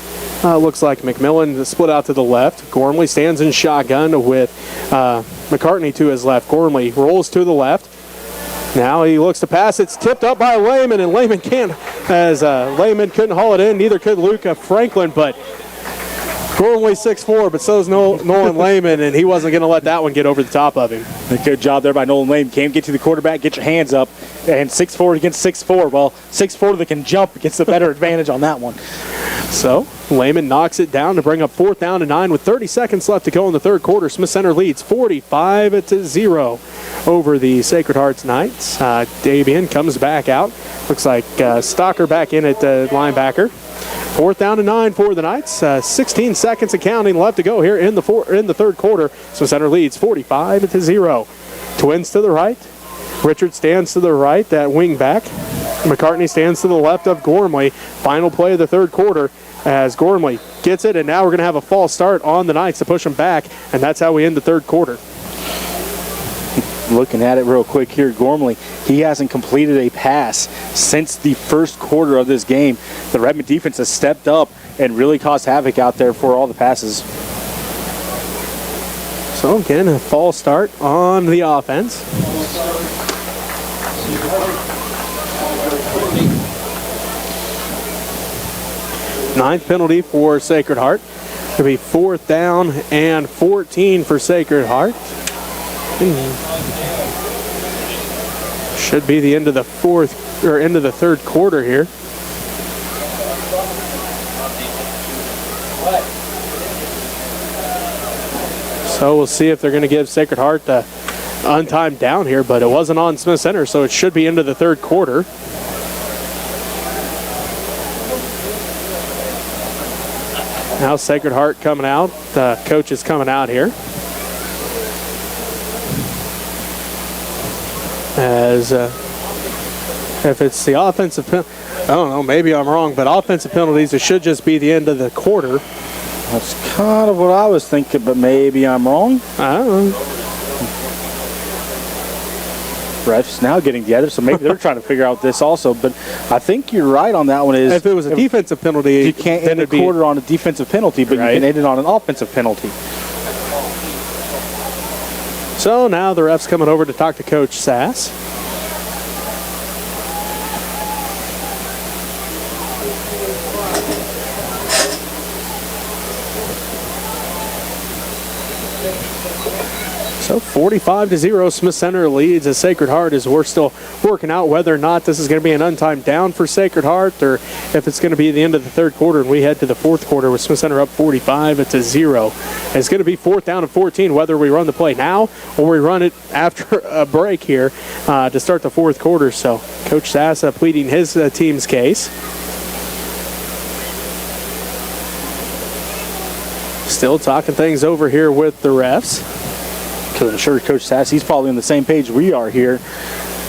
Looks like McMillan split out to the left. Gormley stands in shotgun with McCartney to his left. Gormley rolls to the left. Now he looks to pass. It's tipped up by Lehman, and Lehman can't, as Lehman couldn't haul it in. Neither could Luke Franklin, but Gormley 6'4", but so is Nolan Lehman, and he wasn't going to let that one get over the top of him. Good job there by Nolan Lehman. Can't get to the quarterback, get your hands up, and 6'4" against 6'4". Well, 6'4" that can jump gets the better advantage on that one. So Lehman knocks it down to bring up 4th down and 9 with 30 seconds left to go in the third quarter. Smith Center leads 45-0 over the Sacred Hearts Knights. Davian comes back out. Looks like Stalker back in at linebacker. 4th down and 9 for the Knights. 16 seconds and counting left to go here in the third quarter. Smith Center leads 45-0. Twins to the right. Richard stands to the right, that wing back. McCartney stands to the left of Gormley. Final play of the third quarter as Gormley gets it, and now we're going to have a false start on the Knights to push them back, and that's how we end the third quarter. Looking at it real quick here, Gormley, he hasn't completed a pass since the first quarter of this game. The Redmen defense has stepped up and really caused havoc out there for all the passes. So again, a false start on the offense. Ninth penalty for Sacred Heart. It'll be 4th down and 14 for Sacred Heart. Should be the end of the third quarter here. So we'll see if they're going to give Sacred Heart the untimed down here, but it wasn't on Smith Center, so it should be into the third quarter. Now Sacred Heart coming out. The coach is coming out here. As If it's the offensive penalty, I don't know, maybe I'm wrong, but offensive penalties, it should just be the end of the quarter. That's kind of what I was thinking, but maybe I'm wrong. I don't know. Refs now getting together, so maybe they're trying to figure out this also. But I think you're right on that one. Is if it was a defensive penalty, you can't end a quarter on a defensive penalty, but right. you can end it on an offensive penalty. So now the ref's coming over to talk to Coach Sass. So 45-0, Smith Center leads as Sacred Heart, as we're still working out whether or not this is going to be an untimed down for Sacred Heart or if it's going to be the end of the third quarter and we head to the fourth quarter with Smith Center up 45-0. It's going to be 4th down and 14, whether we run the play now or we run it after a break here to start the fourth quarter. So Coach Sassa pleading his team's case. Still talking things over here with the refs. Because I'm sure Coach Sass, he's probably on the same page we are here.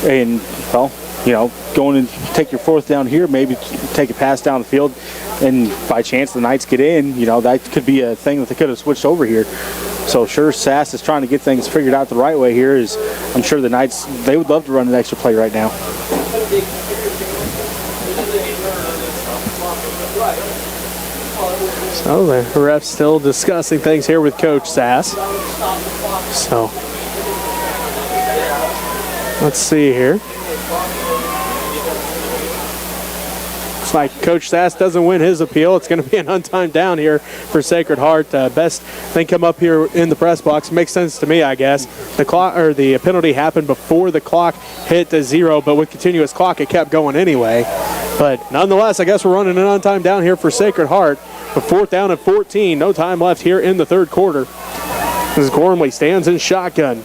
And, well, you know, going and take your 4th down here, maybe take a pass down the field, and by chance the Knights get in, you know, that could be a thing that they could have switched over here. So sure, Sass is trying to get things figured out the right way here. Is I'm sure the Knights, they would love to run an extra play right now. So the ref's still discussing things here with Coach Sass. So let's see here. Looks like Coach Sass doesn't win his appeal. It's going to be an untimed down here for Sacred Heart. Best thing come up here in the press box. Makes sense to me, I guess. The clock or the penalty happened before the clock hit the 0, but with continuous clock, it kept going anyway. But nonetheless, I guess we're running an untimed down here for Sacred Heart. With 4th down and 14, no time left here in the third quarter. As Gormley stands in shotgun.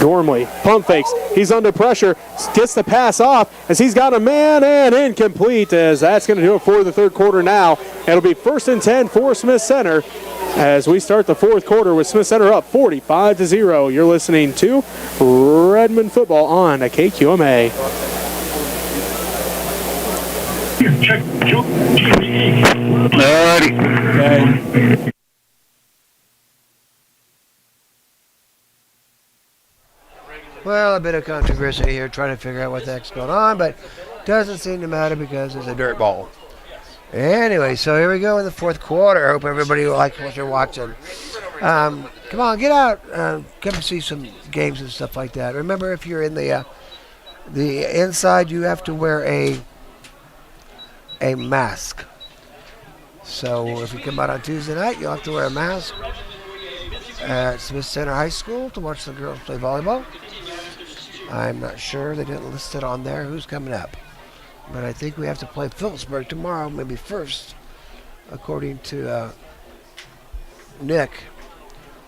Gormley pump fakes. He's under pressure. Gets the pass off as he's got a man and incomplete. As that's going to do it for the third quarter now. It'll be 1st and 10 for Smith Center as we start the fourth quarter with Smith Center up 45-0. You're listening to Redmen football on KQMA. Okay. Well, a bit of controversy here, trying to figure out what the heck's going on, but doesn't seem to matter because it's a dirt ball. Anyway, so here we go in the fourth quarter. I hope everybody likes what you're watching. Come on, get out, come see some games and stuff like that. Remember, if you're in the inside, you have to wear a mask. So if you come out on Tuesday night, you'll have to wear a mask at Smith Center High School to watch the girls play volleyball. I'm not sure. They didn't list it on there who's coming up. But I think we have to play Phillipsburg tomorrow, maybe first, according to Nick,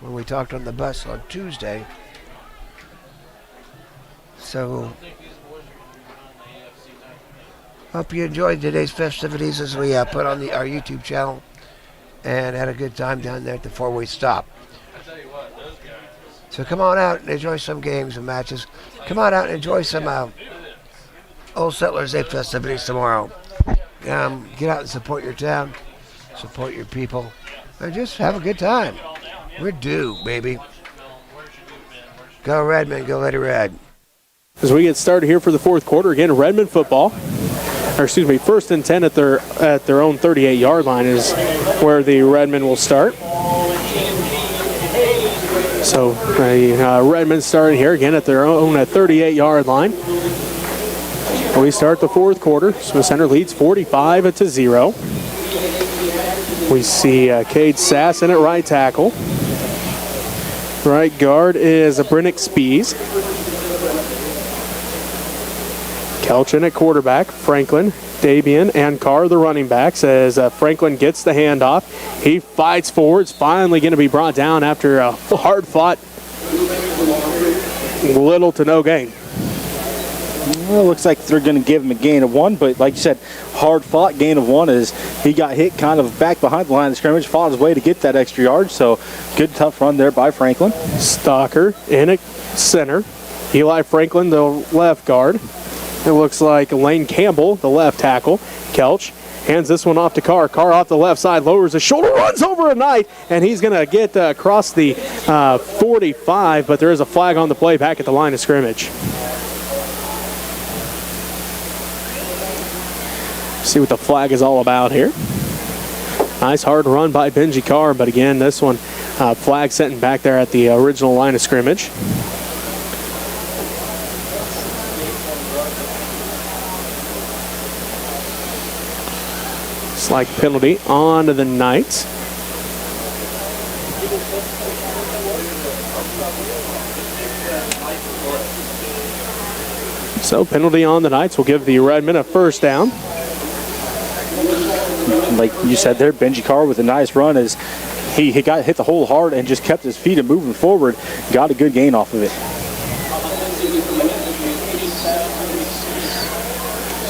when we talked on the bus on Tuesday. So hope you enjoyed today's festivities as we put on our YouTube channel and had a good time down there at the four-way stop. So come on out and enjoy some games and matches. Come on out and enjoy some Old Settlers Day festivities tomorrow. Get out and support your town, support your people, and just have a good time. We're due, baby. Go Redmen, go Lady Red. As we get started here for the fourth quarter, again, Redmen football. Or excuse me, 1st and 10 at their own 38-yard line is where the Redmen will start. So Redmen starting here again at their own 38-yard line. We start the fourth quarter. Smith Center leads 45-0. We see Cade Sass in at right tackle. Right guard is Brennick Spees. Kelchin at quarterback. Franklin, Dabian, and Carr, the running backs, as Franklin gets the handoff. He fights forward. It's finally going to be brought down after a hard-fought, little to no gain. Well, it looks like they're going to give him a gain of 1, but like you said, hard-fought gain of 1 is he got hit kind of back behind the line of scrimmage, fought his way to get that extra yard, so good, tough run there by Franklin. Stalker in at center. Eli Franklin, the left guard. It looks like Lane Campbell, the left tackle. Kelch hands this one off to Carr. Carr off the left side, lowers his shoulder, runs over a Knight, and he's going to get across the 45, but there is a flag on the play back at the line of scrimmage. See what the flag is all about here. Nice hard run by Benji Carr, but again, this one, flag setting back there at the original line of scrimmage. Slight penalty on to the Knights. So penalty on the Knights will give the Redmen a first down. Like you said there, Benji Carr with a nice run as he got hit the hole hard and just kept his feet and moving forward. Got a good gain off of it.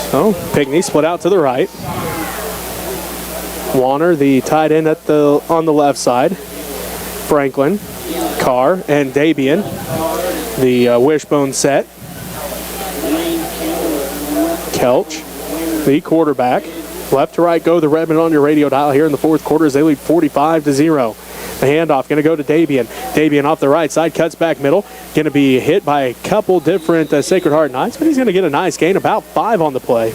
So Pigney split out to the right. Warner, the tight end on the left side. Franklin, Carr, and Dabian, the wishbone set. Kelch, the quarterback. Left to right go the Redmen on your radio dial here in the fourth quarter as they lead 45-0. The handoff going to go to Dabian. Dabian off the right side, cuts back middle. Going to be hit by a couple different Sacred Heart Knights, but he's going to get a nice gain, about 5 on the play.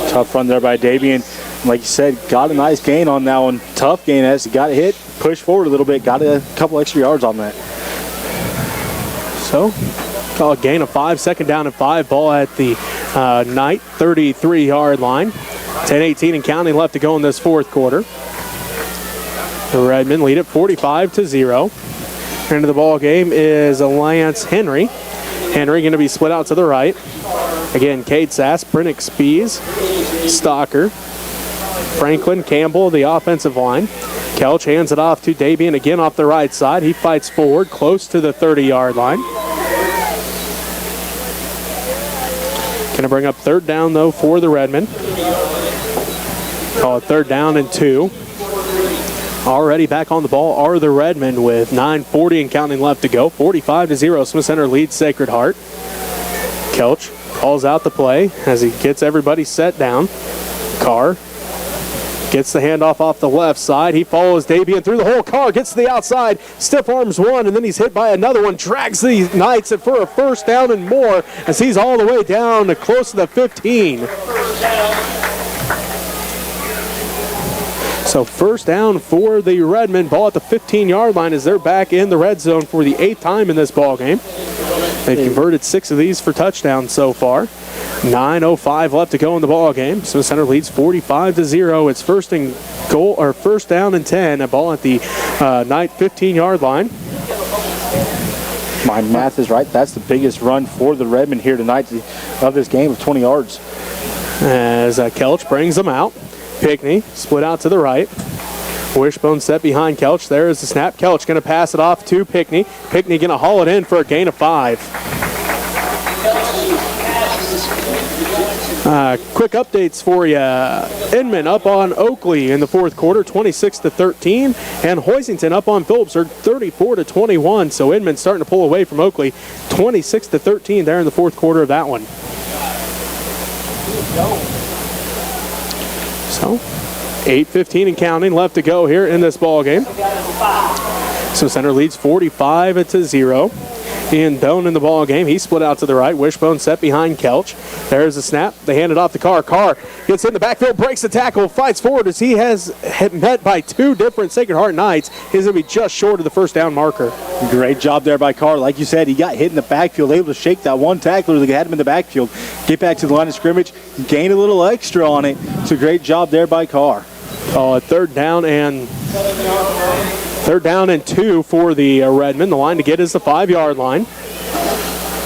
Tough run there by Dabian. Like you said, got a nice gain on that one. Tough gain as he got hit, pushed forward a little bit, got a couple extra yards on that. So, call a gain of 5, second down and 5, ball at the Knight 33-yard line. 10-18 and counting left to go in this fourth quarter. The Redmen lead it 45-0. Into the ball game is Lance Henry. Henry going to be split out to the right. Again, Cade Sass, Brennick Spees, Stalker, Franklin, Campbell, the offensive line. Kelch hands it off to Dabian again off the right side. He fights forward close to the 30-yard line. Going to bring up third down, though, for the Redmen. Call it third down and 2. Already back on the ball are the Redmen with 9:40 and counting left to go. 45-0. Smith Center leads Sacred Heart. Kelch calls out the play as he gets everybody set down. Carr gets the handoff off the left side. He follows Dabian through the hole. Carr gets to the outside, stiff arms one, and then he's hit by another one. Drags the Knights for a first down and more as he's all the way down to close to the 15. So first down for the Redmen. Ball at the 15-yard line as they're back in the red zone for the 8th time in this ball game. They've converted 6 of these for touchdowns so far. 9:05 left to go in the ball game. Smith Center leads 45-0. It's first down and 10. A ball at the Knight 15-yard line. My math is right. That's the biggest run for the Redmen here tonight of this game of 20 yards. As Kelch brings them out. Pickney split out to the right. Wishbone set behind Kelch. There is the snap. Kelch going to pass it off to Pickney. Pickney going to haul it in for a gain of 5. Quick updates for you. Inman up on Oakley in the fourth quarter, 26-13, and Hoisington up on Phillipsburg, 34-21. So Inman starting to pull away from Oakley, 26-13 there in the fourth quarter of that one. So 8:15 and counting left to go here in this ball game. So Center leads 45-0. Ian Doan in the ball game. He split out to the right. Wishbone set behind Kelch. There's the snap. They hand it off to Carr. Carr gets in the backfield, breaks the tackle, fights forward as he has met by 2 different Sacred Heart Knights. He's going to be just short of the first down marker. Great job there by Carr. Like you said, he got hit in the backfield, able to shake that one tackler that had him in the backfield, get back to the line of scrimmage, gain a little extra on it. It's a great job there by Carr. Third down and 2 for the Redmen. The line to get is the 5-yard line.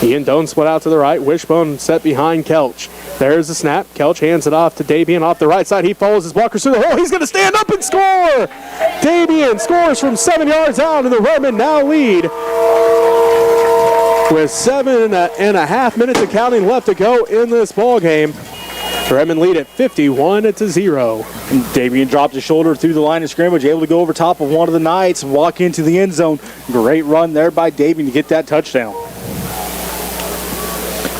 Ian Doan split out to the right. Wishbone set behind Kelch. There's the snap. Kelch hands it off to Dabian off the right side. He follows his blockers through the hole. He's going to stand up and score. Dabian scores from 7 yards out, and the Redmen now lead with 7.5 minutes of counting left to go in this ball game. The Redmen lead at 51-0. Dabian dropped his shoulder through the line of scrimmage, able to go over top of one of the Knights and walk into the end zone. Great run there by Dabian to get that touchdown.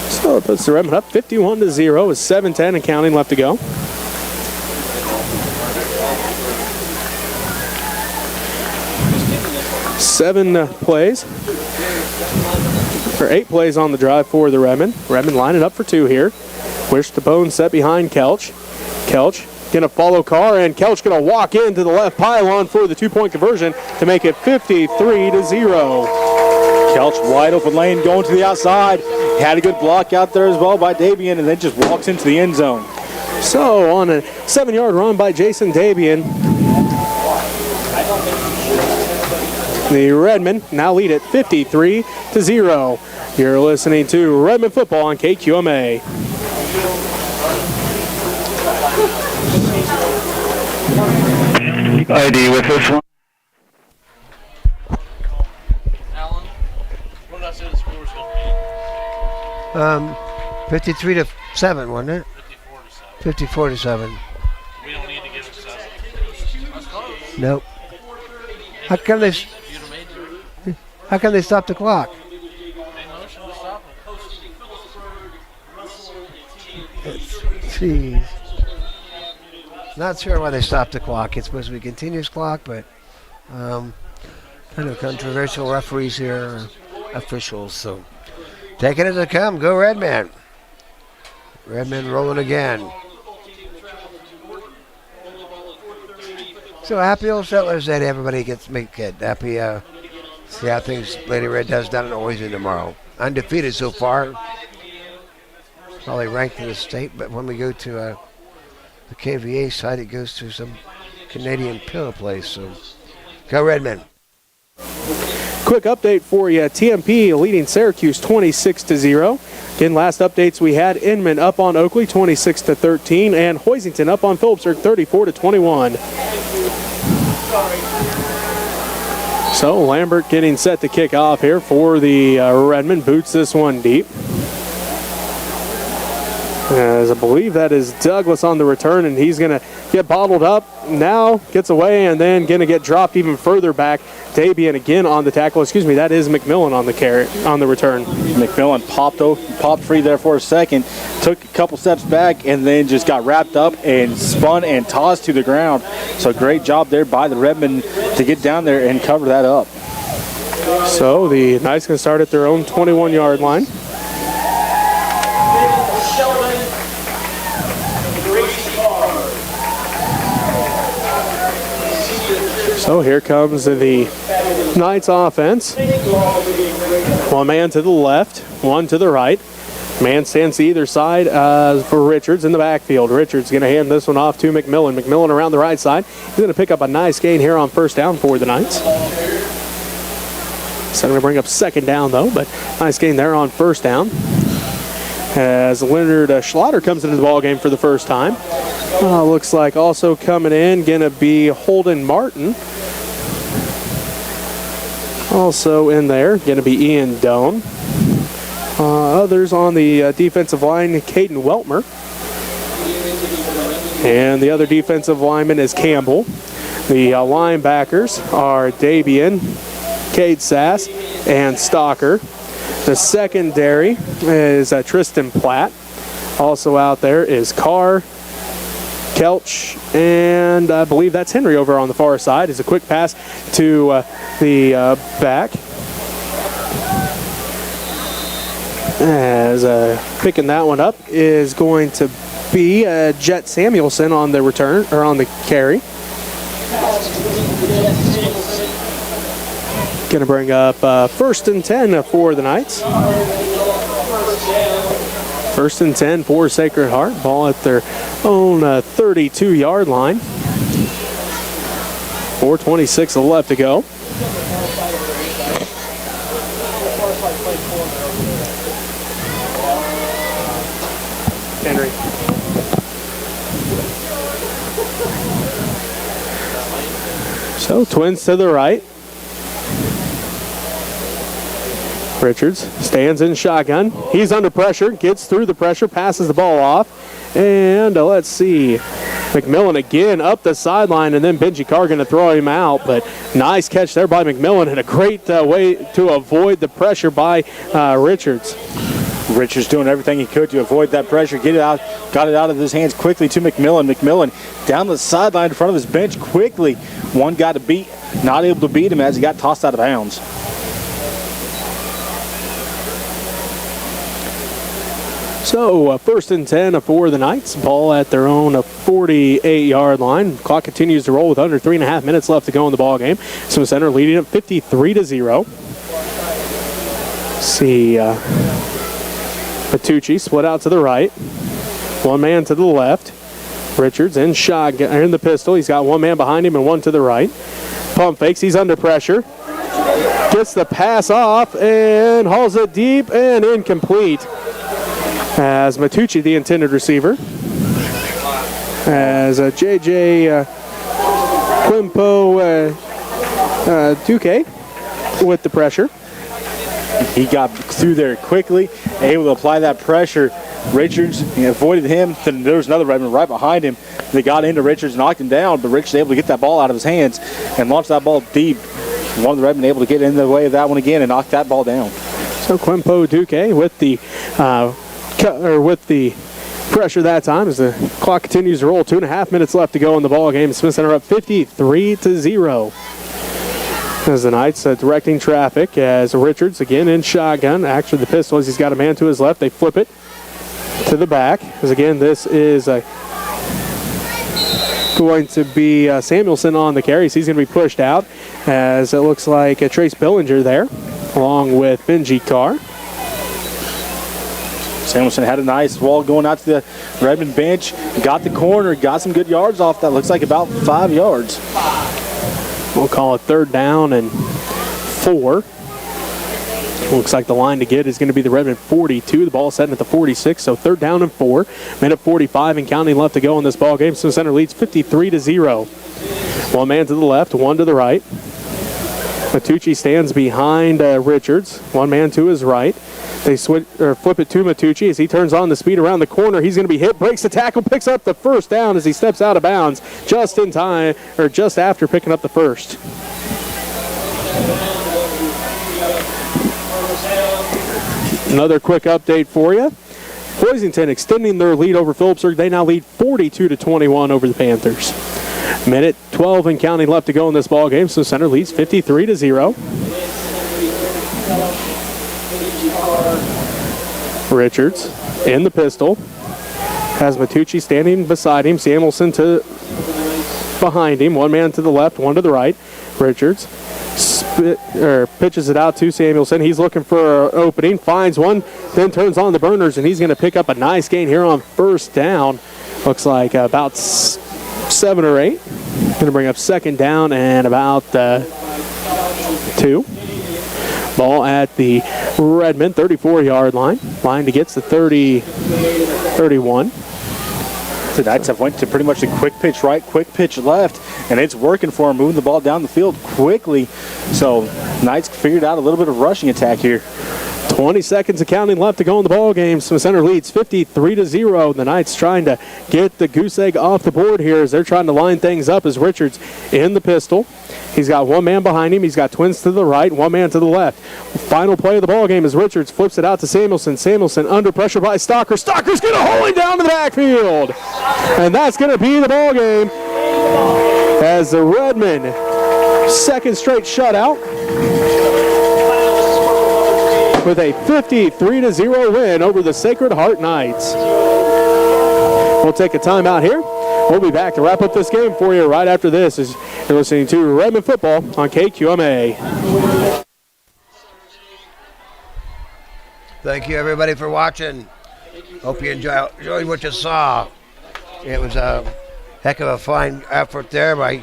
So So it puts the Redmen up 51-0 with 7:10 and counting left to go. Eight plays on the drive for the Redmen. Redmen lining up for two here. Wishbone set behind Kelch. Kelch gonna follow Carr, and Kelch gonna walk into the left pylon for the 2-point conversion to make it 53-0. Kelch wide open lane going to the outside. Had a good block out there as well by Dabian, and then just walks into the end zone. So on a 7-yard run by Jason Dabian, the Redmen now lead it 53-0. You're listening to Redmen football on KQMA. ID with this one. Alan, what did I say the score was going to be? 53-7, wasn't it? 54-7. We don't need to give it 7. That's close. Nope. How come they stop the clock? They motion to stop it. Jeez. Not sure why they stopped the clock. It's supposed to be a continuous clock, but kind of controversial referees here, officials. So take it as it comes. Go Redmen. Redmen rolling again. So happy old Settlers that everybody gets make it happy. See how things Lady Red does down in Oisin tomorrow. Undefeated so far. Probably ranked in the state, but when we go to the KVA side, it goes to some Canadian pill place. So go Redmen. Quick update for you. TMP leading Syracuse 26-0. Again, last updates we had Inman up on Oakley 26-13 and Hoisington up on Phillipsburg 34-21. So Lambert getting set to kick off here for the Redmen. Boots this one deep. As I believe that is Douglas on the return, and he's going to get bottled up. Now gets away and then going to get dropped even further back. Dabian again on the tackle. Excuse me, that is McMillan on the return. McMillan popped free there for a second, took a couple steps back, and then just got wrapped up and spun and tossed to the ground. So great job there by the Redmen to get down there and cover that up. So the Knights going to start at their own 21-yard line. So here comes the Knights offense. One man to the left, one to the right. Man stands to either side for Richards in the backfield. Richards going to hand this one off to McMillan. McMillan around the right side. He's going to pick up a nice gain here on first down for the Knights. So going to bring up second down though, but nice gain there on first down. As Leonard Schlatter comes into the ball game for the first time. Looks like also coming in going to be Holden Martin. Also in there, going to be Ian Doan. Others on the defensive line, Caden Weltmer. And the other defensive lineman is Campbell. The linebackers are Dabian, Cade Sass, and Stalker. The secondary is Tristan Platt. Also out there is Carr, Kelch, and I believe that's Henry over on the far side. Is a quick pass to the back. As picking that one up is going to be Jet Samuelson on the return, or on the carry. Going to bring up first and 10 for the Knights. First and 10 for Sacred Heart. Ball at their own 32-yard line. 4:26 left to go. Henry. So Twins to the right. Richards stands in shotgun. He's under pressure, gets through the pressure, passes the ball off. And let's see. McMillan again up the sideline, and then Benji Carr going to throw him out. But nice catch there by McMillan, and a great way to avoid the pressure by Richards. Richards doing everything he could to avoid that pressure, get it out, got it out of his hands quickly to McMillan. McMillan down the sideline in front of his bench quickly. One guy to beat, not able to beat him as he got tossed out of bounds. So 1st and 10 for the Knights. Ball at their own 48-yard line. Clock continues to roll with under 3.5 minutes left to go in the ball game. Simmons Center leading it 53-0. See Matucci split out to the right. One man to the left. Richards in shotgun in the pistol. He's got one man behind him and one to the right. Pump fakes. He's under pressure. Gets the pass off and hauls it deep and incomplete. As Matucci, the intended receiver, as J.J. Quimpo Duque with the pressure. He got through there quickly, able to apply that pressure. Richards avoided him. Then there was another Redman right behind him. They got into Richards, knocked him down, but Richards able to get that ball out of his hands and launch that ball deep. One of the Redmen able to get in the way of that one again and knock that ball down. So Quimpo Duque with the pressure that time as the clock continues to roll. 2.5 minutes left to go in the ball game. Smith Center up 53-0. As the Knights directing traffic as Richards again in shotgun. Actually the pistol as he's got a man to his left. They flip it to the back. As again this is going to be Samuelson on the carries. He's going to be pushed out as it looks like Trace Billinger there along with Benji Carr. Samuelson had a nice wall going out to the Redmond bench. Got the corner, got some good yards off that. Looks like about 5 yards. We'll call it 3rd down and 4. Looks like the line to get is going to be the Redmond 42. The ball setting at the 46, so 3rd down and 4. Minute 45 and counting left to go in this ball game. Smith Center leads 53-0. One man to the left, one to the right. Matucci stands behind Richards. One man to his right. They flip it to Matucci as he turns on the speed around the corner. He's going to be hit, breaks the tackle, picks up the 1st down as he steps out of bounds just in time, or just after picking up the 1st. Another quick update for you. Boisington extending their lead over Phillipsburg. They now lead 42-21 over the Panthers. Minute 12 and counting left to go in this ball game. So Center leads 53-0. Richards in the pistol. Has Matucci standing beside him. Samuelson behind him. One man to the left, one to the right. Richards pitches it out to Samuelson. He's looking for an opening. Finds one, then turns on the burners, and he's going to pick up a nice gain here on 1st down. Looks like about 7 or 8. Going to bring up 2nd down and about 2. Ball at the Redmond 34-yard line. Line to get to 31. The Knights have went to pretty much a quick pitch right, quick pitch left, and it's working for them, moving the ball down the field quickly. So Knights figured out a little bit of rushing attack here. 20 seconds of counting left to go in the ball game. Smith Center leads 53-0. The Knights trying to get the goose egg off the board here as they're trying to line things up as Richards in the pistol. He's got one man behind him. He's got twins to the right, one man to the left. Final play of the ball game as Richards flips it out to Samuelson. Samuelson under pressure by Stocker. Stocker's going to haul him down to the backfield. And that's going to be the ball game as the Redmen 2nd straight shutout with a 53-0 win over the Sacred Heart Knights. We'll take a timeout here. We'll be back to wrap up this game for you right after this as you're listening to Redmen Football on KQMA. Thank you, everybody, for watching. Hope you enjoyed what you saw. It was a heck of a fine effort there by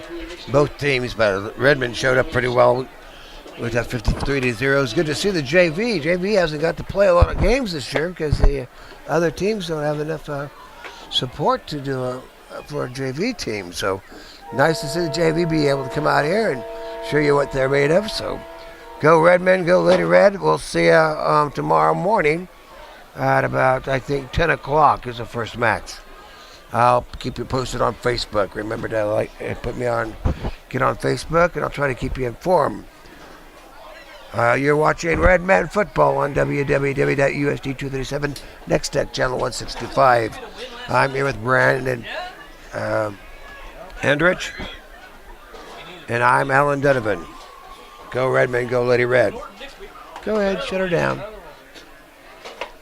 both teams, but Redmond showed up pretty well with that 53-0. It's good to see the JV. JV hasn't got to play a lot of games this year because the other teams don't have enough support to do for a JV team. So nice to see the JV be able to come out here and show you what they're made of. So go Redmen, go Lady Red. We'll see you tomorrow morning at about, I think, 10 o'clock is the first match. I'll keep you posted on Facebook. Remember to get on Facebook, and I'll try to keep you informed. You're watching Redmen Football on www.usd237, Next Tech Channel 165. I'm here with Brandon Hendrich, and I'm Alan Donovan. Go Redmen, go Lady Red. Go ahead, shut her down.